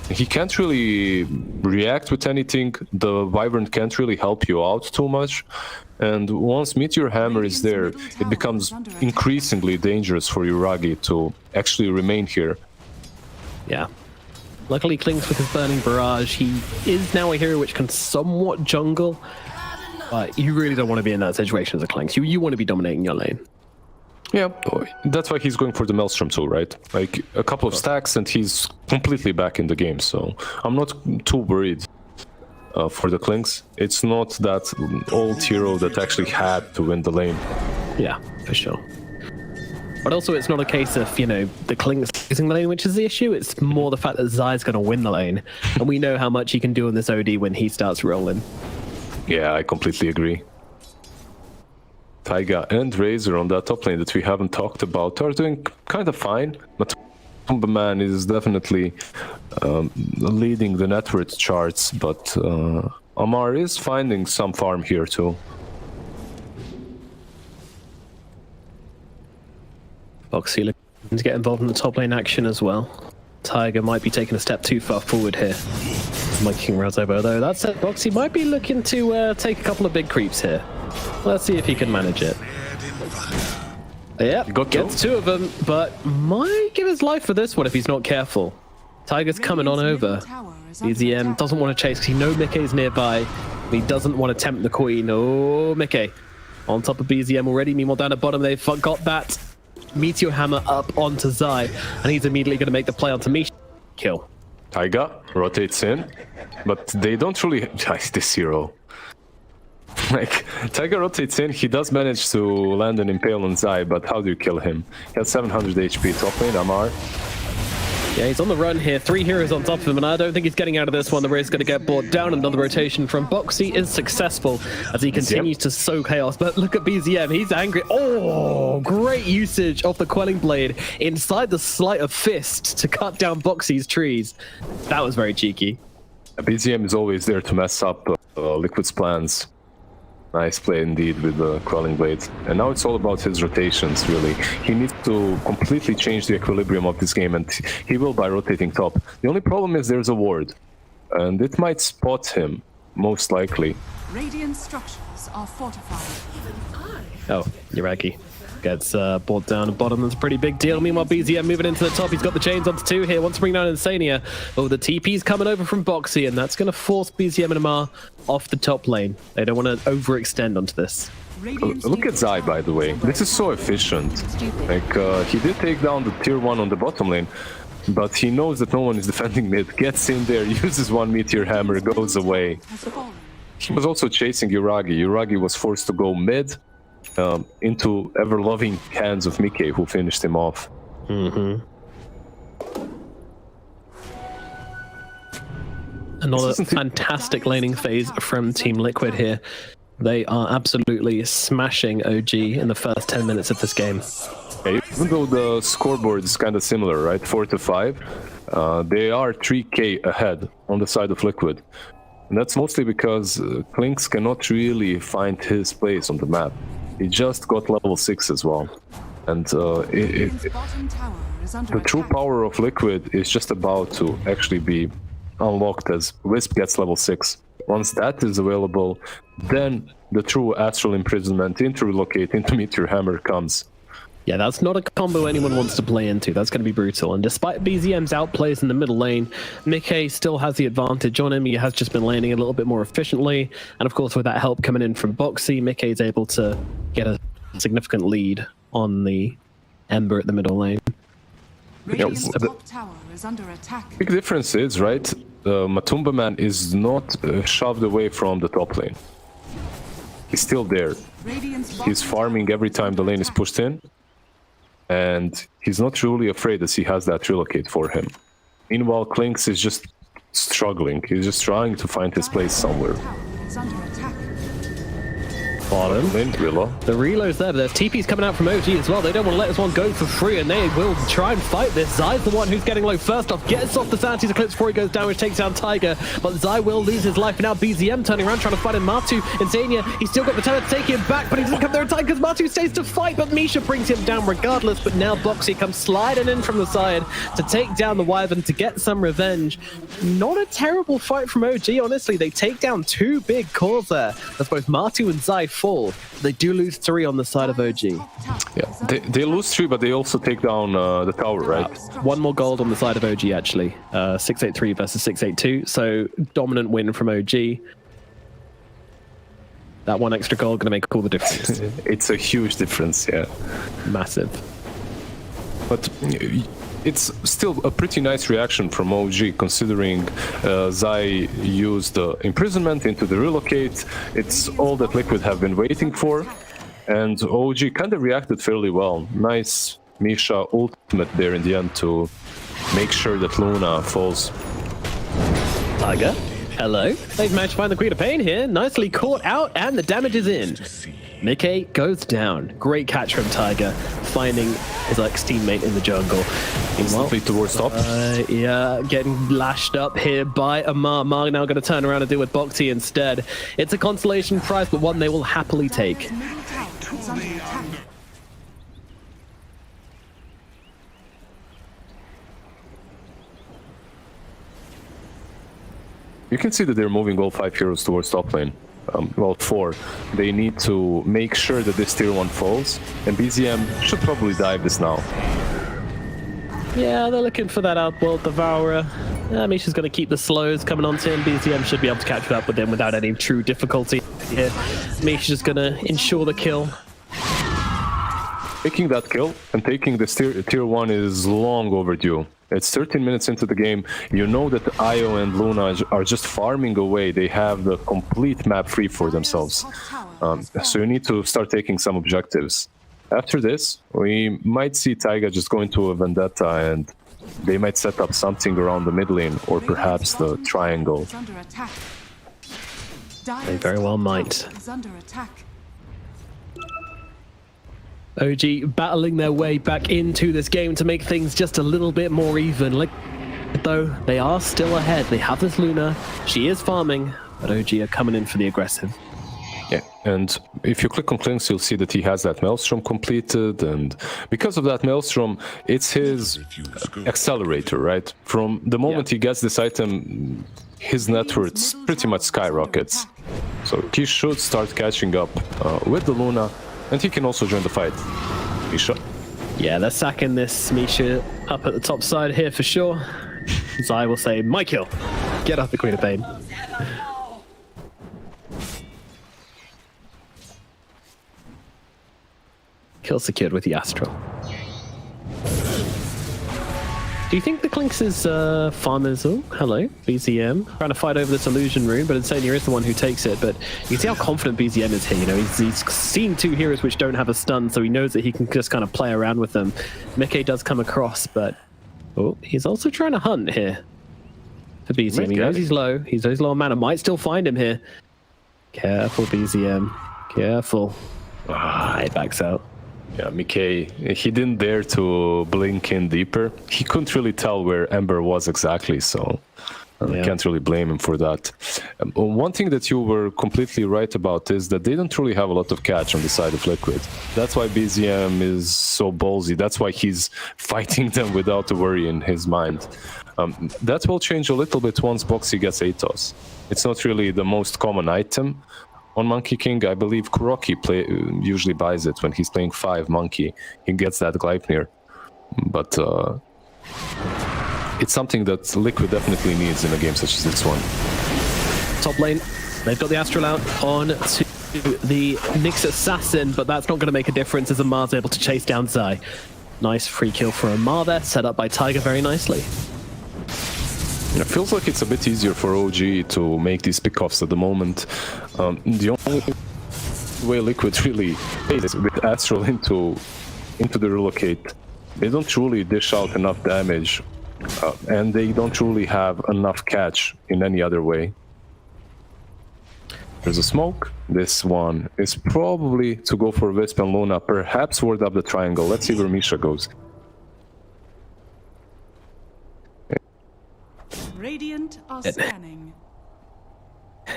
He can't really react with anything. The Wyvern can't really help you out too much. And once Meteor Hammer is there, it becomes increasingly dangerous for Yuragi to actually remain here. Yeah. Luckily, Clinks with his Burning Barrage, he is now a hero which can somewhat jungle, but you really don't want to be in that situation as a Clinks. You want to be dominating your lane. Yeah, that's why he's going for the Maelstrom too, right? Like, a couple of stacks and he's completely back in the game, so I'm not too worried for the Clinks. It's not that old hero that actually had to win the lane. Yeah, for sure. But also, it's not a case of, you know, the Clinks losing the lane, which is the issue. It's more the fact that Zai's going to win the lane. And we know how much he can do in this OD when he starts rolling. Yeah, I completely agree. Taiga and Razor on that top lane that we haven't talked about are doing kind of fine. But Man is definitely leading the net worth charts. But Amar is finding some farm here too. Boxy looking to get involved in the top lane action as well. Tiger might be taking a step too far forward here. Monkey King Razobo though. That said, Boxy might be looking to take a couple of big creeps here. Let's see if he can manage it. Yeah, gets 2 of them, but might give his life for this one if he's not careful. Tiger's coming on over. BZM doesn't want to chase because he knows Mickey's nearby. He doesn't want to tempt the Queen. Oh, Mickey on top of BZM already. Meanwhile, down at bottom, they've got that Meteor Hammer up onto Zai, and he's immediately going to make the play onto Misha. Kill. Taiga rotates in, but they don't really... this hero. Like, Taiga rotates in, he does manage to land an Impale on Zai, but how do you kill him? He has 700 HP, top lane, Amar. Yeah, he's on the run here. 3 heroes on top of him, and I don't think he's getting out of this one. The race is going to get brought down. Another rotation from Boxy is successful as he continues to sow chaos. But look at BZM. He's angry. Oh, great usage of the Quelling Blade inside the Sleight of Fist to cut down Boxy's trees. That was very cheeky. BZM is always there to mess up Liquid's plans. Nice play indeed with the Quelling Blade. And now it's all about his rotations, really. He needs to completely change the equilibrium of this game, and he will by rotating top. The only problem is there's a ward, and it might spot him, most likely. Radiant structures are fortified. Oh, Yuragi gets brought down at bottom. That's a pretty big deal. Meanwhile, BZM moving into the top. He's got the chains onto 2 here. Wants to bring down Insania. Oh, the TP's coming over from Boxy, and that's going to force BZM and Amar off the top lane. They don't want to overextend onto this. Look at Zai, by the way. This is so efficient. Like, he did take down the tier 1 on the bottom lane, but he knows that no one is defending mid, gets in there, uses one meteor hammer, goes away. He was also chasing Yuragi. Yuragi was forced to go mid into ever-loving hands of Mickey, who finished him off. Another fantastic laning phase from Team Liquid here. They are absolutely smashing OG in the first 10 minutes of this game. Even though the scoreboard is kind of similar, right? 4-5, they are 3k ahead on the side of Liquid. And that's mostly because Klinks cannot really find his place on the map. He just got level 6 as well. And the true power of Liquid is just about to actually be unlocked as Wisp gets level 6. Once that is available, then the true Astral Imprisonment into Relocate into Meteor Hammer comes. Yeah, that's not a combo anyone wants to play into. That's going to be brutal. And despite BZM's outplays in the middle lane, Mickey still has the advantage on him. He has just been laning a little bit more efficiently. And of course, with that help coming in from Boxy, Mickey is able to get a significant lead on the Ember at the middle lane. Top tower is under attack. Big difference is, right, Matumba Man is not shoved away from the top lane. He's still there. He's farming every time the lane is pushed in, and he's not really afraid as he has that relocate for him. Meanwhile, Klinks is just struggling. He's just trying to find his place somewhere. Bottom. The reload's there, but there's TP's coming out from OG as well. They don't want to let this one go for free, and they will try and fight this. Zai's the one who's getting low first off, gets off the Santi's Eclipse before he goes down, which takes down Tiger, but Zai will lose his life. And now BZM turning around, trying to fight in Matu. Insania, he's still got the talent to take him back, but he doesn't come there in time because Matu stays to fight, but Misha brings him down regardless. But now Boxy comes sliding in from the side to take down the Wyvern to get some revenge. Not a terrible fight from OG, honestly. They take down two big cores there as both Matu and Zai fall. They do lose 3 on the side of OG. Yeah, they lose 3, but they also take down the tower, right? 1 more gold on the side of OG, actually. 683 versus 682, so dominant win from OG. That 1 extra gold going to make all the difference. It's a huge difference, yeah. Massive. But it's still a pretty nice reaction from OG, considering Zai used the imprisonment into the relocate. It's all that Liquid have been waiting for, and OG kind of reacted fairly well. Nice Misha ultimate there in the end to make sure that Luna falls. Tiger, hello. They've managed to find the Queen of Pain here. Nicely caught out, and the damage is in. Mickey goes down. Great catch from Tiger, finding his ex-teammate in the jungle. Meanwhile, towards top. Yeah, getting lashed up here by Amar. Mar now going to turn around and deal with Boxy instead. It's a consolation prize, but one they will happily take. You can see that they're moving all 5 heroes towards top lane. Well, 4. They need to make sure that this tier 1 falls, and BZM should probably dive this now. Yeah, they're looking for that Outworld Devourer. Misha's going to keep the slows coming onto him. BZM should be able to catch up with him without any true difficulty here. Misha's going to ensure the kill. Taking that kill and taking this tier 1 is long overdue. It's 13 minutes into the game. You know that Io and Luna are just farming away. They have the complete map free for themselves. So you need to start taking some objectives. After this, we might see Taiga just go into a Vendetta, and they might set up something around the mid lane, or perhaps the triangle. They very well might. OG battling their way back into this game to make things just a little bit more even. Though they are still ahead. They have this Luna. She is farming, but OG are coming in for the aggressive. Yeah, and if you click on Klinks, you'll see that he has that Maelstrom completed, and because of that Maelstrom, it's his accelerator, right? From the moment he gets this item, his net worth pretty much skyrockets. So he should start catching up with the Luna, and he can also join the fight. Misha. Yeah, they're sacking this Misha up at the top side here for sure. Zai will say, my kill. Get off the Queen of Pain. Kill secured with the Astral. Do you think the Clinks' farmers... Oh, hello, BZM. Trying to fight over this illusion rune, but Insania is the one who takes it. But you can see how confident BZM is here. You know, he's seen 2 heroes which don't have a stun, so he knows that he can just kind of play around with them. Mickey does come across, but... Oh, he's also trying to hunt here for BZM. He knows he's low. He's low on mana. Might still find him here. Careful, BZM. Careful. He backs out. Yeah, Mickey, he didn't dare to blink in deeper. He couldn't really tell where Ember was exactly, so I can't really blame him for that. One thing that you were completely right about is that they don't really have a lot of catch on the side of Liquid. That's why BZM is so ballsy. That's why he's fighting them without a worry in his mind. That will change a little bit once Boxy gets Atos. It's not really the most common item on Monkey King. I believe Kuroki usually buys it when he's playing 5 Monkey. He gets that Gleipnir. But it's something that Liquid definitely needs in a game such as this one. Top lane, they've got the Astral out on to the Nyx Assassin, but that's not going to make a difference as Amar's able to chase down Zai. Nice free kill for Amar there, set up by Tiger very nicely. It feels like it's a bit easier for OG to make these pickoffs at the moment. The only way Liquid really plays is with Astral into the relocate. They don't truly dish out enough damage, and they don't truly have enough catch in any other way. There's a smoke. This one is probably to go for Wisp and Luna, perhaps ward up the triangle. Let's see where Misha goes. Radiant are scanning.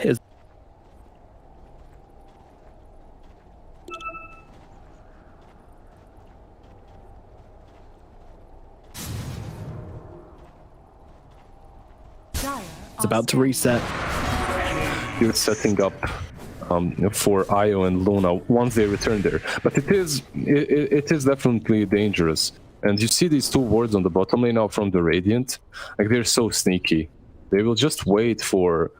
It's about to reset. You're setting up for Io and Luna once they return there, but it is definitely dangerous. And you see these 2 wards on the bottom lane now from the Radiant, like they're so sneaky. They will just wait for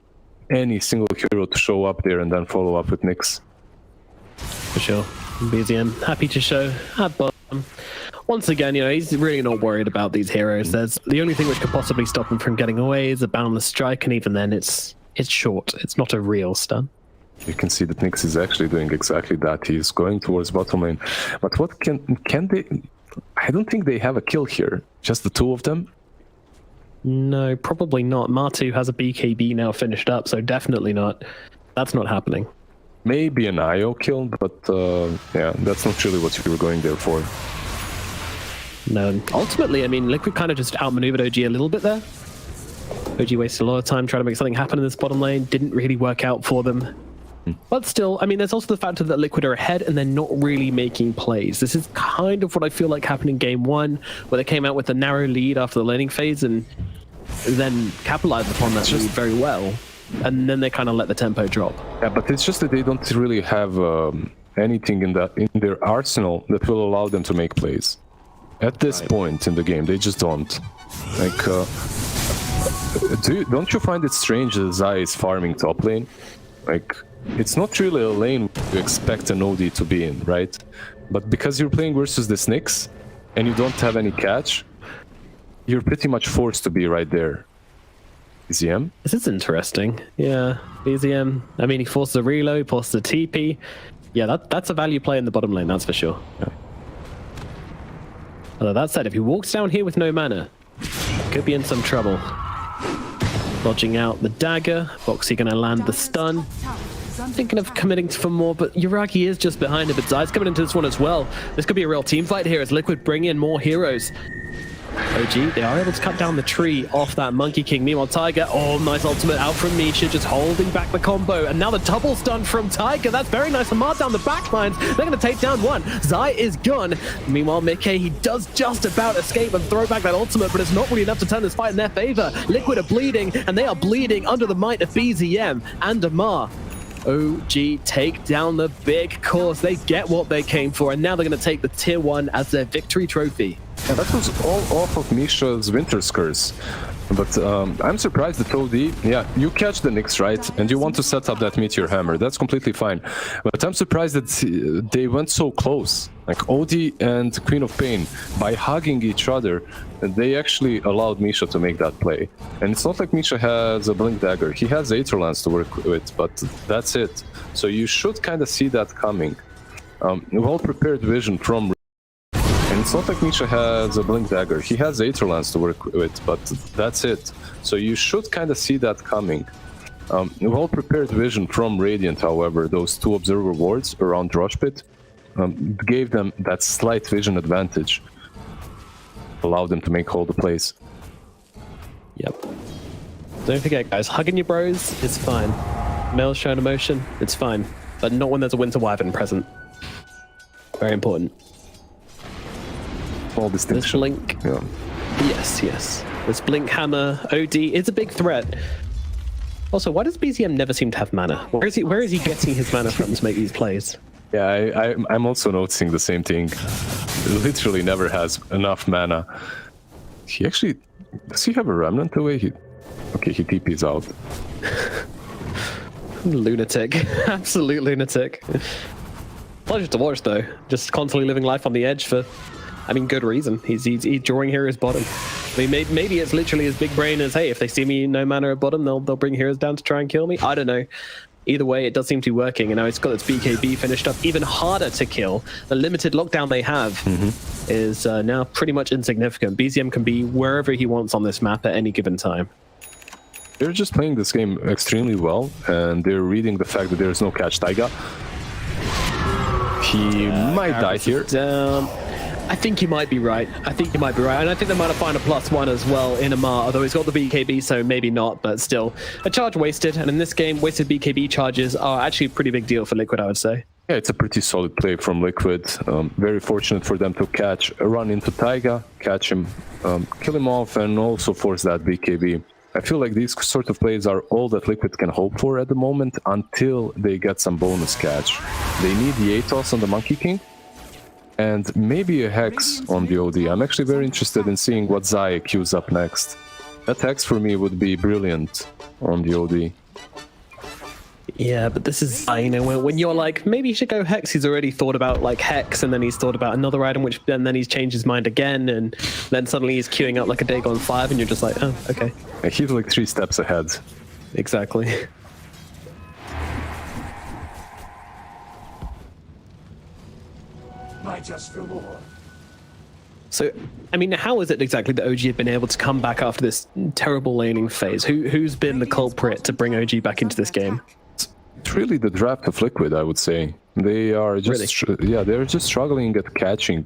any single hero to show up there and then follow up with Nyx. For sure. BZM happy to show at bottom. Once again, you know, he's really not worried about these heroes. There's the only thing which could possibly stop him from getting away is a boundless strike, and even then it's short. It's not a real stun. You can see that Nyx is actually doing exactly that. He's going towards bottom lane. But what can they... I don't think they have a kill here. Just the 2 of them? No, probably not. Martu has a BKB now finished up, so definitely not. That's not happening. Maybe an IO kill, but yeah, that's not really what you were going there for. No, ultimately, I mean, Liquid kind of just outmaneuvered OG a little bit there. OG wasted a lot of time trying to make something happen in this bottom lane. Didn't really work out for them. But still, I mean, there's also the factor that Liquid are ahead and they're not really making plays. This is kind of what I feel like happened in game 1, where they came out with a narrow lead after the laning phase and then capitalized upon that lead very well. And then they kind of let the tempo drop. Yeah, but it's just that they don't really have anything in their arsenal that will allow them to make plays. At this point in the game, they just don't. Like, don't you find it strange that Zai is farming top lane? Like, it's not really a lane you expect an OD to be in, right? But because you're playing versus the Nyx and you don't have any catch, you're pretty much forced to be right there. BZM? This is interesting. Yeah, BZM. I mean, he forces a reload, forces a TP. Yeah, that's a value play in the bottom lane, that's for sure. Yeah. Although that said, if he walks down here with no mana, could be in some trouble. Dodging out the dagger. Boxy gonna land the stun. Thinking of committing for more, but Yuragi is just behind him, but Zai's coming into this one as well. This could be a real team fight here as Liquid bring in more heroes. OG, they are able to cut down the tree off that Monkey King. Meanwhile, Tiger, oh, nice ultimate out from Misha, just holding back the combo. And now the double stun from Tiger. That's very nice. Amar down the backlines. They're going to take down one. Zai is gone. Meanwhile, Mickey, he does just about escape and throw back that ultimate, but it's not really enough to turn this fight in their favor. Liquid are bleeding, and they are bleeding under the might of BZM and Amar. OG take down the big course. They get what they came for, and now they're going to take the tier 1 as their victory trophy. Yeah, that was all off of Misha's Winter's Curse. But I'm surprised that OD, yeah, you catch the Nyx, right? And you want to set up that Meteor Hammer. That's completely fine. But I'm surprised that they went so close. Like OD and Queen of Pain, by hugging each other, they actually allowed Misha to make that play. And it's not like Misha has a Blink Dagger. He has Aetherlands to work with, but that's it. So you should kind of see that coming. Well-prepared vision from... And it's not like Misha has a Blink Dagger. He has Aetherlands to work with, but that's it. So you should kind of see that coming. Well-prepared vision from Radiant, however, those 2 Observer wards around Drosh Pit, gave them that slight vision advantage. Allowed them to make all the plays. Yep. Don't forget, guys, hugging your bros is fine. Male showing emotion, it's fine. But not when there's a Winter Wyvern present. Very important. All distinction. This Blink. Yeah. Yes. This Blink Hammer, OD is a big threat. Also, why does BZM never seem to have mana? Where is he getting his mana from to make these plays? Yeah, I'm also noticing the same thing. Literally never has enough mana. He actually... Does he have a Remnant away? Okay, he TP's out. Lunatic. Absolute lunatic. Pleasure to watch, though. Just constantly living life on the edge for... I mean, good reason. He's drawing heroes bottom. I mean, maybe it's literally as big brain as, hey, if they see me no mana at bottom, they'll bring heroes down to try and kill me. I don't know. Either way, it does seem to be working, and now it's got its BKB finished up, even harder to kill. The limited lockdown they have is now pretty much insignificant. BZM can be wherever he wants on this map at any given time. They're just playing this game extremely well, and they're reading the fact that there's no catch Taiga. He might die here. Down. I think you might be right. And I think they might have found a +1 as well in Amar, although he's got the BKB, so maybe not, but still. A charge wasted, and in this game, wasted BKB charges are actually a pretty big deal for Liquid, I would say. Yeah, it's a pretty solid play from Liquid. Very fortunate for them to run into Taiga, catch him, kill him off, and also force that BKB. I feel like these sort of plays are all that Liquid can hope for at the moment until they get some bonus catch. They need the Atos on the Monkey King, and maybe a Hex on the OD. I'm actually very interested in seeing what Zaya queues up next. That Hex for me would be brilliant on the OD. Yeah, but this is, you know, when you're like, maybe you should go Hex, he's already thought about like Hex, and then he's thought about another item, and then he's changed his mind again, and then suddenly he's queuing up like a Dagon 5, and you're just like, oh, okay. Yeah, he's like 3 steps ahead. Exactly. So, I mean, how is it exactly that OG have been able to come back after this terrible laning phase? Who's been the culprit to bring OG back into this game? It's really the draft of Liquid, I would say. They are just, yeah, they're just struggling at catching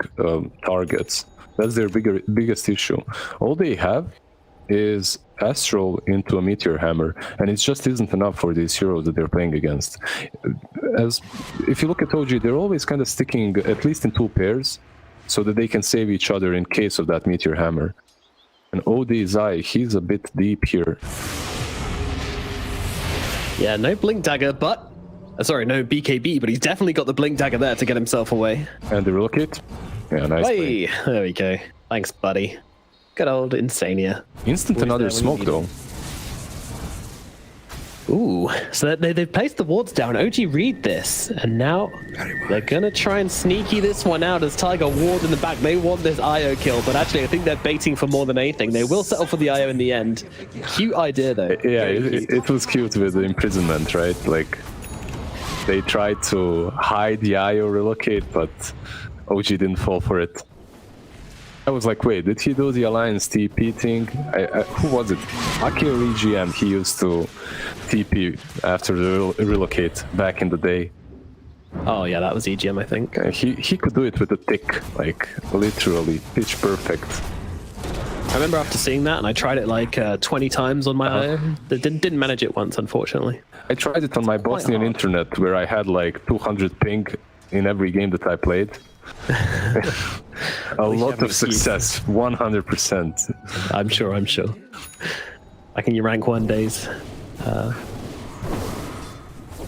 targets. That's their biggest issue. All they have is Astral into a Meteor Hammer, and it just isn't enough for these heroes that they're playing against. If you look at OG, they're always kind of sticking at least in 2 pairs, so that they can save each other in case of that Meteor Hammer. And OD Zai, he's a bit deep here. Yeah, no Blink Dagger, but... sorry, no BKB, but he's definitely got the Blink Dagger there to get himself away. And the relocate? Yeah, nice play. There we go. Thanks, buddy. Good old Insania. Instant another smoke, though. Ooh, so they've placed the wards down. OG read this, and now they're going to try and sneaky this one out as Tiger ward in the back. They want this IO kill, but actually I think they're baiting for more than anything. They will settle for the IO in the end. Cute idea, though. Yeah, it was cute with the imprisonment, right? Like, they tried to hide the IO relocate, but OG didn't fall for it. I was like, wait, did he do the Alliance TP thing? Who was it? Aki or EGM, he used to TP after the relocate back in the day. Oh yeah, that was EGM, I think. He could do it with a tick, like literally pitch perfect. I remember after seeing that, and I tried it like 20 times on my IO. Didn't manage it once, unfortunately. I tried it on my Bosnian internet, where I had like 200 ping in every game that I played. A lot of success, 100%. I'm sure. Back in your rank 1 days.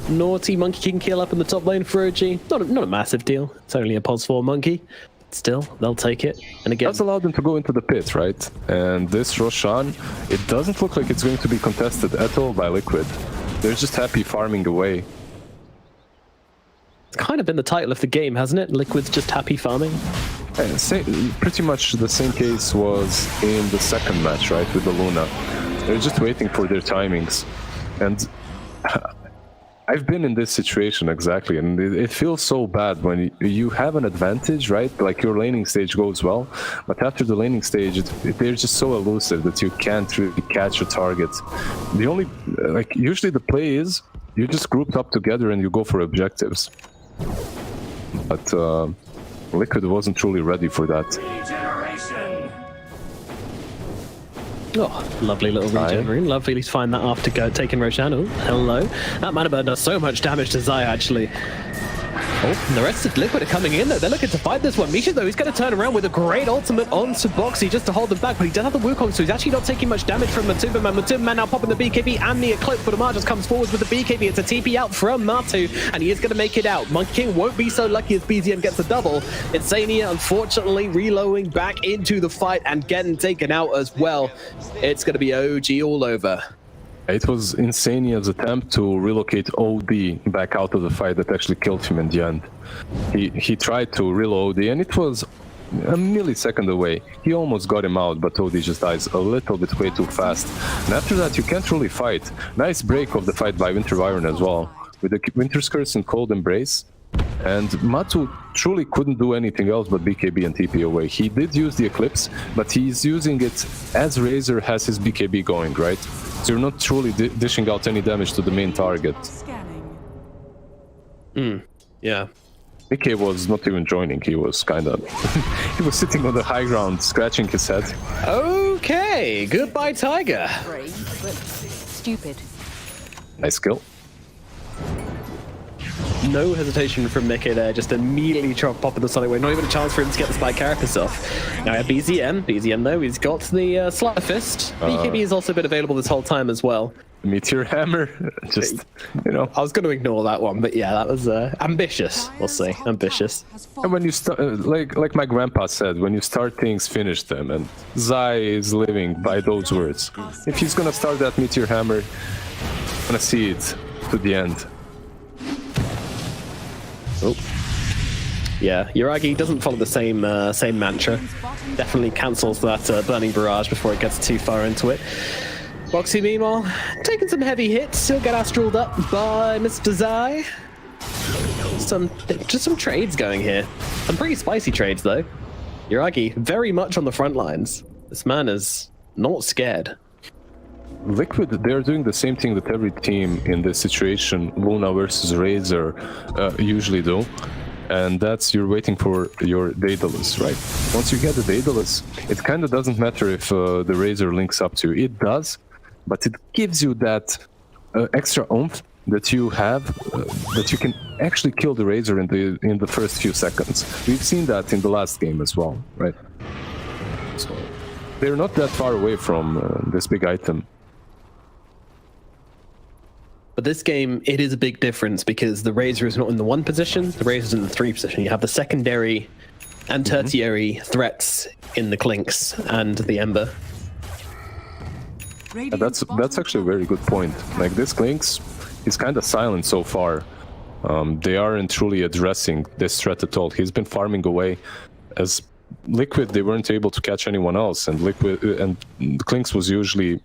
Naughty Monkey King kill up in the top lane for OG. Not a massive deal. It's only a pos 4 monkey. Still, they'll take it. And again, That's allowed them to go into the pit, right? And this Roshan, it doesn't look like it's going to be contested at all by Liquid. They're just happy farming away. it's kind of been the title of the game, hasn't it? Liquid's just happy farming. Pretty much the same case was in the second match, right, with the Luna. They're just waiting for their timings. And I've been in this situation exactly, and it feels so bad when you have an advantage, right? Like your laning stage goes well, but after the laning stage, they're just so elusive that you can't really catch a target. The only, like, usually the play is you just grouped up together and you go for objectives. But Liquid wasn't truly ready for that. Oh, lovely little regen rune. Lovely to find that after taking Roshan. Oh, hello. That mana burn does so much damage to Xayah, actually. Oh, and the rest of Liquid are coming in, though. They're looking to fight this one. Misha, though, he's going to turn around with a great ultimate on Sadowski just to hold them back, but he does have the Wukong, so he's actually not taking much damage from Matumba Man. Matumba Man now popping the BKB and the Eclipse, but Amar just comes forward with the BKB. It's a TP out from Matu, and he is going to make it out. Monkey King won't be so lucky as BZM gets a double. Insania, unfortunately, reloading back into the fight and getting taken out as well. It's going to be OG all over. It was Insania's attempt to relocate OD back out of the fight that actually killed him in the end. He tried to reload OD, and it was a millisecond away. He almost got him out, but OD just dies a little bit way too fast. And after that, you can't really fight. Nice break of the fight by Winter Byron as well, with the Winter's Curse and Cold Embrace. And Matu truly couldn't do anything else but BKB and TP away. He did use the Eclipse, but he's using it as Razor has his BKB going, right? So you're not truly dishing out any damage to the main target. Yeah. BK was not even joining, he was kind of... he was sitting on the high ground, scratching his head. Okay, goodbye, Tiger. Brave, but stupid. Nice kill. No hesitation from Mickey there, just immediately popping the Sonic Wave. Not even a chance for him to get the Spike Carapace off. Now we have BZM. BZM, though, he's got the Slider Fist. BKB has also been available this whole time as well. Meteor Hammer, just, you know. I was going to ignore that one, but yeah, that was ambitious. We'll see. Ambitious. And when you start, like my grandpa said, when you start things, finish them. And Zai is living by those words. If he's going to start that Meteor Hammer, I'm going to see it to the end. Oh. Yeah, Yuragi doesn't follow the same mantra. Definitely cancels that Burning Barrage before it gets too far into it. Boxy, meanwhile, taking some heavy hits, still get astraled up by Mr. Zai. Just some trades going here. Some pretty spicy trades, though. Yuragi very much on the front lines. This man is not scared. Liquid, they're doing the same thing that every team in this situation, Luna versus Razor, usually do. And that's you're waiting for your Daedalus, right? Once you get the Daedalus, it kind of doesn't matter if the Razor links up to you. It does, but it gives you that extra oomph that you have, that you can actually kill the Razor in the first few seconds. We've seen that in the last game as well, right? So they're not that far away from this big item. But this game, it is a big difference because the Razor is not in the 1 position, the Razor is in the 3 position. You have the secondary and tertiary threats in the Clinks and the Ember. That's actually a very good point. Like, this Clinks is kind of silent so far. They aren't truly addressing this threat at all. He's been farming away. As Liquid, they weren't able to catch anyone else, and the Clinks was usually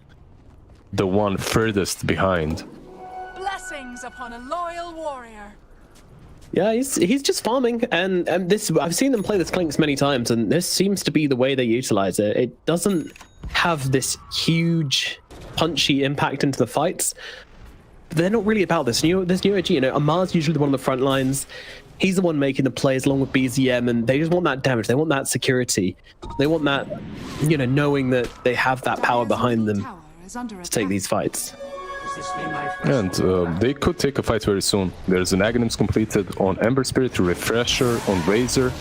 the one furthest behind. Blessings upon a loyal warrior. Yeah, he's just farming, and this I've seen them play this Clinks many times, and this seems to be the way they utilize it. It doesn't have this huge, punchy impact into the fights. They're not really about this. This new OG, Amar's usually the one on the front lines. He's the one making the plays along with BZM, and they just want that damage. They want that security. They want that, knowing that they have that power behind them to take these fights. And they could take a fight very soon. There's an Aghanims completed on Ember Spirit, Refresher on Razor.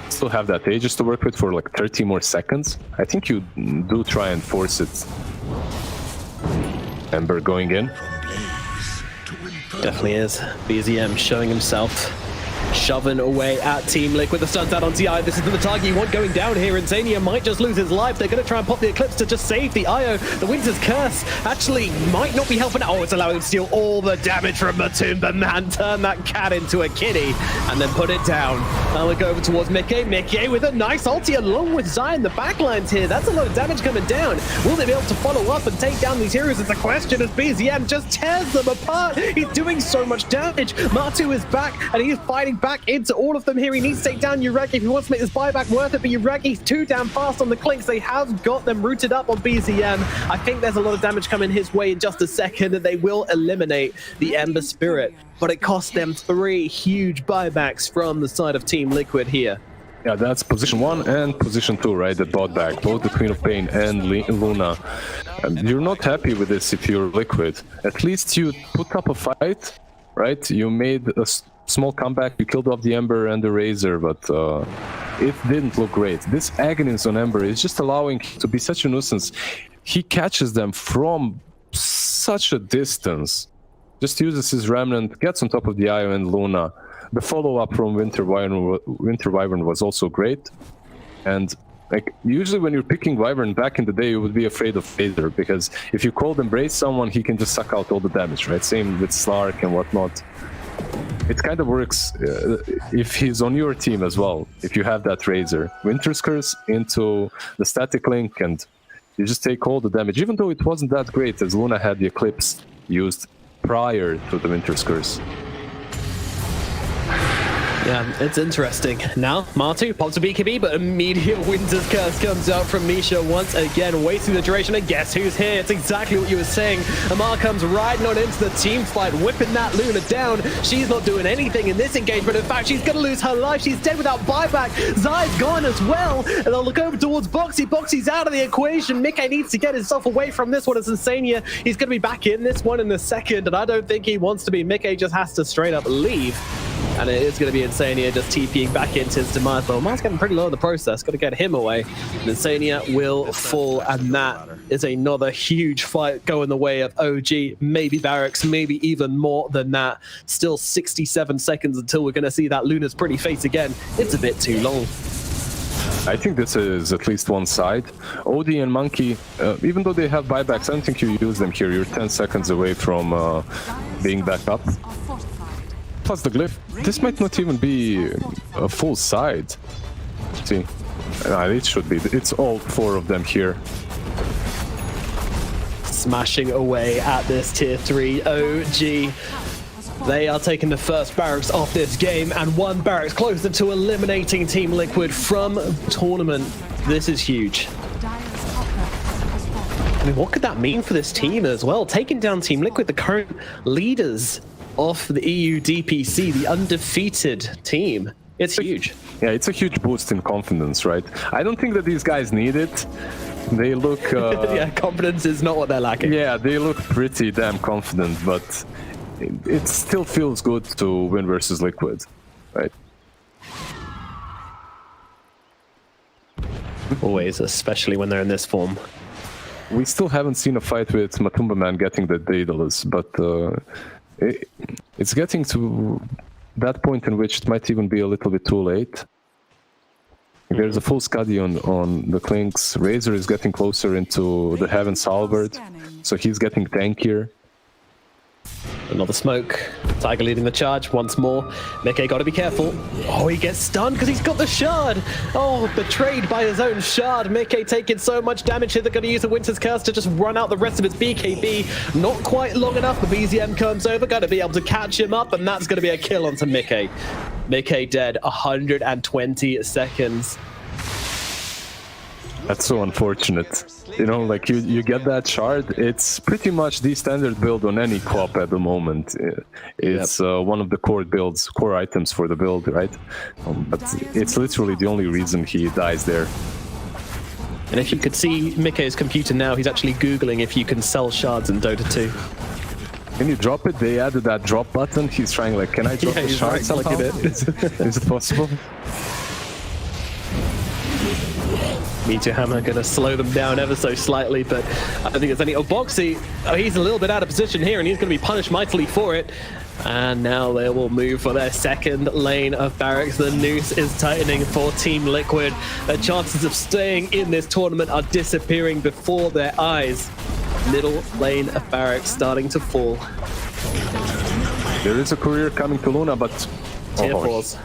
Still have that Aegis to work with for like 30 more seconds. I think you do try and force it. Ember going in. Definitely is. BZM showing himself shoving away at Team Liquid. The stun's out on TI. This is the target you want going down here. Insania might just lose his life. They're going to try and pop the Eclipse to just save the IO. The Winter's Curse actually might not be helping. Oh, it's allowing him to steal all the damage from Matumba. Man, turn that cat into a kitty and then put it down. Now we go over towards Mickey. Mickey with a nice ulti along with Zai in the backlines here. That's a lot of damage coming down. Will they be able to follow up and take down these heroes? It's a question as BZM just tears them apart. He's doing so much damage. Matu is back and he's fighting back into all of them here. He needs to take down Ureki if he wants to make this buyback worth it, but Ureki's too damn fast on the clinks. They have got them rooted up on BZM. I think there's a lot of damage coming his way in just a second, and they will eliminate the Ember Spirit. But it cost them 3 huge buybacks from the side of Team Liquid here. Yeah, that's position 1 and position 2, right? That bought back both the Queen of Pain and Luna. You're not happy with this if you're Liquid. At least you put up a fight, right? You made a small comeback, you killed off the Ember and the Razor, but it didn't look great. This Aghanim on Ember is just allowing him to be such a nuisance. He catches them from such a distance. Just uses his Remnant, gets on top of the IO and Luna. The follow-up from Winter Wyvern was also great. And like usually when you're picking Wyvern back in the day, you would be afraid of Phaser, because if you cold embrace someone, he can just suck out all the damage, right? Same with Slark and whatnot. It kind of works if he's on your team as well, if you have that Razor. Winter's Curse into the static link and you just take all the damage, even though it wasn't that great as Luna had the Eclipse used prior to the Winter's Curse. Yeah, it's interesting. Now, Matu pops a BKB, but immediate Winter's Curse comes out from Misha once again, wasting the duration. And guess who's here? It's exactly what you were saying. Amar comes riding on into the team fight, whipping that Luna down. She's not doing anything in this engagement. In fact, she's going to lose her life. She's dead without buyback. Zai's gone as well. And they'll look over towards Boxy. Boxy's out of the equation. Mickey needs to get himself away from this one as Insania. He's going to be back in this one in a second, and I don't think he wants to be. Mickey just has to straight up leave. And it is going to be Insania just TPing back into his demise. But Omar's getting pretty low in the process. Got to get him away. And Insania will fall. And that is another huge fight going the way of OG. Maybe Barracks, maybe even more than that. Still 67 seconds until we're going to see that Luna's pretty face again. It's a bit too long. I think this is at least one side. OD and Monkey, even though they have buybacks, I don't think you use them here. You're 10 seconds away from being back up. Plus the glyph, this might not even be a full side. See, it should be. It's all 4 of them here. Smashing away at this tier 3 OG. They are taking the first Barracks off this game, and 1 Barracks closer to eliminating Team Liquid from tournament. This is huge. I mean, what could that mean for this team as well? Taking down Team Liquid, the current leaders of the EU DPC, the undefeated team. It's huge. Yeah, it's a huge boost in confidence, right? I don't think that these guys need it. They look... yeah, confidence is not what they're lacking. Yeah, they look pretty damn confident, but it still feels good to win versus Liquid, right? Always, especially when they're in this form. We still haven't seen a fight with Matumba Man getting the Daedalus, but it's getting to that point in which it might even be a little bit too late. There's a full Scuddy on the Clinks. Razor is getting closer into the Heaven's Halberd, so he's getting tankier. Another smoke. Tiger leading the charge once more. Mickey got to be careful. Oh, he gets stunned because he's got the shard. Oh, betrayed by his own shard. Mickey taking so much damage here. They're going to use a Winter's Curse to just run out the rest of his BKB. Not quite long enough. The BZM comes over. Going to be able to catch him up, and that's going to be a kill onto Mickey. Mickey dead. 120 seconds. That's so unfortunate. You know, like you get that shard, it's pretty much the standard build on any co-op at the moment. It's one of the core items for the build, right? But it's literally the only reason he dies there. And if you could see Mickey's computer now, he's actually Googling if you can sell shards in Dota 2. Can you drop it? They added that drop button. He's trying like, can I drop the shard somehow? Is it possible? Meteor Hammer going to slow them down ever so slightly, but I don't think there's any... Oh, Boxy, he's a little bit out of position here, and he's going to be punished mightily for it. And now they will move for their second lane of barracks. The noose is tightening for Team Liquid. Their chances of staying in this tournament are disappearing before their eyes. Middle lane of barracks starting to fall. There is a courier coming to Luna, but Tier 4s.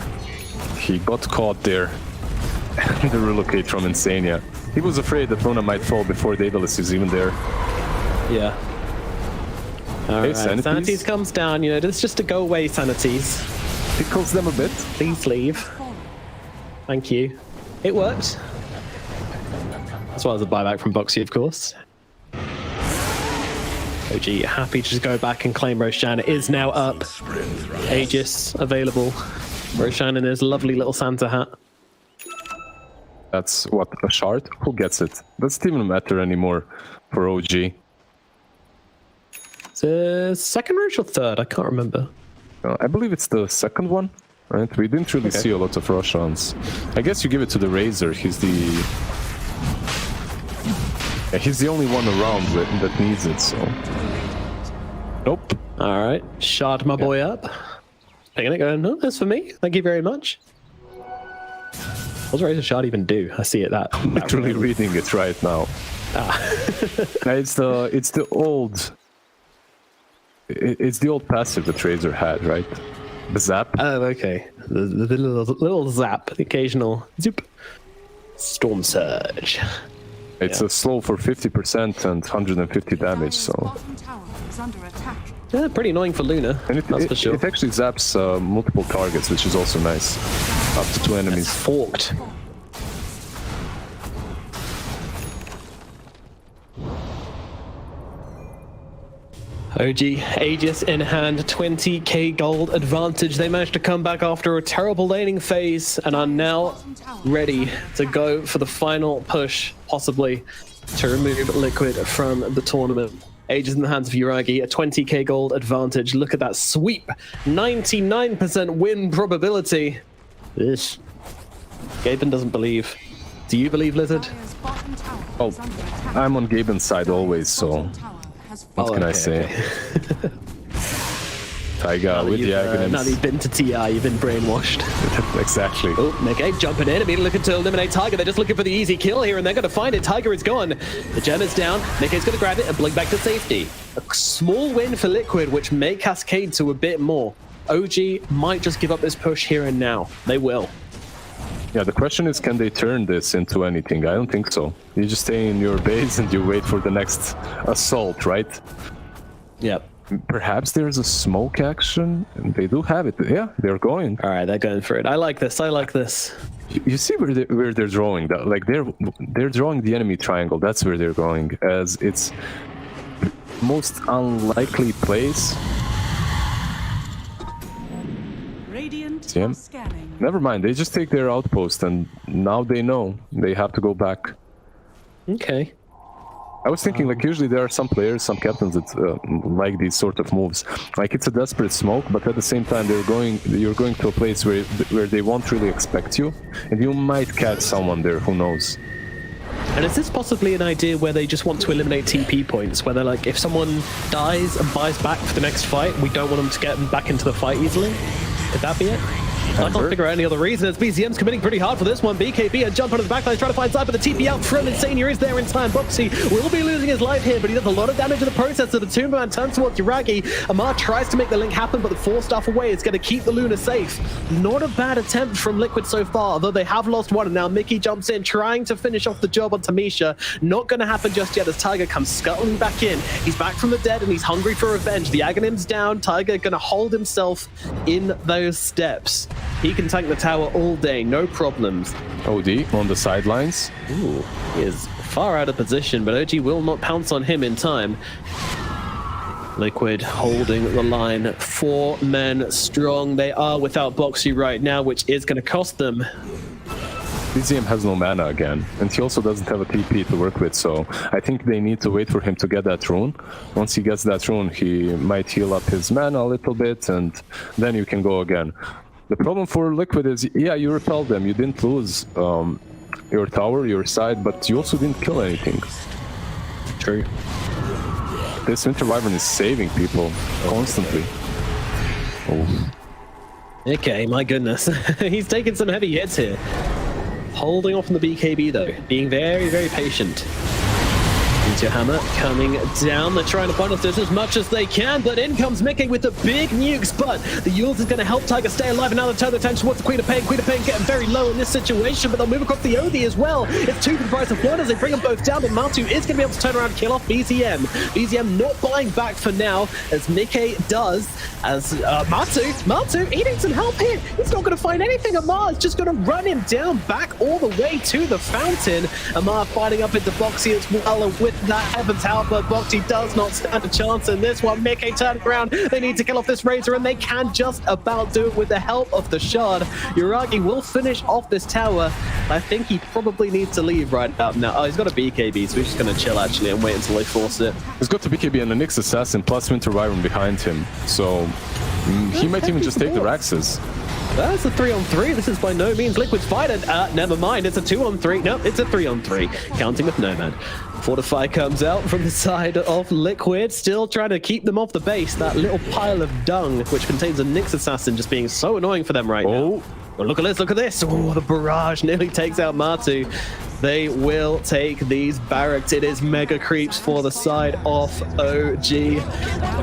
He got caught there. The relocate from Insania. He was afraid that Luna might fall before Daedalus is even there. Yeah. Alright, Sanities? Sanities comes down, you know, it's just to go away, Sanities. Tickles them a bit. Please leave. Thank you. It worked. As well as a buyback from Boxy, of course. OG happy to just go back and claim Roshan. It is now up. Aegis available. Roshan in his lovely little Santa hat. That's what, a shard? Who gets it? Doesn't even matter anymore for OG. The second Rosh or third? I can't remember. I believe it's the second one, right? We didn't really see a lot of Roshans. I guess you give it to the Razor. He's the... Yeah, he's the only one around that needs it, so... Nope. Alright, shard my boy up. Taking it, going, no, that's for me. Thank you very much. What does Razor Shard even do? I see it that. I'm literally reading it right now. It's the old... It's the old passive that Razor had, right? The zap. Oh, okay. The little zap, the occasional zoop. Storm Surge. It's a slow for 50% and 150 damage, so... Yeah, pretty annoying for Luna, and that's for sure. It actually zaps multiple targets, which is also nice. Up to 2 enemies. It's forked. OG, Aegis in hand, 20k gold advantage. They managed to come back after a terrible laning phase and are now ready to go for the final push, possibly, to remove Liquid from the tournament. Aegis in the hands of Yuragi, a 20k gold advantage. Look at that sweep, 99% win probability. Ish. Gaben doesn't believe. Do you believe, Lizard? Oh, I'm on Gaben's side always, so... What can I say? Taiga with the Aghanim's. Now that you've been to TI, you've been brainwashed. Exactly. Oh, Nick jumping in, immediately looking to eliminate Tiger. They're just looking for the easy kill here, and they're going to find it. Tiger is gone. The gem is down. Nick's going to grab it and blink back to safety. A small win for Liquid, which may cascade to a bit more. OG might just give up this push here and now. They will. Yeah, the question is, can they turn this into anything? I don't think so. You just stay in your base and you wait for the next assault, right? Yep. Perhaps there's a smoke action, and they do have it. Yeah, they're going. All right, they're going for it. I like this. I like this. You see where they're drawing that? Like they're drawing the enemy triangle. That's where they're going, as it's most unlikely place. Radiant are scanning. Never mind. They just take their outpost, and now they know they have to go back. Okay. I was thinking, like, usually there are some players, some captains that like these sort of moves. Like, it's a desperate smoke, but at the same time, you're going to a place where they won't really expect you, and you might catch someone there. Who knows? And is this possibly an idea where they just want to eliminate TP points? Where they're like, if someone dies and buys back for the next fight, we don't want them to get back into the fight easily? Could that be it? I can't figure out any other reason. As BZM's committing pretty hard for this one. BKB and jump onto the backline, trying to find side, but the TP out from Insania is there in time. Boxy will be losing his life here, but he does a lot of damage in the process. So the Tombman turns towards Yuragi. Amar tries to make the link happen, but the 4-staff away is going to keep the Luna safe. Not a bad attempt from Liquid so far, although they have lost one, and now Mickey jumps in, trying to finish off the job on Tamisha. Not going to happen just yet as Tiger comes scuttling back in. He's back from the dead, and he's hungry for revenge. The Aghanim's down. Tiger going to hold himself in those steps. He can tank the tower all day, no problems. OD on the sidelines. Ooh, he is far out of position, but OG will not pounce on him in time. Liquid holding the line. 4 men strong. They are without Boxy right now, which is going to cost them. BZM has no mana again, and he also doesn't have a TP to work with, so I think they need to wait for him to get that rune. Once he gets that rune, he might heal up his mana a little bit, and then you can go again. The problem for Liquid is, yeah, you repelled them. You didn't lose your tower, your side, but you also didn't kill anything. True. This Winter Wyvern is saving people constantly. Okay, my goodness. He's taking some heavy hits here. Holding off on the BKB though, being very, very patient. Into Hammer coming down. They're trying to punish this as much as they can, but in comes Mickey with the big nukes. But the Yules is going to help Tiger stay alive, and now they turn their attention towards the Queen of Pain. Queen of Pain getting very low in this situation, but they'll move across the OD as well. It's 2 for the price of 1 as they bring them both down, but Matu is going to be able to turn around and kill off BZM. BZM not buying back for now, as Mickey does, as Matu, he needs some help here. He's not going to find anything. Amar's just going to run him down back all the way to the fountain. Amar fighting up into Boxy as well, and with that Heaven's Help, but Boxy does not stand a chance in this one. Mickey turning around. They need to kill off this Razor, and they can just about do it with the help of the Shard. Yuragi will finish off this tower. I think he probably needs to leave right up now. Oh, he's got a BKB, so he's just going to chill actually and wait until they force it. He's got the BKB and the Nyx Assassin plus Winter Wyvern behind him, so he might even just take the Raxes. That's a 3-on-3. This is by no means Liquid's fight. Never mind, it's a 2-on-3. No, it's a 3-on-3. Counting with Nomad. Fortify comes out from the side of Liquid, still trying to keep them off the base. That little pile of dung, which contains a Nyx Assassin, just being so annoying for them right now. Oh, look at this, look at this. Oh, the barrage nearly takes out Matu. They will take these barracks. It is mega creeps for the side of OG.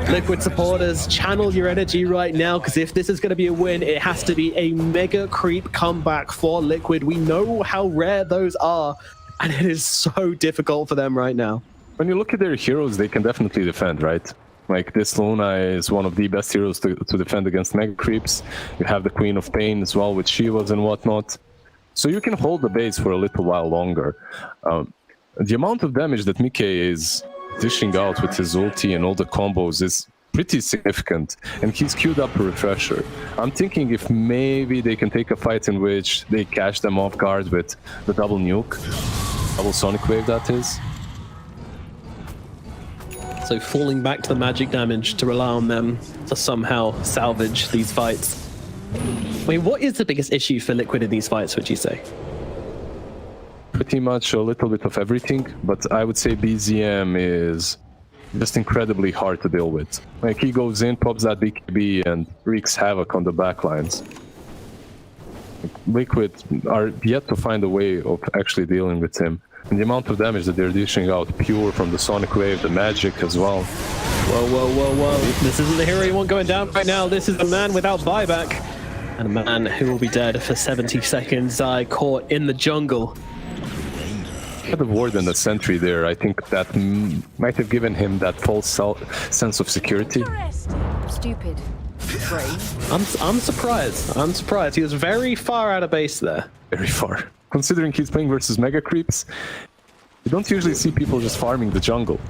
Liquid supporters, channel your energy right now, because if this is going to be a win, it has to be a mega creep comeback for Liquid. We know how rare those are, and it is so difficult for them right now. When you look at their heroes, they can definitely defend, right? Like, this Luna is one of the best heroes to defend against mega creeps. You have the Queen of Pain as well with Shivas and whatnot. So you can hold the base for a little while longer. The amount of damage that Mickey is dishing out with his ulti and all the combos is pretty significant, and he's queued up a refresher. I'm thinking if maybe they can take a fight in which they catch them off guard with the double nuke, double sonic wave that is. So falling back to the magic damage to rely on them to somehow salvage these fights. I mean, what is the biggest issue for Liquid in these fights, would you say? Pretty much a little bit of everything, but I would say BZM is just incredibly hard to deal with. Like, he goes in, pops that BKB, and wreaks havoc on the backlines. Liquid are yet to find a way of actually dealing with him. And the amount of damage that they're dishing out, pure from the Sonic Wave, the magic as well. Whoa, whoa, whoa, whoa. This isn't the hero you want going down right now. This is a man without buyback. And a man who will be dead for 70 seconds. Caught in the jungle. Had a ward and a sentry there. I think that might have given him that false sense of security. Stupid. I'm surprised. I'm surprised. He was very far out of base there. Very far. Considering he's playing versus mega creeps, you don't usually see people just farming the jungle.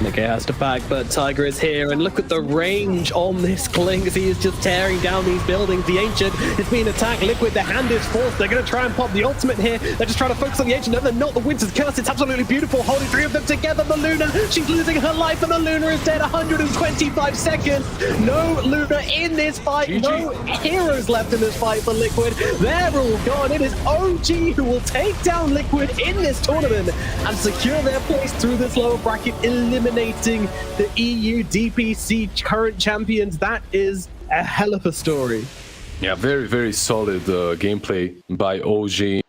Mickey has to back, but Tiger is here, and look at the range on this Kling as he is just tearing down these buildings. The Ancient is being attacked. Liquid, the hand is forced. They're going to try and pop the ultimate here. They're just trying to focus on the Ancient. No, they're not. The Winter's Curse. It's absolutely beautiful. Holding 3 of them together. The Luna, she's losing her life, and the Luna is dead. 125 seconds. No Luna in this fight. GG. No heroes left in this fight for Liquid. They're all gone. It is OG who will take down Liquid in this tournament and secure their place through this lower bracket, eliminating the EU DPC current champions. That is a hell of a story. Yeah, very, very solid gameplay by OG.